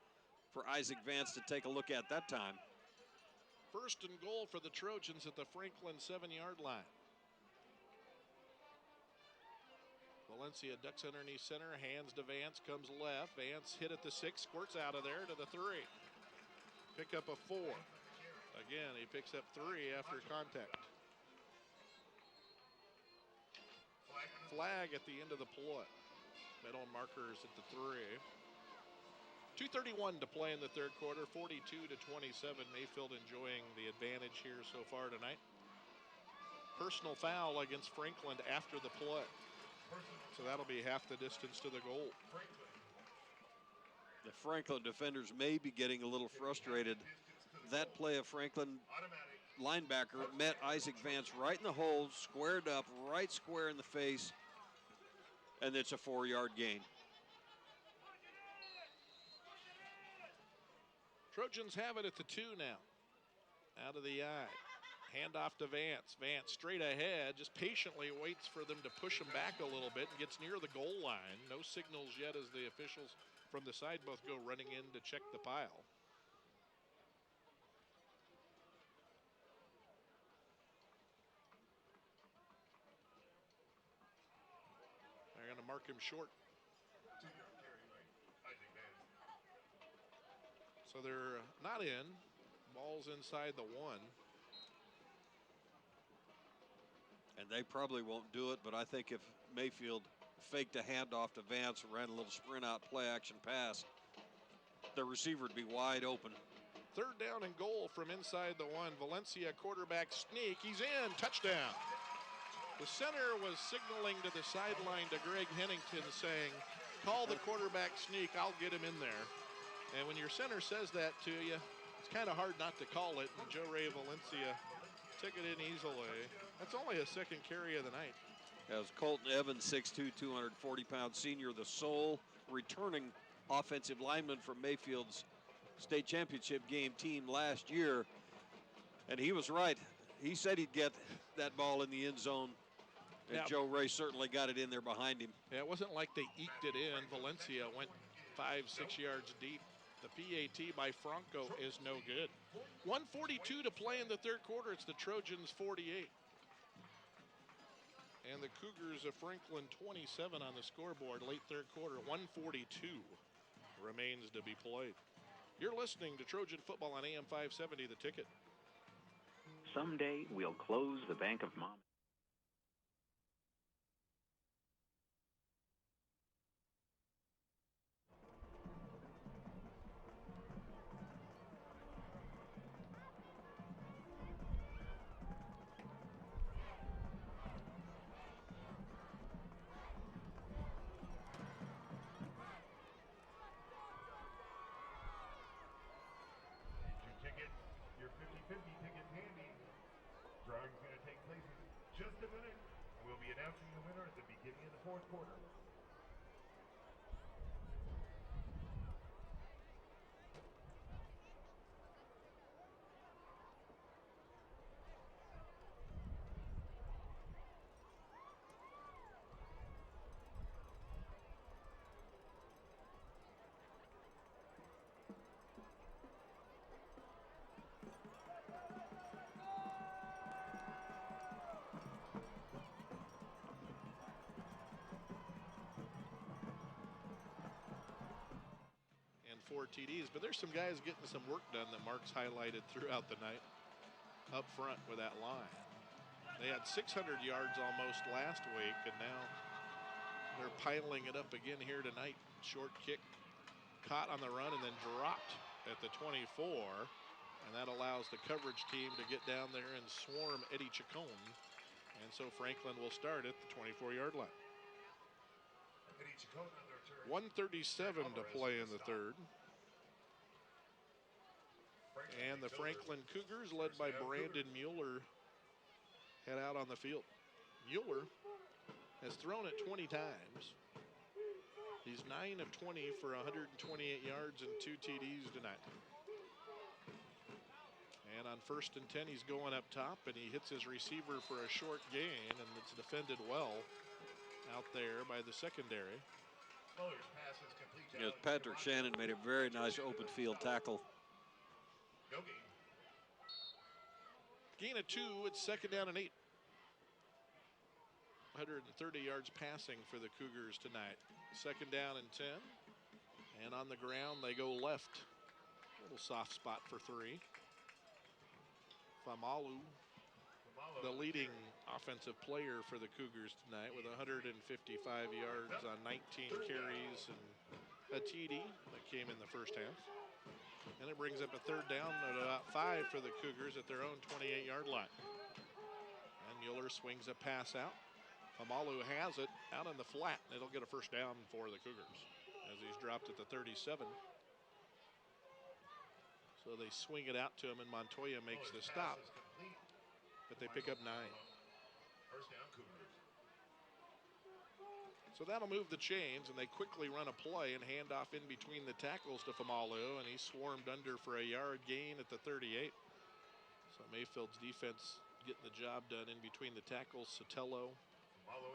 Speaker 6: for Isaac Vance to take a look at that time.
Speaker 7: First and goal for the Trojans at the Franklin 7-yard line. Valencia ducks underneath center, hands to Vance, comes left. Vance hit at the 6, squirts out of there to the 3. Pick up a 4. Again, he picks up 3 after contact. Flag at the end of the play. Middle markers at the 3. 2:31 to play in the third quarter, 42-27. Mayfield enjoying the advantage here so far tonight. Personal foul against Franklin after the play. So that'll be half the distance to the goal.
Speaker 6: The Franklin defenders may be getting a little frustrated. That play of Franklin linebacker met Isaac Vance right in the hole, squared up, right square in the face, and it's a 4-yard gain.
Speaker 7: Trojans have it at the 2 now. Out of the eye. Handoff to Vance. Vance straight ahead, just patiently waits for them to push him back a little bit and gets near the goal line. No signals yet as the officials from the side both go running in to check the pile. They're going to mark him short. So they're not in. Ball's inside the 1.
Speaker 6: And they probably won't do it, but I think if Mayfield faked a handoff to Vance, ran a little sprint out play action pass, the receiver would be wide open.
Speaker 7: Third down and goal from inside the 1. Valencia quarterback sneak. He's in. Touchdown. The center was signaling to the sideline to Greg Hennington saying, call the quarterback sneak. I'll get him in there. And when your center says that to you, it's kind of hard not to call it. And Joe Ray Valencia took it in easily. That's only a second carry of the night.
Speaker 6: As Colton Evans, 6'2", 240-pound senior, the sole returning offensive lineman from Mayfield's state championship game team last year. And he was right. He said he'd get that ball in the end zone. And Joe Ray certainly got it in there behind him.
Speaker 7: Yeah, it wasn't like they eked it in. Valencia went 5-6 yards deep. The PAT by Franco is no good. 1:42 to play in the third quarter. It's the Trojans 48. And the Cougars of Franklin 27 on the scoreboard. Late third quarter, 1:42 remains to be played. You're listening to Trojan Football on AM 570, The Ticket.
Speaker 12: Someday we'll close the Bank of Mom.
Speaker 10: Your 50-50 tickets handy. Drawing's going to take place in just a minute. We'll be announcing the winner at the beginning of the fourth quarter.
Speaker 7: And 4 TDs, but there's some guys getting some work done that Mark's highlighted throughout the night up front with that line. They had 600 yards almost last week, and now they're piling it up again here tonight. Short kick caught on the run and then dropped at the 24, and that allows the coverage team to get down there and swarm Eddie Chacon. And so Franklin will start at the 24-yard line. 1:37 to play in the third. And the Franklin Cougars, led by Brandon Mueller, head out on the field. Mueller has thrown it 20 times. He's 9 of 20 for 128 yards and 2 TDs tonight. And on 1st and 10, he's going up top, and he hits his receiver for a short gain, and it's defended well out there by the secondary.
Speaker 6: Yes, Patrick Shannon made a very nice open field tackle.
Speaker 7: Gain of 2, it's 2nd down and 8. 130 yards passing for the Cougars tonight. 2nd down and 10. And on the ground, they go left. A little soft spot for 3. Famalu, the leading offensive player for the Cougars tonight, with 155 yards on 19 carries and a TD that came in the first half. And it brings up a 3rd down at about 5 for the Cougars at their own 28-yard line. And Mueller swings a pass out. Famalu has it out in the flat, and it'll get a 1st down for the Cougars as he's dropped at the 37. So they swing it out to him, and Montoya makes the stop, but they pick up 9. So that'll move the chains, and they quickly run a play and hand off in between the tackles to Famalu, and he's swarmed under for a yard gain at the 38. So Mayfield's defense getting the job done in between the tackles. Sotelo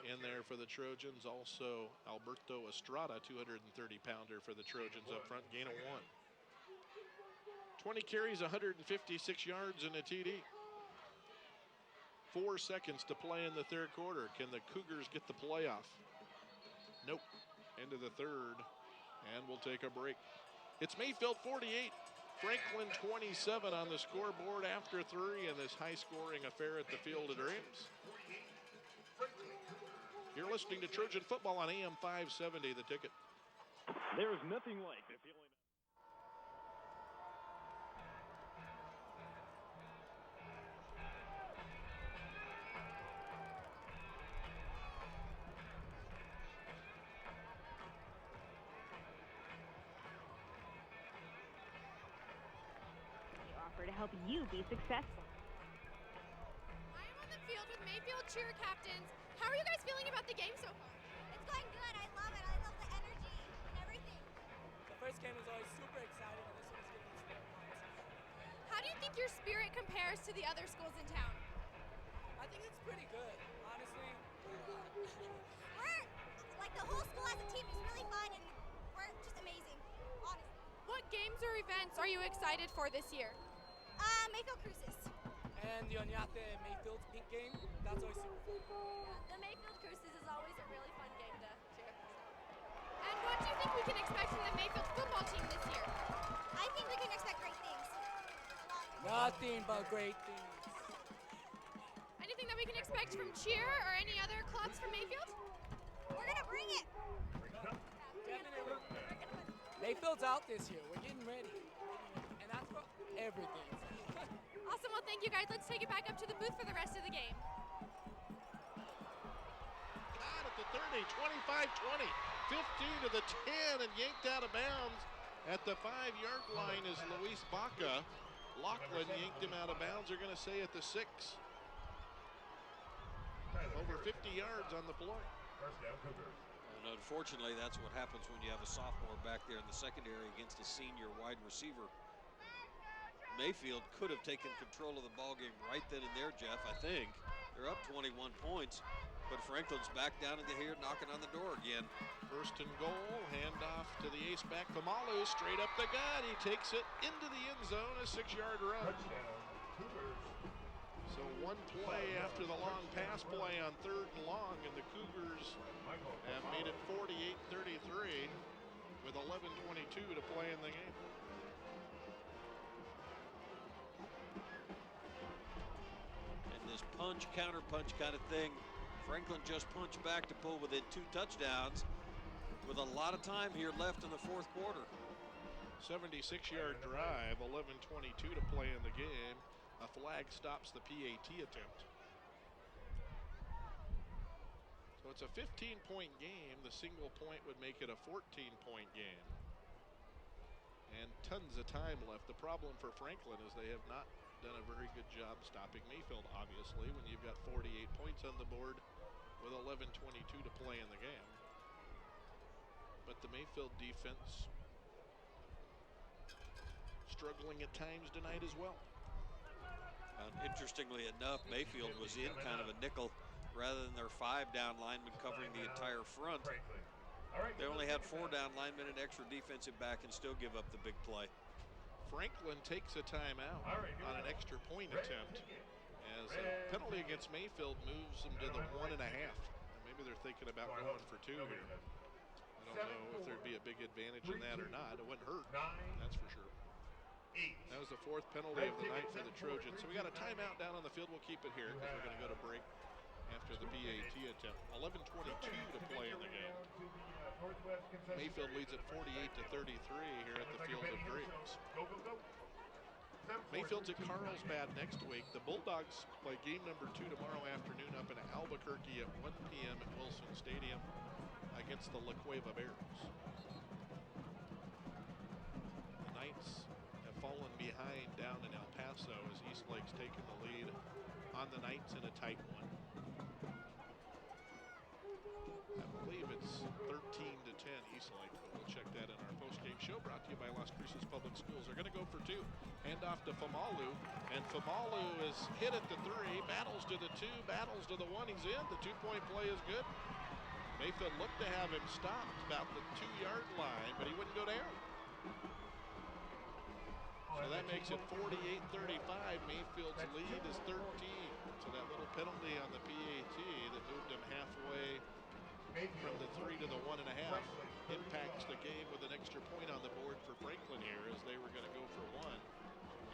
Speaker 7: in there for the Trojans. Also Alberto Estrada, 230-pounder for the Trojans up front, gain of 1. 20 carries, 156 yards, and a TD. 4 seconds to play in the 3rd quarter. Can the Cougars get the playoff? Nope. Into the 3rd, and we'll take a break. It's Mayfield 48, Franklin 27 on the scoreboard after 3 in this high-scoring affair at the Field of Dreams. You're listening to Trojan Football on AM 570, The Ticket.
Speaker 9: There's nothing like the feeling.
Speaker 11: To help you be successful.
Speaker 15: I am on the field with Mayfield cheer captains. How are you guys feeling about the game so far?
Speaker 4: It's going good. I love it. I love the energy and everything.
Speaker 16: The first game was always super exciting, and this one is getting us there.
Speaker 15: How do you think your spirit compares to the other schools in town?
Speaker 16: I think it's pretty good, honestly.
Speaker 4: We're, like, the whole school as a team is really fun, and we're just amazing, honestly.
Speaker 15: What games or events are you excited for this year?
Speaker 4: Mayfield Cruces.
Speaker 16: And the Oñate Mayfield's pink game, that's always super fun.
Speaker 4: The Mayfield Cruces is always a really fun game to cheer.
Speaker 15: And what do you think we can expect from the Mayfield football team this year?
Speaker 4: I think we can expect great things.
Speaker 16: Nothing but great things.
Speaker 15: Anything that we can expect from cheer or any other clubs from Mayfield?
Speaker 4: We're going to bring it.
Speaker 16: Definitely. Mayfield's out this year. We're getting ready. And that's for everything.
Speaker 15: Awesome. Well, thank you, guys. Let's take it back up to the booth for the rest of the game.
Speaker 7: Caught at the 30, 25-20, 15 to the 10, and yanked out of bounds at the 5-yard line is Luis Baca. Lachlan yanked him out of bounds. They're going to say at the 6. Over 50 yards on the play.
Speaker 6: And unfortunately, that's what happens when you have a sophomore back there in the secondary against a senior wide receiver. Mayfield could have taken control of the ballgame right then and there, Jeff, I think. They're up 21 points, but Franklin's back down in here knocking on the door again.
Speaker 7: 1st and goal, handoff to the ace back, Famalu, straight up the gut. He takes it into the end zone, a 6-yard run. So 1 play after the long pass play on 3rd and long, and the Cougars have made it 48-33 with 11:22 to play in the game.
Speaker 6: Punch punch, counter punch kind of thing. Franklin just punched back to pull within 2 touchdowns with a lot of time here left in the fourth quarter.
Speaker 7: 76-yard drive, 11:22 to play in the game. A flag stops the PAT attempt. So it's a 15-point game. The single point would make it a 14-point game. And tons of time left. The problem for Franklin is they have not done a very good job stopping Mayfield, obviously, when you've got 48 points on the board with 11:22 to play in the game. But the Mayfield defense struggling at times tonight as well.
Speaker 6: Interestingly enough, Mayfield was in kind of a nickel rather than their 5 down linemen covering the entire front. They only had 4 down linemen and extra defensive back and still give up the big play.
Speaker 7: Franklin takes a timeout on an extra point attempt as a penalty against Mayfield moves them to the 1.5. Maybe they're thinking about going for 2 here. I don't know if there'd be a big advantage in that or not. It wouldn't hurt, that's for sure. That was the 4th penalty of the night for the Trojans. So we got a timeout down on the field. We'll keep it here because we're going to go to break after the PAT attempt. 11:22 to play in the game. Mayfield leads at 48-33 here at the Field of Dreams. Mayfield's at Carlsbad next week. The Bulldogs play game number 2 tomorrow afternoon up in Albuquerque at 1 p.m. at Wilson Stadium against the La Cueva Bears. The Knights have fallen behind down in El Paso as Eastlake's taken the lead on the Knights in a tight one. I believe it's 13-10 Eastlake, but we'll check that in our post-game show brought to you by Las Cruces Public Schools. They're going to go for 2. Hand off to Famalu, and Famalu is hit at the 3, battles to the 2, battles to the 1. He's in. The 2-point play is good. Mayfield looked to have him stopped about the 2-yard line, but he wouldn't go down. So that makes it 48-35. Mayfield's lead is 13. So that little penalty on the PAT that moved him halfway from the 3 to the 1.5 impacts the game with an extra point on the board for Franklin here as they were going to go for 1.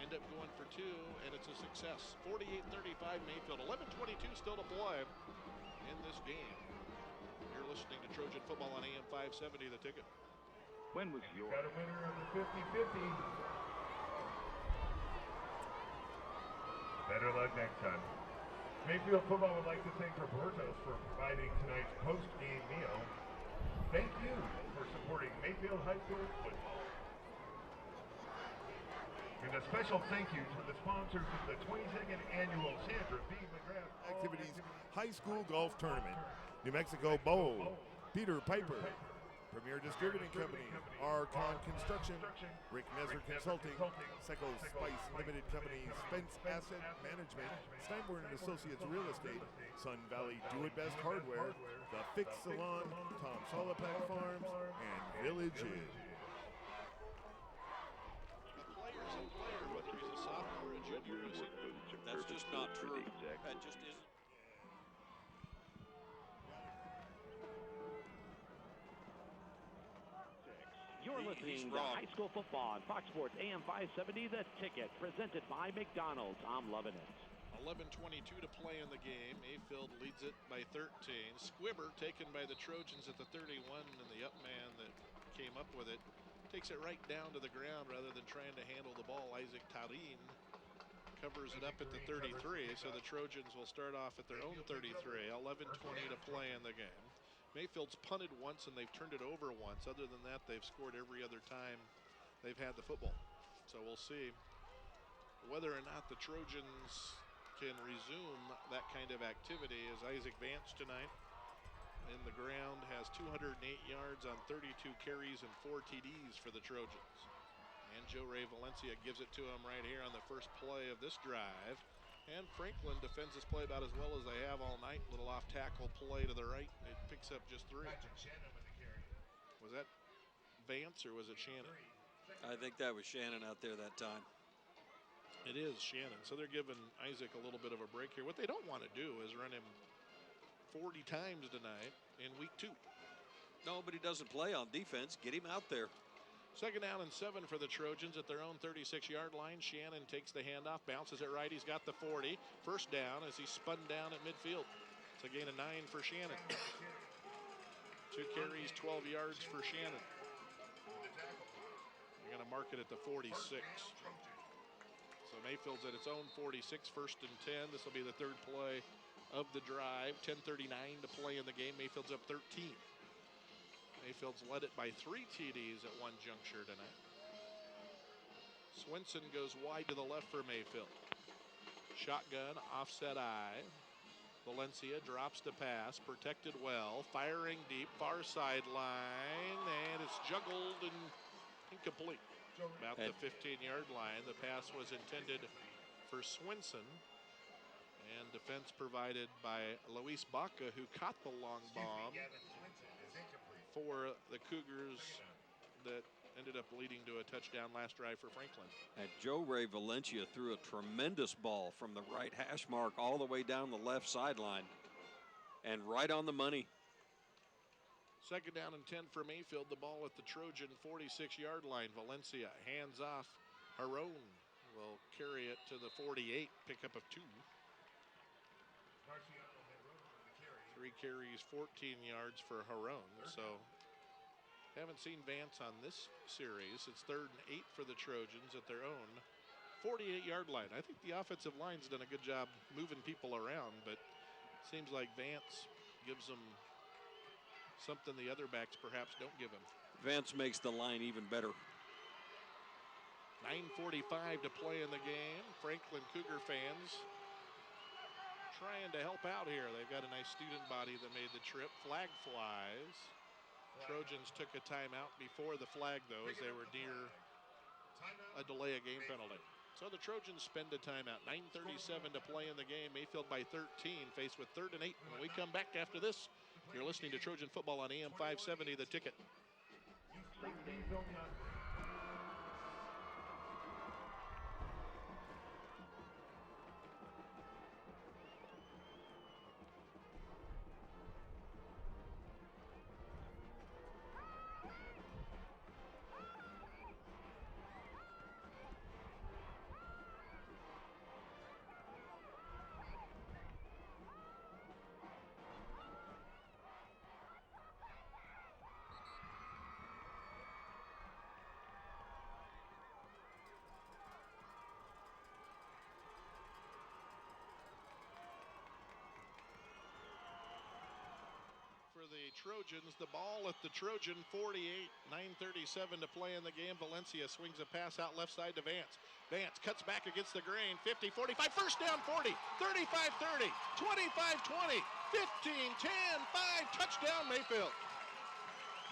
Speaker 7: End up going for 2, and it's a success. 48-35 Mayfield. 11:22 still to play in this game. You're listening to Trojan Football on AM 570, The Ticket.
Speaker 8: When was your...
Speaker 10: Got a winner of the 50-50. Better luck next time. Mayfield football would like to thank Roberto's for providing tonight's post-game meal. Thank you for supporting Mayfield High School football. And a special thank you to the sponsors of the 22nd annual Sandra B. McGrath
Speaker 1: Activities High School Golf Tournament, New Mexico Bowl, Peter Piper, Premier Distributing Company, Arcon Construction, Rick Nesser Consulting, Seco Spice Limited Company, Spence Asset Management, Steinborn and Associates Real Estate, Sun Valley Do-It-Best Hardware, The Fix Salon, Tom Solopak Farms, and Village Inn.
Speaker 7: Whether he's a sophomore or a junior,
Speaker 6: that's just not true. That just isn't.
Speaker 9: You're listening to high school football on Fox Sports AM 570, The Ticket, presented by McDonald's. I'm loving it.
Speaker 7: 11:22 to play in the game. Mayfield leads it by 13. Squibber taken by the Trojans at the 31, and the up man that came up with it takes it right down to the ground rather than trying to handle the ball. Isaac Tarin covers it up at the 33, so the Trojans will start off at their own 33. 11:20 to play in the game. Mayfield's punted once and they've turned it over once. Other than that, they've scored every other time they've had the football. So we'll see whether or not the Trojans can resume that kind of activity as Isaac Vance tonight in the ground has 208 yards on 32 carries and 4 TDs for the Trojans. And Joe Ray Valencia gives it to him right here on the first play of this drive. And Franklin defends this play about as well as they have all night. Little off tackle play to the right. It picks up just 3. Was that Vance or was it Shannon?
Speaker 6: I think that was Shannon out there that time.
Speaker 7: It is Shannon. So they're giving Isaac a little bit of a break here. What they don't want to do is run him 40 times tonight in week 2.
Speaker 6: No, but he doesn't play on defense. Get him out there.
Speaker 7: Second down and 7 for the Trojans at their own 36-yard line. Shannon takes the handoff, bounces it right. He's got the 40. First down as he spun down at midfield. It's a gain of 9 for Shannon. 2 carries, 12 yards for Shannon. They're going to mark it at the 46. So Mayfield's at its own 46, first and 10. This will be the third play of the drive. 10:39 to play in the game. Mayfield's up 13. Mayfield's led it by 3 TDs at one juncture tonight. Swinson goes wide to the left for Mayfield. Shotgun, offset eye. Valencia drops the pass, protected well, firing deep, far sideline, and it's juggled and incomplete. About the 15-yard line. The pass was intended for Swinson, and defense provided by Luis Baca, who caught the long bomb for the Cougars that ended up leading to a touchdown last drive for Franklin.
Speaker 6: And Joe Ray Valencia threw a tremendous ball from the right hash mark all the way down the left sideline and right on the money.
Speaker 7: Second down and 10 for Mayfield. The ball at the Trojan 46-yard line. Valencia hands off. Haron will carry it to the 48, pickup of 2. 3 carries, 14 yards for Haron. So haven't seen Vance on this series. It's 3rd and 8 for the Trojans at their own 48-yard line. I think the offensive line's done a good job moving people around, but it seems like Vance gives them something the other backs perhaps don't give him.
Speaker 6: Vance makes the line even better.
Speaker 7: 9:45 to play in the game. Franklin Cougar fans trying to help out here. They've got a nice student body that made the trip. Flag flies. Trojans took a timeout before the flag, though, as they were near a delay of game penalty. So the Trojans spend a timeout. 9:37 to play in the game. Mayfield by 13, faced with 3rd and 8. When we come back after this, you're listening to Trojan Football on AM 570, The Ticket. The Trojans, the ball at the Trojan 48, 9:37 to play in the game. Valencia swings a pass out left side to Vance. Vance cuts back against the grain, 50, 45, first down 40, 35, 30, 25, 20, 15, 10, 5, touchdown Mayfield.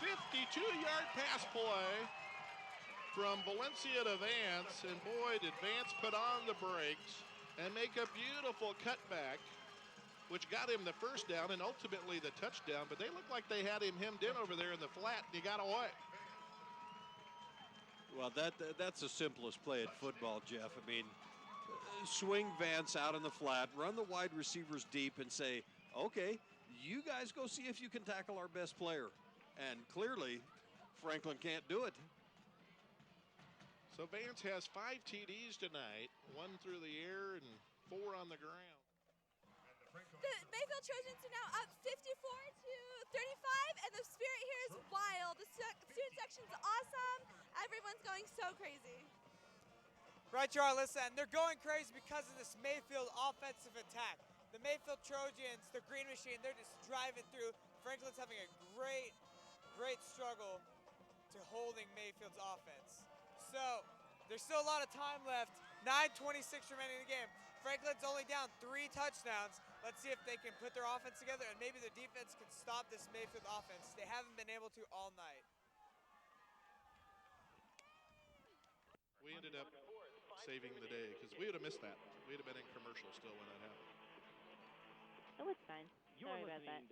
Speaker 7: 52-yard pass play from Valencia to Vance, and boy, did Vance put on the brakes and make a beautiful cutback, which got him the first down and ultimately the touchdown, but they looked like they had him hemmed in over there in the flat, and he got away.
Speaker 6: Well, that's the simplest play in football, Jeff. I mean, swing Vance out in the flat, run the wide receivers deep, and say, okay, you guys go see if you can tackle our best player. And clearly, Franklin can't do it.
Speaker 7: So Vance has 5 TDs tonight, 1 through the air and 4 on the ground.
Speaker 4: The Mayfield Trojans are now up 54-35, and the spirit here is wild. The student section's awesome. Everyone's going so crazy.
Speaker 5: Right, you are, Alyssa, and they're going crazy because of this Mayfield offensive attack. The Mayfield Trojans, the Green Machine, they're just driving through. Franklin's having a great struggle to holding Mayfield's offense. So there's still a lot of time left. 9:26 remaining in the game. Franklin's only down 3 touchdowns. Let's see if they can put their offense together and maybe the defense can stop this Mayfield offense. They haven't been able to all night.
Speaker 7: We ended up saving the day because we would have missed that. We would have been in commercial still when that happened.
Speaker 17: Oh, it's fine. Sorry about that.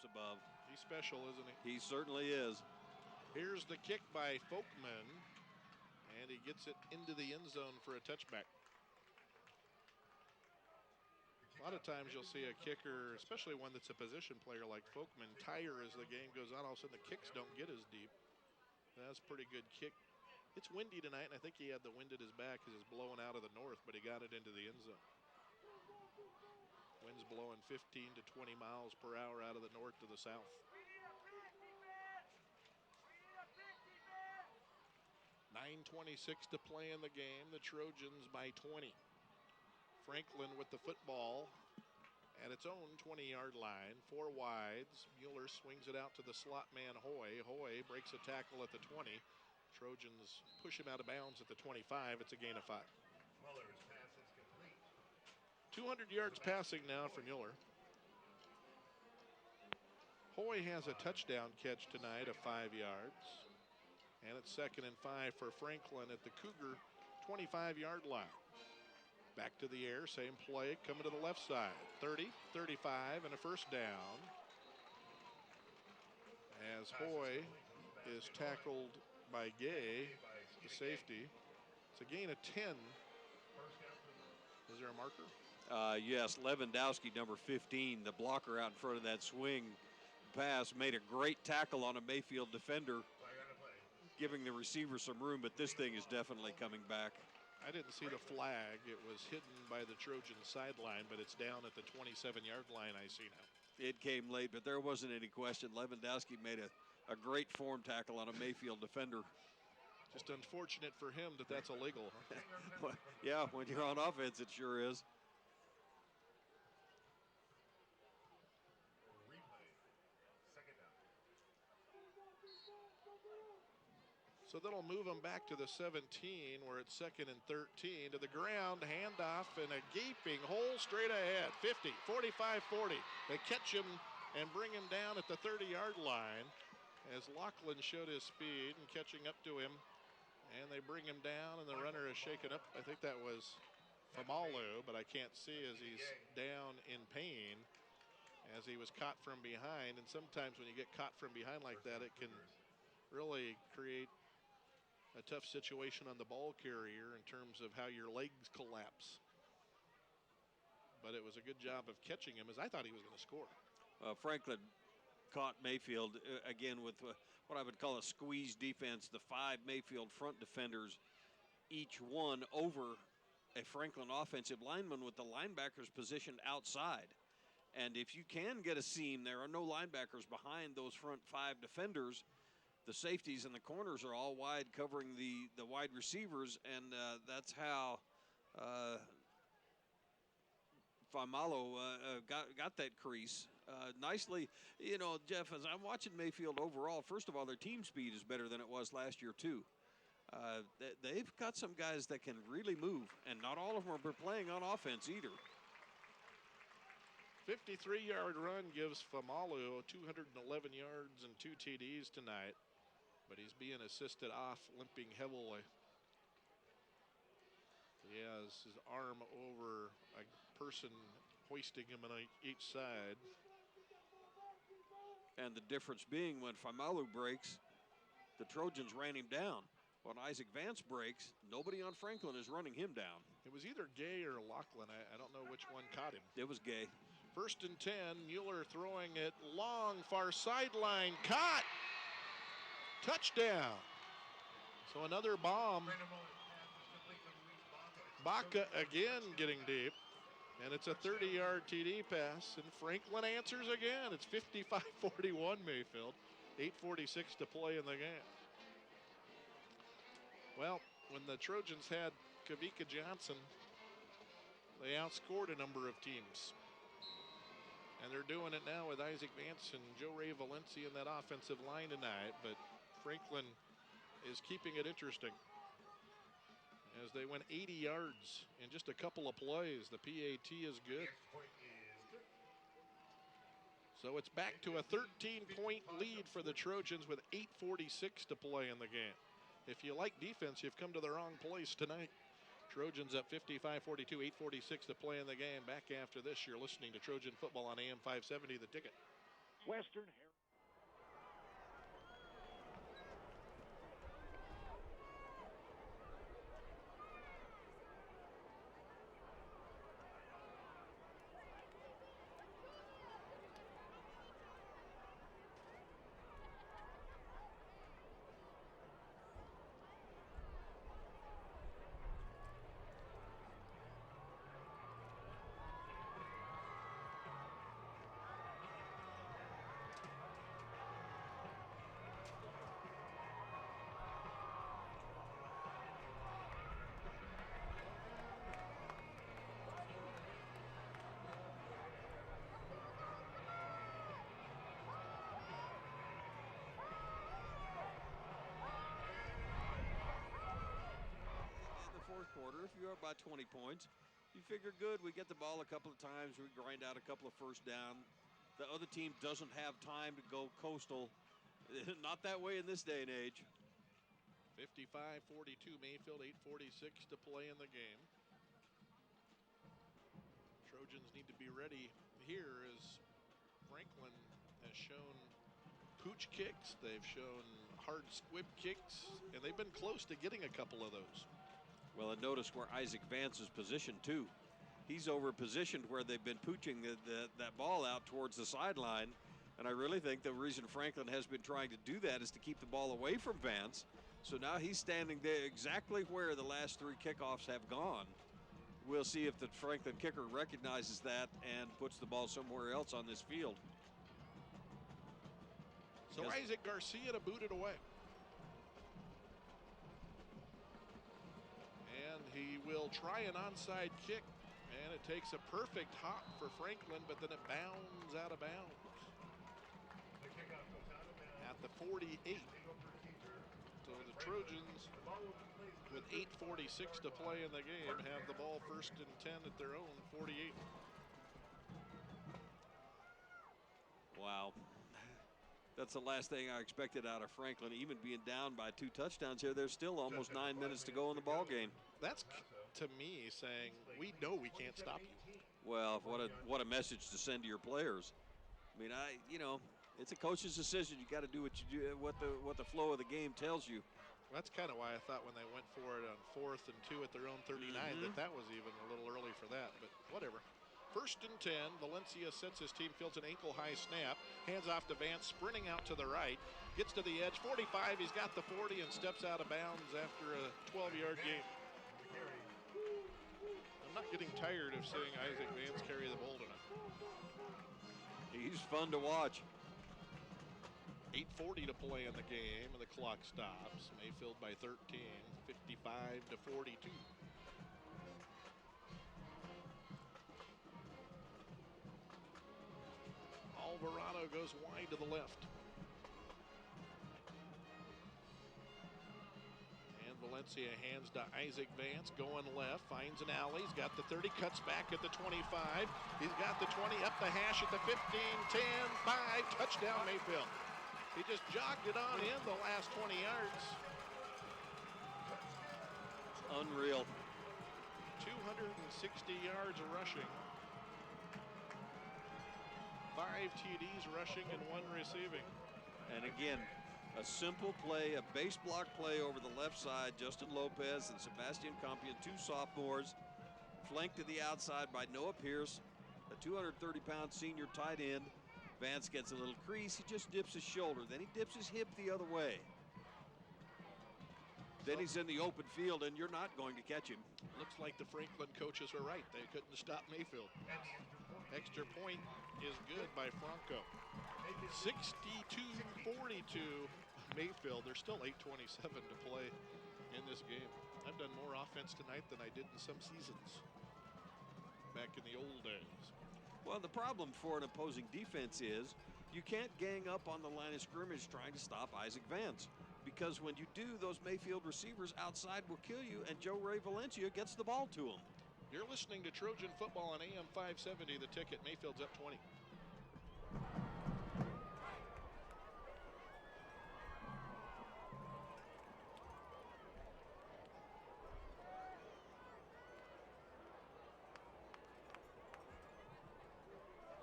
Speaker 6: steps above.
Speaker 7: He's special, isn't he?
Speaker 6: He certainly is.
Speaker 7: Here's the kick by Folkman, and he gets it into the end zone for a touchback. A lot of times you'll see a kicker, especially one that's a position player like Folkman, tire as the game goes on. All of a sudden the kicks don't get as deep. That's a pretty good kick. It's windy tonight, and I think he had the wind at his back because it's blowing out of the north, but he got it into the end zone. Wind's blowing 15 to 20 miles per hour out of the north to the south. 9:26 to play in the game. The Trojans by 20. Franklin with the football at its own 20-yard line. 4 wides. Mueller swings it out to the slot man Hoy. Hoy breaks a tackle at the 20. Trojans push him out of bounds at the 25. It's a gain of 5.
Speaker 10: Muller's pass is complete.
Speaker 7: 200 yards passing now for Mueller. Hoy has a touchdown catch tonight of 5 yards. And it's 2nd and 5 for Franklin at the Cougar 25-yard line. Back to the air, same play, coming to the left side. 30, 35, and a first down. As Hoy is tackled by Gay, the safety. It's a gain of 10. Is there a marker?
Speaker 6: Yes, Lewandowski, number 15, the blocker out in front of that swing pass, made a great tackle on a Mayfield defender, giving the receiver some room, but this thing is definitely coming back.
Speaker 7: I didn't see the flag. It was hidden by the Trojan sideline, but it's down at the 27-yard line I see now.
Speaker 6: It came late, but there wasn't any question. Lewandowski made a great form tackle on a Mayfield defender.
Speaker 7: Just unfortunate for him that that's illegal. Huh?
Speaker 6: Yeah, when you're on offense, it sure is.
Speaker 7: So that'll move them back to the 17, where it's 2nd and 13. To the ground, handoff, and a gaping hole straight ahead. 50, 45, 40. They catch him and bring him down at the 30-yard line as Lachlan showed his speed and catching up to him. And they bring him down, and the runner is shaken up. I think that was Famalu, but I can't see as he's down in pain as he was caught from behind. And sometimes when you get caught from behind like that, it can really create a tough situation on the ball carrier in terms of how your legs collapse. But it was a good job of catching him, as I thought he was going to score.
Speaker 6: Franklin caught Mayfield again with what I would call a squeeze defense. The 5 Mayfield front defenders, each one over a Franklin offensive lineman with the linebackers positioned outside. And if you can get a seam, there are no linebackers behind those front 5 defenders. The safeties and the corners are all wide, covering the wide receivers, and that's how Faimalo got that crease nicely. You know, Jeff, as I'm watching Mayfield overall, first of all, their team speed is better than it was last year, too. They've got some guys that can really move, and not all of them are playing on offense either.
Speaker 7: 53-yard run gives Famalu 211 yards and 2 TDs tonight. But he's being assisted off, limping heavily. He has his arm over a person hoisting him on each side.
Speaker 6: And the difference being when Famalu breaks, the Trojans ran him down. When Isaac Vance breaks, nobody on Franklin is running him down.
Speaker 7: It was either Gay or Lachlan. I don't know which one caught him.
Speaker 6: It was Gay.
Speaker 7: 1st and 10, Mueller throwing it long, far sideline, caught! Touchdown. So another bomb. Baca again getting deep. And it's a 30-yard TD pass. And Franklin answers again. It's 55-41 Mayfield. 8:46 to play in the game. Well, when the Trojans had Kavika Johnson, they outscored a number of teams. And they're doing it now with Isaac Vance and Joe Ray Valencia in that offensive line tonight. But Franklin is keeping it interesting as they went 80 yards in just a couple of plays. The PAT is good. So it's back to a 13-point lead for the Trojans with 8:46 to play in the game. If you like defense, you've come to the wrong place tonight. Trojans up 55-42, 8:46 to play in the game. Back after this, you're listening to Trojan football on AM 570, The Ticket.
Speaker 9: Western
Speaker 6: fourth quarter, if you're up by 20 points, you figure good, we get the ball a couple of times, we grind out a couple of first down. The other team doesn't have time to go coastal. Not that way in this day and age.
Speaker 7: 55-42 Mayfield, 8:46 to play in the game. Trojans need to be ready here as Franklin has shown pooch kicks, they've shown hard squib kicks, and they've been close to getting a couple of those.
Speaker 6: Well, and notice where Isaac Vance is positioned too. He's over positioned where they've been pooching that ball out towards the sideline. And I really think the reason Franklin has been trying to do that is to keep the ball away from Vance. So now he's standing there exactly where the last three kickoffs have gone. We'll see if the Franklin kicker recognizes that and puts the ball somewhere else on this field.
Speaker 7: So Isaac Garcia to boot it away. And he will try an onside kick, and it takes a perfect hop for Franklin, but then it bounds out of bounds at the 48. So the Trojans, with 8:46 to play in the game, have the ball 1st and 10 at their own 48.
Speaker 6: Wow. That's the last thing I expected out of Franklin, even being down by 2 touchdowns here. There's still almost 9 minutes to go in the ball game.
Speaker 7: That's, to me, saying we know we can't stop you.
Speaker 6: Well, what a message to send to your players. I mean, it's a coach's decision. You got to do what you do, what the flow of the game tells you.
Speaker 7: That's kind of why I thought when they went for it on 4th and 2 at their own 39 that was even a little early for that, but whatever. 1st and 10, Valencia sets his team, fields an ankle-high snap, hands off to Vance, sprinting out to the right, gets to the edge, 45, he's got the 40 and steps out of bounds after a 12-yard gain. I'm not getting tired of seeing Isaac Vance carry the ball tonight.
Speaker 6: He's fun to watch.
Speaker 7: 8:40 to play in the game, and the clock stops. Mayfield by 13, 55-42. Alvarado goes wide to the left. And Valencia hands to Isaac Vance, going left, finds an alley. He's got the 30, cuts back at the 25. He's got the 20, up the hash at the 15, 10, 5, touchdown Mayfield. He just jogged it on in the last 20 yards.
Speaker 6: Unreal.
Speaker 7: 260 yards rushing. 5 TDs rushing and 1 receiving.
Speaker 6: And again, a simple play, a base block play over the left side. Justin Lopez and Sebastian Compion, 2 sophomores, flanked to the outside by Noah Pierce, a 230-pound senior tight end. Vance gets a little crease, he just dips his shoulder, then he dips his hip the other way. Then he's in the open field, and you're not going to catch him.
Speaker 7: Looks like the Franklin coaches were right. They couldn't stop Mayfield. Extra point is good by Franco. 62-42 Mayfield. There's still 8:27 to play in this game. I've done more offense tonight than I did in some seasons back in the old days.
Speaker 6: Well, the problem for an opposing defense is you can't gang up on the line of scrimmage trying to stop Isaac Vance. Because when you do, those Mayfield receivers outside will kill you, and Joe Ray Valencia gets the ball to him.
Speaker 7: You're listening to Trojan Football on AM 570, The Ticket. Mayfield's up 20.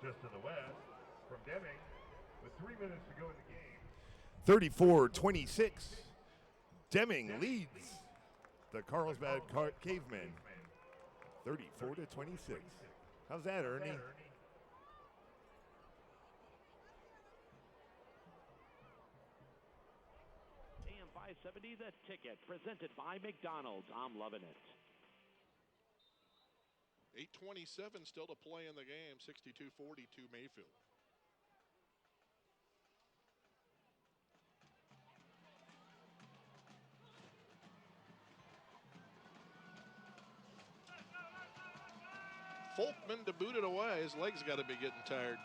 Speaker 10: Just to the west, from Deming, With 3 minutes to go in the game.
Speaker 1: 34-26. Deming leads the Carlsbad Cavemen 34-26. How's that, Ernie?
Speaker 9: AM 570, The Ticket, presented by McDonald's. I'm loving it.
Speaker 7: 8:27 still to play in the game. 62-42 Mayfield. Folkman to boot it away. His legs got to be getting tired.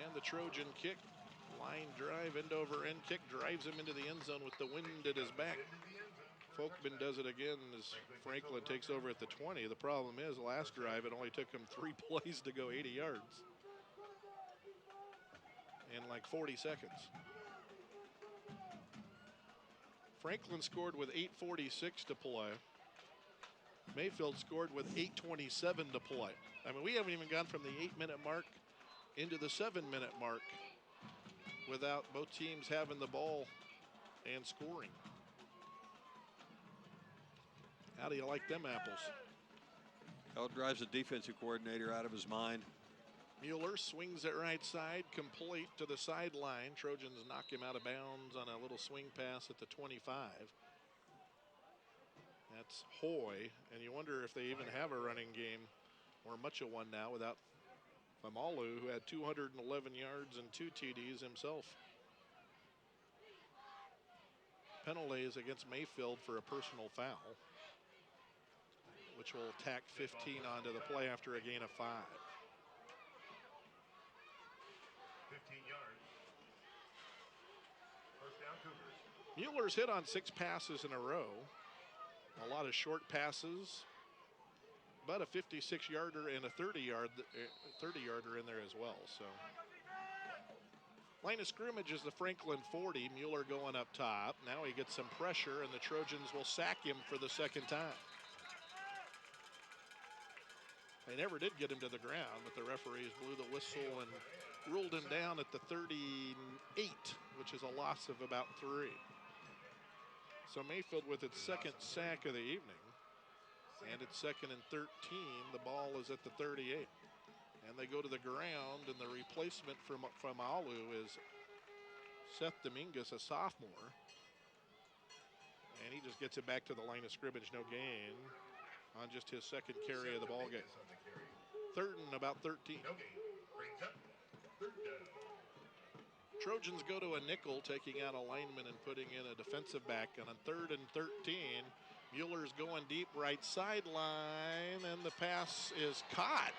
Speaker 7: And the Trojan kick, line drive, end over end kick, drives him into the end zone with the wind at his back. Folkman does it again as Franklin takes over at the 20. The problem is, last drive, it only took him 3 plays to go 80 yards in like 40 seconds. Franklin scored with 8:46 to play. Mayfield scored with 8:27 to play. I mean, we haven't even gone from the 8-minute mark into the 7-minute mark without both teams having the ball and scoring. How do you like them apples?
Speaker 6: Oh, it drives the defensive coordinator out of his mind.
Speaker 7: Mueller swings it right side, complete to the sideline. Trojans knock him out of bounds on a little swing pass at the 25. That's Hoy, and you wonder if they even have a running game or much of one now without Famalu, who had 211 yards and 2 TDs himself. Penalties against Mayfield for a personal foul, which will tack 15 onto the play after a gain of 5.
Speaker 10: 15 yards. First down, Cougars.
Speaker 7: Mueller's hit on 6 passes in a row. A lot of short passes, but a 56-yarder and a 30-yarder in there as well. So, line of scrimmage is the Franklin 40. Mueller going up top. Now he gets some pressure, and the Trojans will sack him for the second time. They never did get him to the ground, but the referees blew the whistle and ruled him down at the 38, which is a loss of about 3. So Mayfield with its second sack of the evening, and it's 2nd and 13. The ball is at the 38. And they go to the ground, and the replacement from Alu is Seth Dominguez, a sophomore. And he just gets it back to the line of scrimmage, no gain on just his second carry of the ball game. 3rd and about 13.
Speaker 10: No gain. Brings up 3rd down.
Speaker 7: Trojans go to a nickel, taking out a lineman and putting in a defensive back. And on 3rd and 13, Mueller's going deep right sideline, and the pass is caught.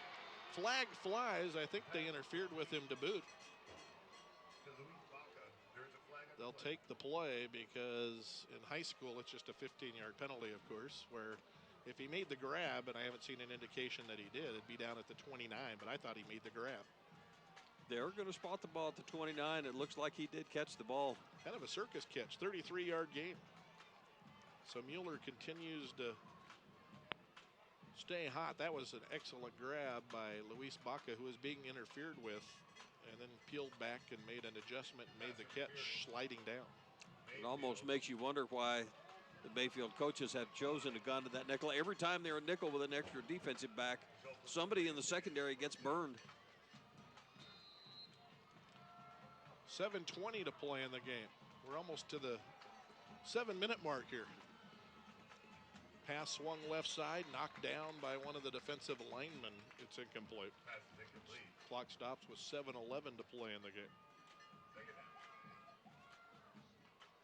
Speaker 7: Flag flies. I think they interfered with him to boot. They'll take the play because in high school it's just a 15-yard penalty, of course, where if he made the grab, and I haven't seen an indication that he did, it'd be down at the 29, but I thought he made the grab.
Speaker 6: They're going to spot the ball at the 29. It looks like he did catch the ball.
Speaker 7: Kind of a circus catch, 33-yard gain. So Mueller continues to stay hot. That was an excellent grab by Luis Baca, who was being interfered with, and then peeled back and made an adjustment and made the catch sliding down.
Speaker 6: It almost makes you wonder why the Mayfield coaches have chosen to go to that nickel. Every time they're a nickel with an extra defensive back, somebody in the secondary gets burned.
Speaker 7: 7:20 to play in the game. We're almost to the 7-minute mark here. Pass swung left side, knocked down by one of the defensive linemen. It's incomplete.
Speaker 10: Pass is incomplete.
Speaker 7: Clock stops with 7:11 to play in the game.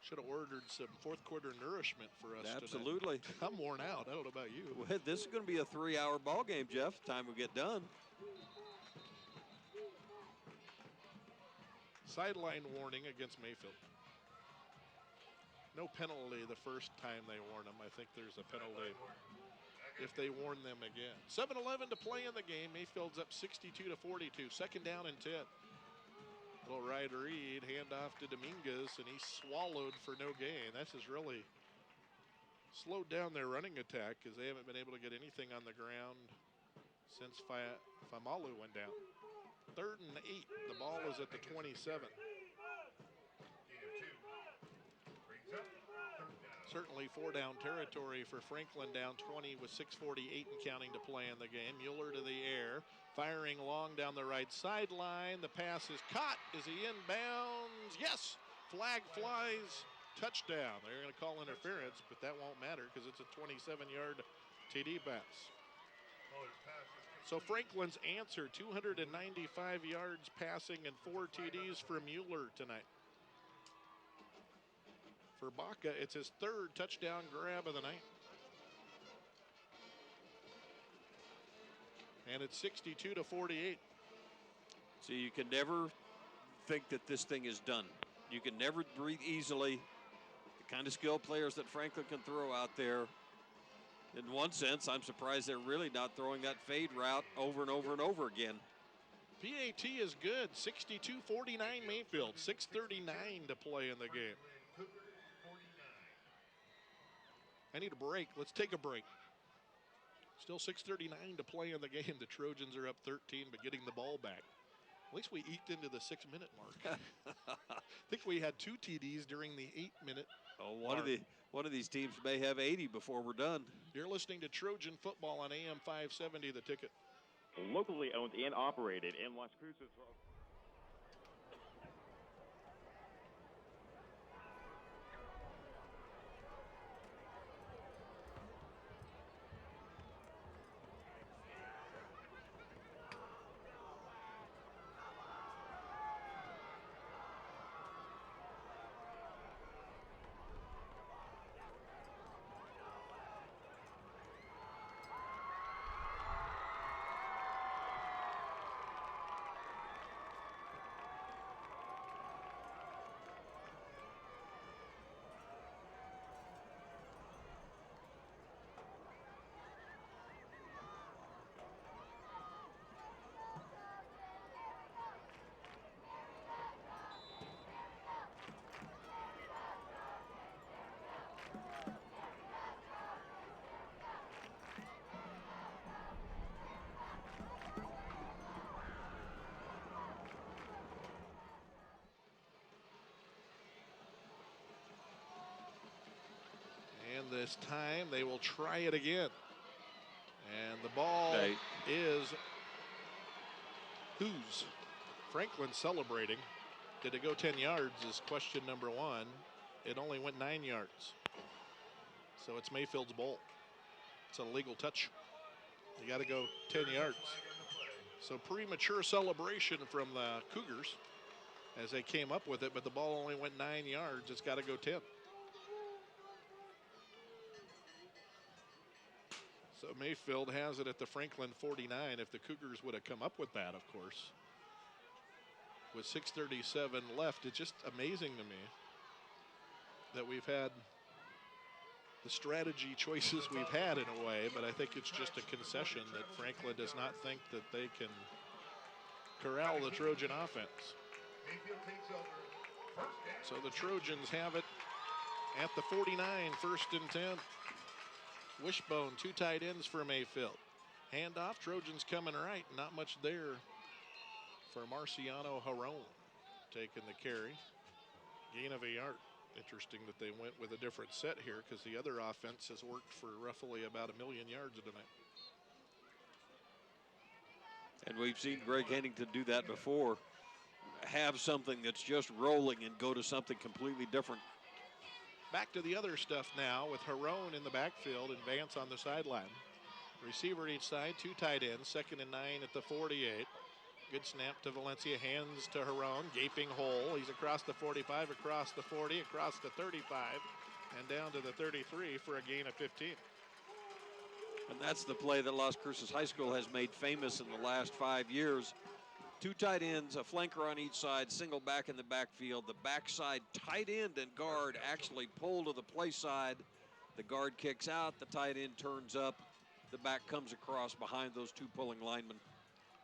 Speaker 7: Should have ordered some fourth quarter nourishment for us
Speaker 6: Absolutely.
Speaker 7: tonight. I'm worn out. I don't know about you.
Speaker 6: Well, this is going to be a 3-hour ball game, Jeff. Time we get done.
Speaker 7: Sideline warning against Mayfield. No penalty the first time they warn them. I think there's a penalty if they warn them again. 7:11 to play in the game. Mayfield's up 62-42. 2nd down and 10. Little right read, handoff to Dominguez, and he's swallowed for no gain. This has really slowed down their running attack because they haven't been able to get anything on the ground since Famalu went down. 3rd and 8. The ball is at the 27. Certainly 4-down territory for Franklin, down 20 with 6:48 and counting to play in the game. Mueller to the air, firing long down the right sideline. The pass is caught. Is he inbounds? Yes! Flag flies. Touchdown. They're going to call interference, but that won't matter because it's a 27-yard TD pass. So Franklin's answer, 295 yards passing and 4 TDs for Mueller tonight. For Baca, it's his 3rd touchdown grab of the night. And it's 62-48.
Speaker 6: So you can never think that this thing is done. You can never breathe easily. The kind of skilled players that Franklin can throw out there. In one sense, I'm surprised they're really not throwing that fade route over and over and over again.
Speaker 7: PAT is good, 62-49 Mayfield, 6:39 to play in the game. I need a break. Let's take a break. Still 6:39 to play in the game. The Trojans are up 13, but getting the ball back. At least we eked into the 6-minute mark. I think we had 2 TDs during the 8-minute mark.
Speaker 6: One of these teams may have 80 before we're done.
Speaker 7: You're listening to Trojan Football on AM 570, The Ticket.
Speaker 18: Locally owned and operated in Las Cruces.
Speaker 7: And this time they will try it again. And the ball is whose? Franklin celebrating. Did it go 10 yards is question number 1. It only went 9 yards. So it's Mayfield's ball. It's a legal touch. You got to go 10 yards. So premature celebration from the Cougars as they came up with it, but the ball only went 9 yards. It's got to go 10. So Mayfield has it at the Franklin 49. If the Cougars would have come up with that, of course. With 6:37 left, it's just amazing to me that we've had the strategy choices we've had in a way, but I think it's just a concession that Franklin does not think that they can corral the Trojan offense. So the Trojans have it at the 49, 1st and 10. Wishbone, 2 tight ends for Mayfield. Handoff, Trojans coming right. Not much there for Marciano Jaron taking the carry. Gain of a yard. Interesting that they went with a different set here because the other offense has worked for roughly about 1 million yards tonight.
Speaker 6: And we've seen Greg Hennington do that before. Have something that's just rolling and go to something completely different.
Speaker 7: Back to the other stuff now with Jaron in the backfield and Vance on the sideline. Receiver each side, 2 tight ends, 2nd and 9 at the 48. Good snap to Valencia, hands to Jaron, gaping hole. He's across the 45, across the 40, across the 35, and down to the 33 for a gain of 15.
Speaker 6: And that's the play that Las Cruces High School has made famous in the last 5 years. 2 tight ends, a flanker on each side, single back in the backfield. The backside tight end and guard actually pull to the play side. The guard kicks out, the tight end turns up. The back comes across behind those 2 pulling linemen.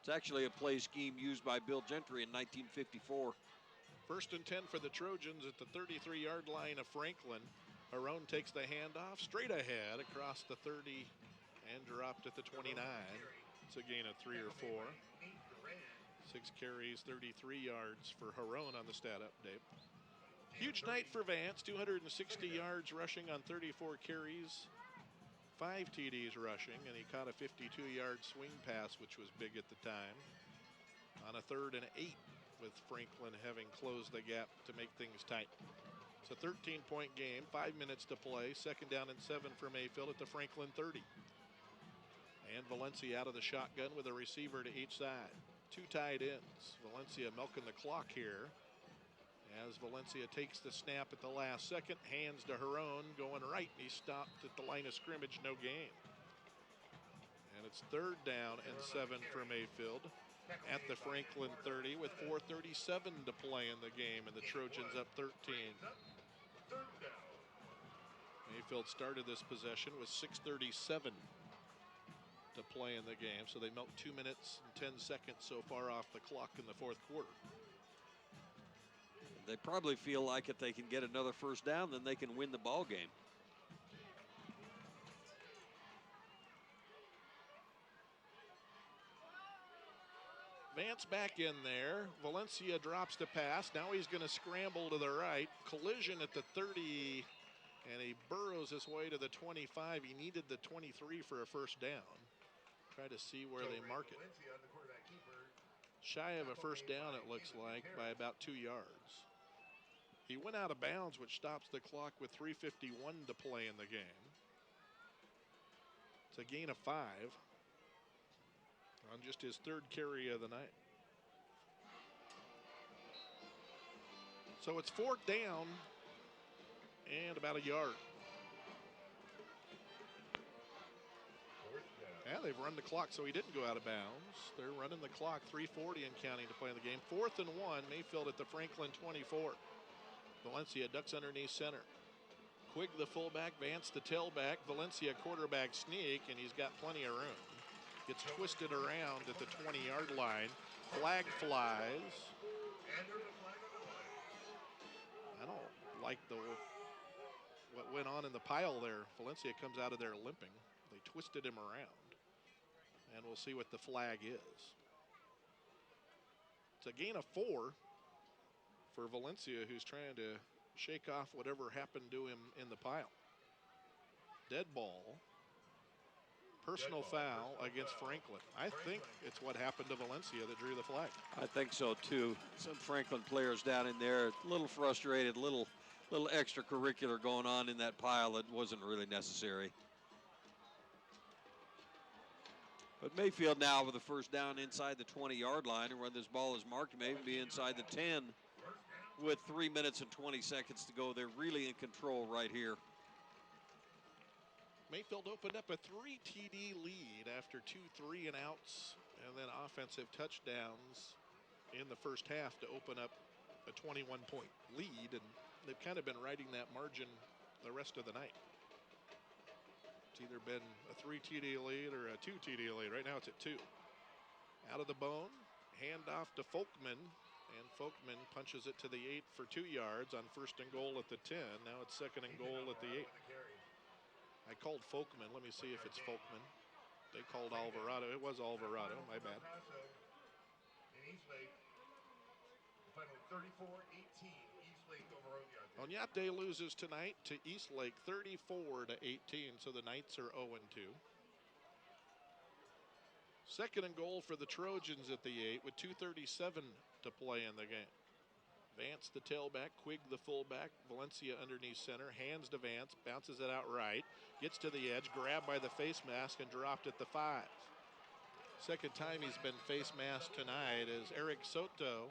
Speaker 6: It's actually a play scheme used by Bill Gentry in 1954.
Speaker 7: 1st and 10 for the Trojans at the 33-yard line of Franklin. Jaron takes the handoff straight ahead across the 30 and dropped at the 29. It's a gain of 3 or 4. 6 carries, 33 yards for Harone on the stat update. Huge night for Vance, 260 yards rushing on 34 carries, 5 TDs rushing, and he caught a 52-yard swing pass, which was big at the time, on a 3rd and 8, with Franklin having closed the gap to make things tight. It's a 13-point game, 5 minutes to play, 2nd down and 7 for Mayfield at the Franklin 30. And Valencia out of the shotgun with a receiver to each side. 2 tight ends. Valencia milking the clock here as Valencia takes the snap at the last second, hands to Harone, going right. He stopped at the line of scrimmage, no gain. And it's 3rd down and 7 for Mayfield at the Franklin 30 with 4:37 to play in the game, and the Trojans up 13. Mayfield started this possession with 6:37 to play in the game, so they milked 2 minutes and 10 seconds so far off the clock in the 4th quarter.
Speaker 6: They probably feel like if they can get another first down, then they can win the ball game.
Speaker 7: Vance back in there. Valencia drops to pass. Now he's going to scramble to the right. Collision at the 30, and he burrows his way to the 25. He needed the 23 for a first down. Try to see where they mark it. Shy of a first down, it looks like, by about 2 yards. He went out of bounds, which stops the clock with 3:51 to play in the game. It's a gain of 5 on just his 3rd carry of the night. So it's 4th down and about a yard. Yeah, they've run the clock, so he didn't go out of bounds. They're running the clock, 3:40 and counting to play in the game. 4th and 1, Mayfield at the Franklin 24. Valencia ducks underneath center. Quigg the fullback, Vance the tailback. Valencia quarterback sneak, and he's got plenty of room. Gets twisted around at the 20-yard line. Flag flies. I don't like what went on in the pile there. Valencia comes out of there limping. They twisted him around. And we'll see what the flag is. It's a gain of 4 for Valencia, who's trying to shake off whatever happened to him in the pile. Dead ball. Personal foul against Franklin. I think it's what happened to Valencia that drew the flag.
Speaker 6: I think so too. Some Franklin players down in there, a little frustrated, little extracurricular going on in that pile that wasn't really necessary. But Mayfield now with the first down inside the 20-yard line, and when this ball is marked, maybe be inside the 10 with 3 minutes and 20 seconds to go. They're really in control right here.
Speaker 7: Mayfield opened up a 3 TD lead after 2 3-and-outs and then offensive touchdowns in the first half to open up a 21-point lead, and they've kind of been riding that margin the rest of the night. It's either been a 3 TD lead or a 2 TD lead. Right now it's at 2. Out of the bone, handoff to Folkman, and Folkman punches it to the 8 for 2 yards on 1st and goal at the 10. Now it's 2nd and goal at the 8. I called Folkman. Let me see if it's Folkman. They called Alvarado. It was Alvarado. My bad.
Speaker 10: Paso in Eastlake. Final 34-18. Eastlake over Oñate.
Speaker 7: Oñate loses tonight to Eastlake 34-18, so the Knights are 0-2. 2nd and goal for the Trojans at the 8 with 2:37 to play in the game. Vance the tailback, Quigg the fullback, Valencia underneath center, hands to Vance, bounces it out right, gets to the edge, grabbed by the face mask and dropped at the 5. Second time he's been face masked tonight as Eric Soto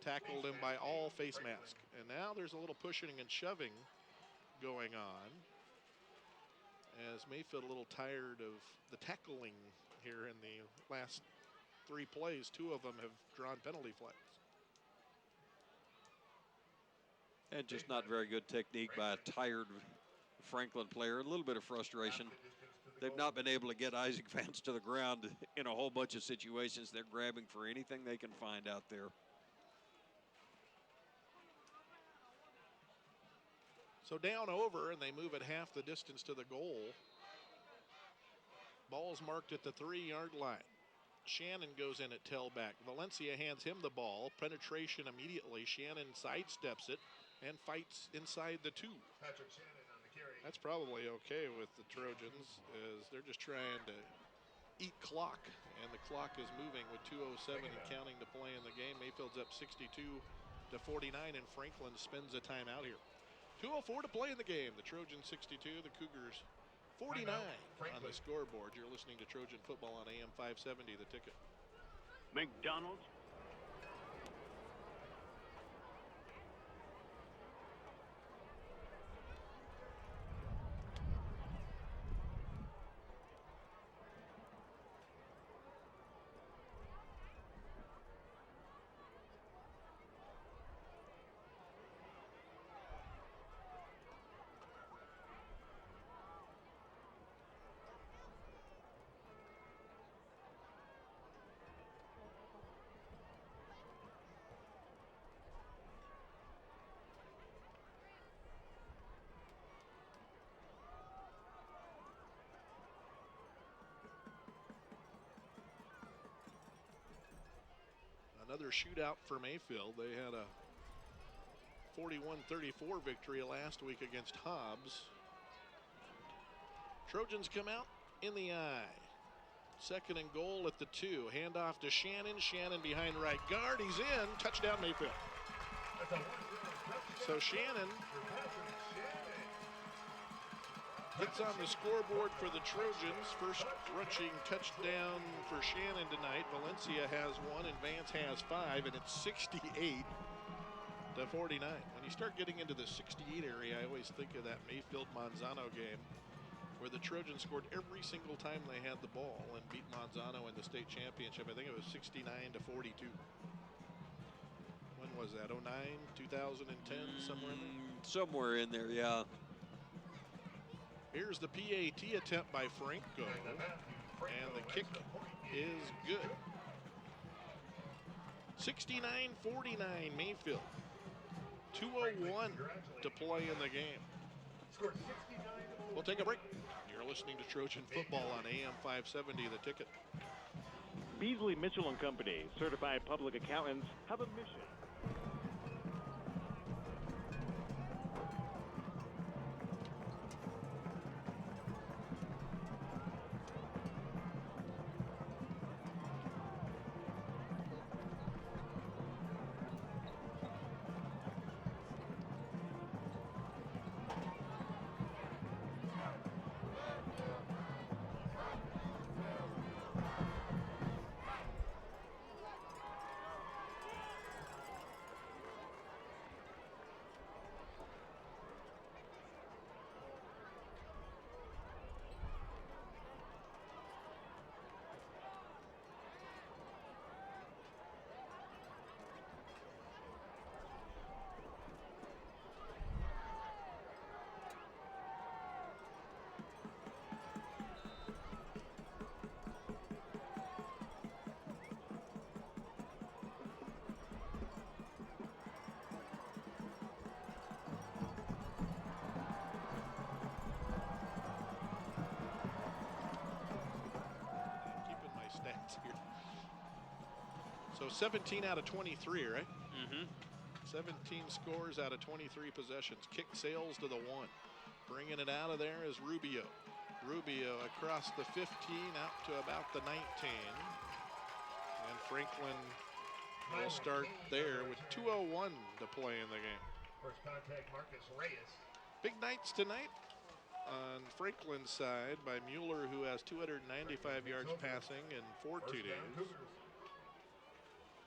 Speaker 7: tackled him by all face mask. And now there's a little pushing and shoving going on as Mayfield a little tired of the tackling here in the last 3 plays. 2 of them have drawn penalty flags.
Speaker 6: And just not very good technique by a tired Franklin player. A little bit of frustration. They've not been able to get Isaac Vance to the ground in a whole bunch of situations. They're grabbing for anything they can find out there.
Speaker 7: So down over, and they move it half the distance to the goal. Ball's marked at the 3-yard line. Shannon goes in at tailback. Valencia hands him the ball. Penetration immediately. Shannon sidesteps it and fights inside the 2.
Speaker 10: Patrick Shannon on the carry.
Speaker 7: That's probably okay with the Trojans, as they're just trying to eat clock, and the clock is moving with 2:07 and counting to play in the game. Mayfield's up 62-49, and Franklin spends a timeout here. 2:04 to play in the game. The Trojans 62, the Cougars 49 on the scoreboard. You're listening to Trojan football on AM 570, The Ticket.
Speaker 9: McDonald's.
Speaker 7: Another shootout for Mayfield. They had a 41-34 victory last week against Hobbs. Trojans come out in the eye. 2nd and goal at the 2. Handoff to Shannon. Shannon behind right guard. He's in. Touchdown Mayfield. So Shannon gets on the scoreboard for the Trojans. First rushing touchdown for Shannon tonight. Valencia has 1 and Vance has 5, and it's 68-49. When you start getting into the 68 area, I always think of that Mayfield-Manzano game where the Trojans scored every single time they had the ball and beat Manzano in the state championship. I think it was 69-42. When was that? 09, 2010, somewhere in there?
Speaker 6: Somewhere in there, yeah.
Speaker 7: Here's the PAT attempt by Franco, and the kick is good. 69-49 Mayfield. 2:01 to play in the game. We'll take a break. You're listening to Trojan football on AM 570, The Ticket.
Speaker 18: Beasley Mitchell and Company, certified public accountants, have a mission.
Speaker 7: So 17 out of 23, right?
Speaker 6: Mm-hmm.
Speaker 7: 17 scores out of 23 possessions. Kick sails to the 1. Bringing it out of there is Rubio. Rubio across the 15 out to about the 19. And Franklin will start there with 2:01 to play in the game.
Speaker 10: First contact, Marcus Reyes.
Speaker 7: Big nights tonight on Franklin's side by Mueller, who has 295 yards passing and 4 TDs.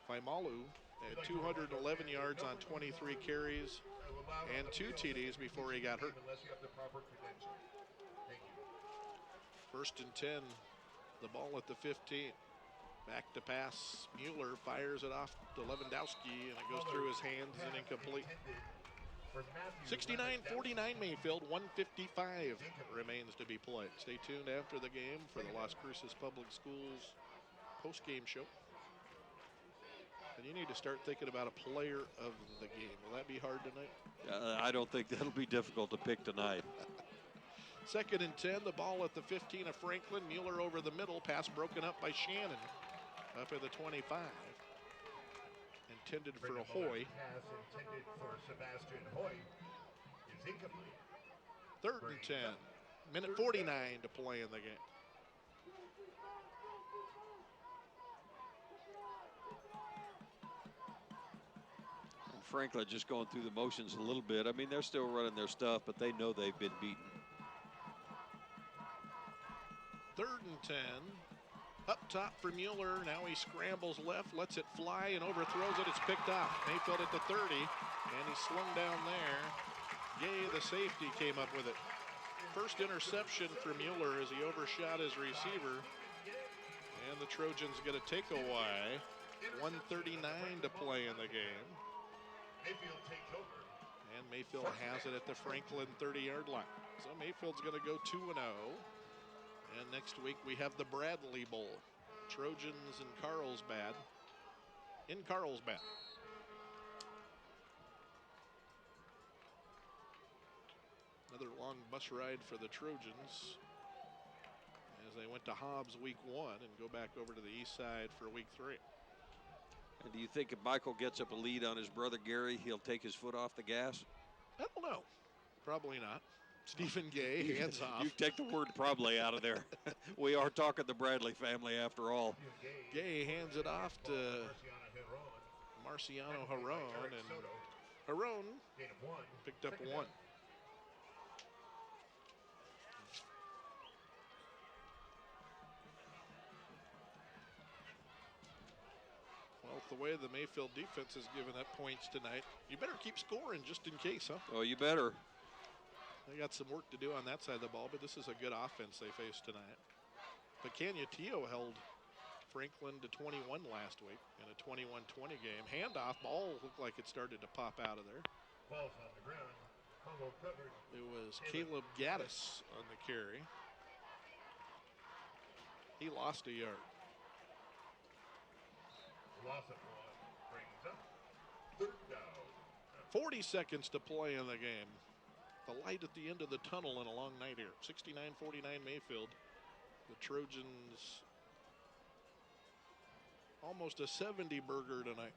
Speaker 7: Faimalu had 211 yards on 23 carries and 2 TDs before he got hurt. First and 10, the ball at the 15. Back to pass, Mueller fires it off to Lewandowski, and it goes through his hands and incomplete. 69-49 Mayfield, 1:55 remains to be played. Stay tuned after the game for the Las Cruces Public Schools post-game show. And you need to start thinking about a player of the game. Will that be hard tonight?
Speaker 6: I don't think that'll be difficult to pick tonight.
Speaker 7: 2nd and 10, the ball at the 15 of Franklin. Mueller over the middle, pass broken up by Shannon. up at the 25. Intended for a Hoy.
Speaker 10: Pass intended for Sebastian Hoy is incomplete.
Speaker 7: 3rd and 10. Minute 49 to play in the game.
Speaker 6: Franklin just going through the motions a little bit. I mean, they're still running their stuff, but they know they've been beaten.
Speaker 7: 3rd and 10. Up top for Mueller. Now he scrambles left, lets it fly, and overthrows it. It's picked up. Mayfield at the 30, and he's slung down there. Gay, the safety, came up with it. First interception for Mueller as he overshot his receiver. And the Trojans get a takeaway. 1:39 to play in the game.
Speaker 10: Mayfield takes over.
Speaker 7: And Mayfield has it at the Franklin 30-yard line. So Mayfield's going to go 2-0. And next week we have the Bradley Bowl. Trojans in Carlsbad. In Carlsbad. Another long bus ride for the Trojans as they went to Hobbs week 1 and go back over to the east side for week 3.
Speaker 6: And do you think if Michael gets up a lead on his brother Gary, he'll take his foot off the gas?
Speaker 7: I don't know. Probably not. Stephen Gay, hands off.
Speaker 6: You take the word probably out of there. We are talking the Bradley family after all.
Speaker 7: Gay hands it off to Marciano Haron, and Haron picked up 1. Well, the way the Mayfield defense has given up points tonight, you better keep scoring just in case, huh?
Speaker 6: Oh, you better.
Speaker 7: They got some work to do on that side of the ball, but this is a good offense they faced tonight. But Canutillo held Franklin to 21 last week in a 21-20 game. Handoff, ball looked like it started to pop out of there.
Speaker 10: Ball's on the ground. Congo covered.
Speaker 7: It was Caleb Gaddis on the carry. He lost a yard.
Speaker 10: Loss of 1 brings up 3rd down.
Speaker 7: 40 seconds to play in the game. The light at the end of the tunnel and a long night here. 69-49 Mayfield. The Trojans almost a 70 burger tonight.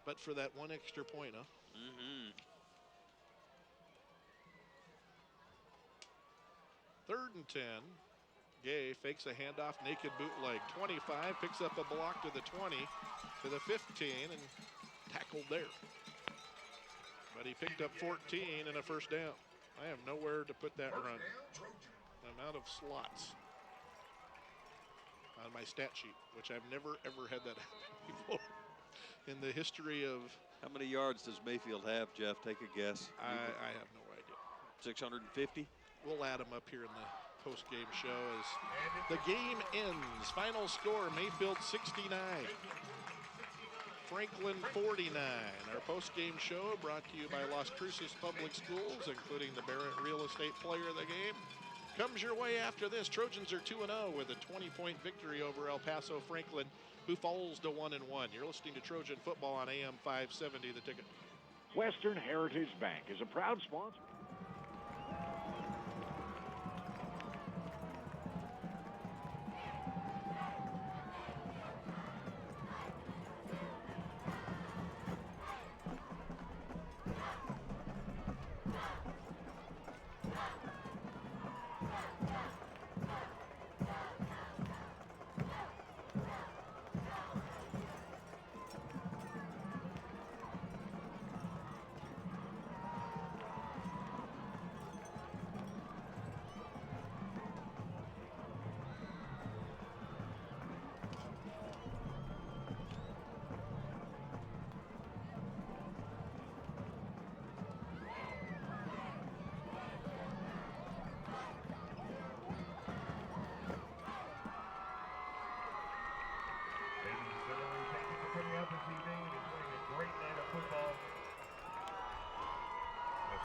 Speaker 7: But for that 1 extra point, huh?
Speaker 6: Mm-hmm.
Speaker 7: 3rd and 10. Gay fakes a handoff, naked bootleg. 25, picks up a block to the 20, to the 15, and tackled there. But he picked up 14 and a 1st down. I have nowhere to put that run. I'm out of slots on my stat sheet, which I've never, ever had that happen before in the history of...
Speaker 6: How many yards does Mayfield have, Jeff? Take a guess.
Speaker 7: I have no idea.
Speaker 6: 650?
Speaker 7: We'll add them up here in the post-game show as the game ends. Final score, Mayfield 69. Franklin 49. Our post-game show brought to you by Las Cruces Public Schools, including the Barrett Real Estate Player of the Game. Comes your way after this. Trojans are 2-0 with a 20-point victory over El Paso Franklin, who falls to 1-1. You're listening to Trojan Football on AM 570, The Ticket.
Speaker 9: Western Heritage Bank is a proud sponsor.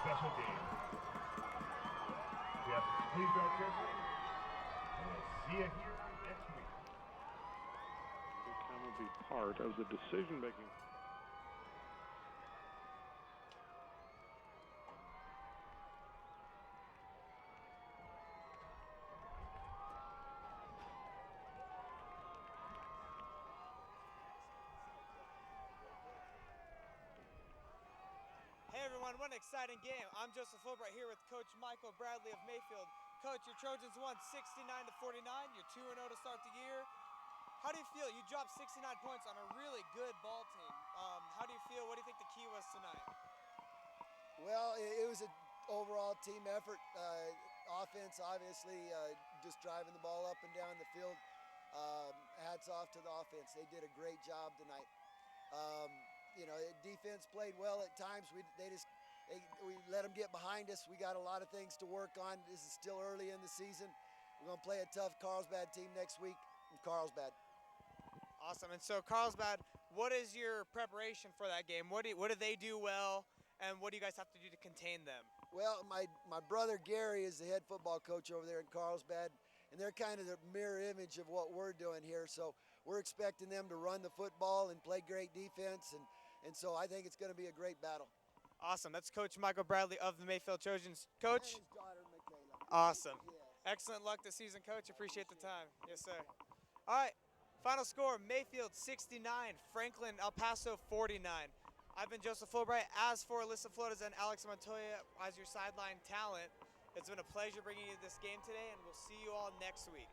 Speaker 10: Special game. Yes, please drive carefully. And we'll see you here next week.
Speaker 18: Kind of be part of the decision-making.
Speaker 5: everyone, what an exciting game. I'm Joseph Fulbright here with Coach Michael Bradley of Mayfield. Coach, your Trojans won 69-49. You're 2-0 to start the year. How do you feel? You dropped 69 points on a really good ball team. How do you feel? What do you think the key was tonight?
Speaker 19: Well, it was an overall team effort. Offense, obviously, just driving the ball up and down the field. Hats off to the offense. They did a great job tonight. Defense played well at times. We let them get behind us. We got a lot of things to work on. This is still early in the season. We're going to play a tough Carlsbad team next week in Carlsbad.
Speaker 5: Awesome. And so, Carlsbad, what is your preparation for that game? What do they do well, and what do you guys have to do to contain them?
Speaker 19: Well, my brother Gary is the head football coach over there in Carlsbad, and they're kind of the mirror image of what we're doing here. So we're expecting them to run the football and play great defense, and so I think it's going to be a great battle.
Speaker 5: Awesome. That's Coach Michael Bradley of the Mayfield Trojans. Coach?
Speaker 19: And his daughter, Michaela.
Speaker 5: Awesome.
Speaker 19: Yes.
Speaker 5: Excellent luck this season, Coach. Appreciate the time. Yes, sir. All right. Final score, Mayfield 69, Franklin El Paso 49. I've been Joseph Fulbright. As for Alyssa Flores and Alex Montoya as your sideline talent, it's been a pleasure bringing you this game today, and we'll see you all next week.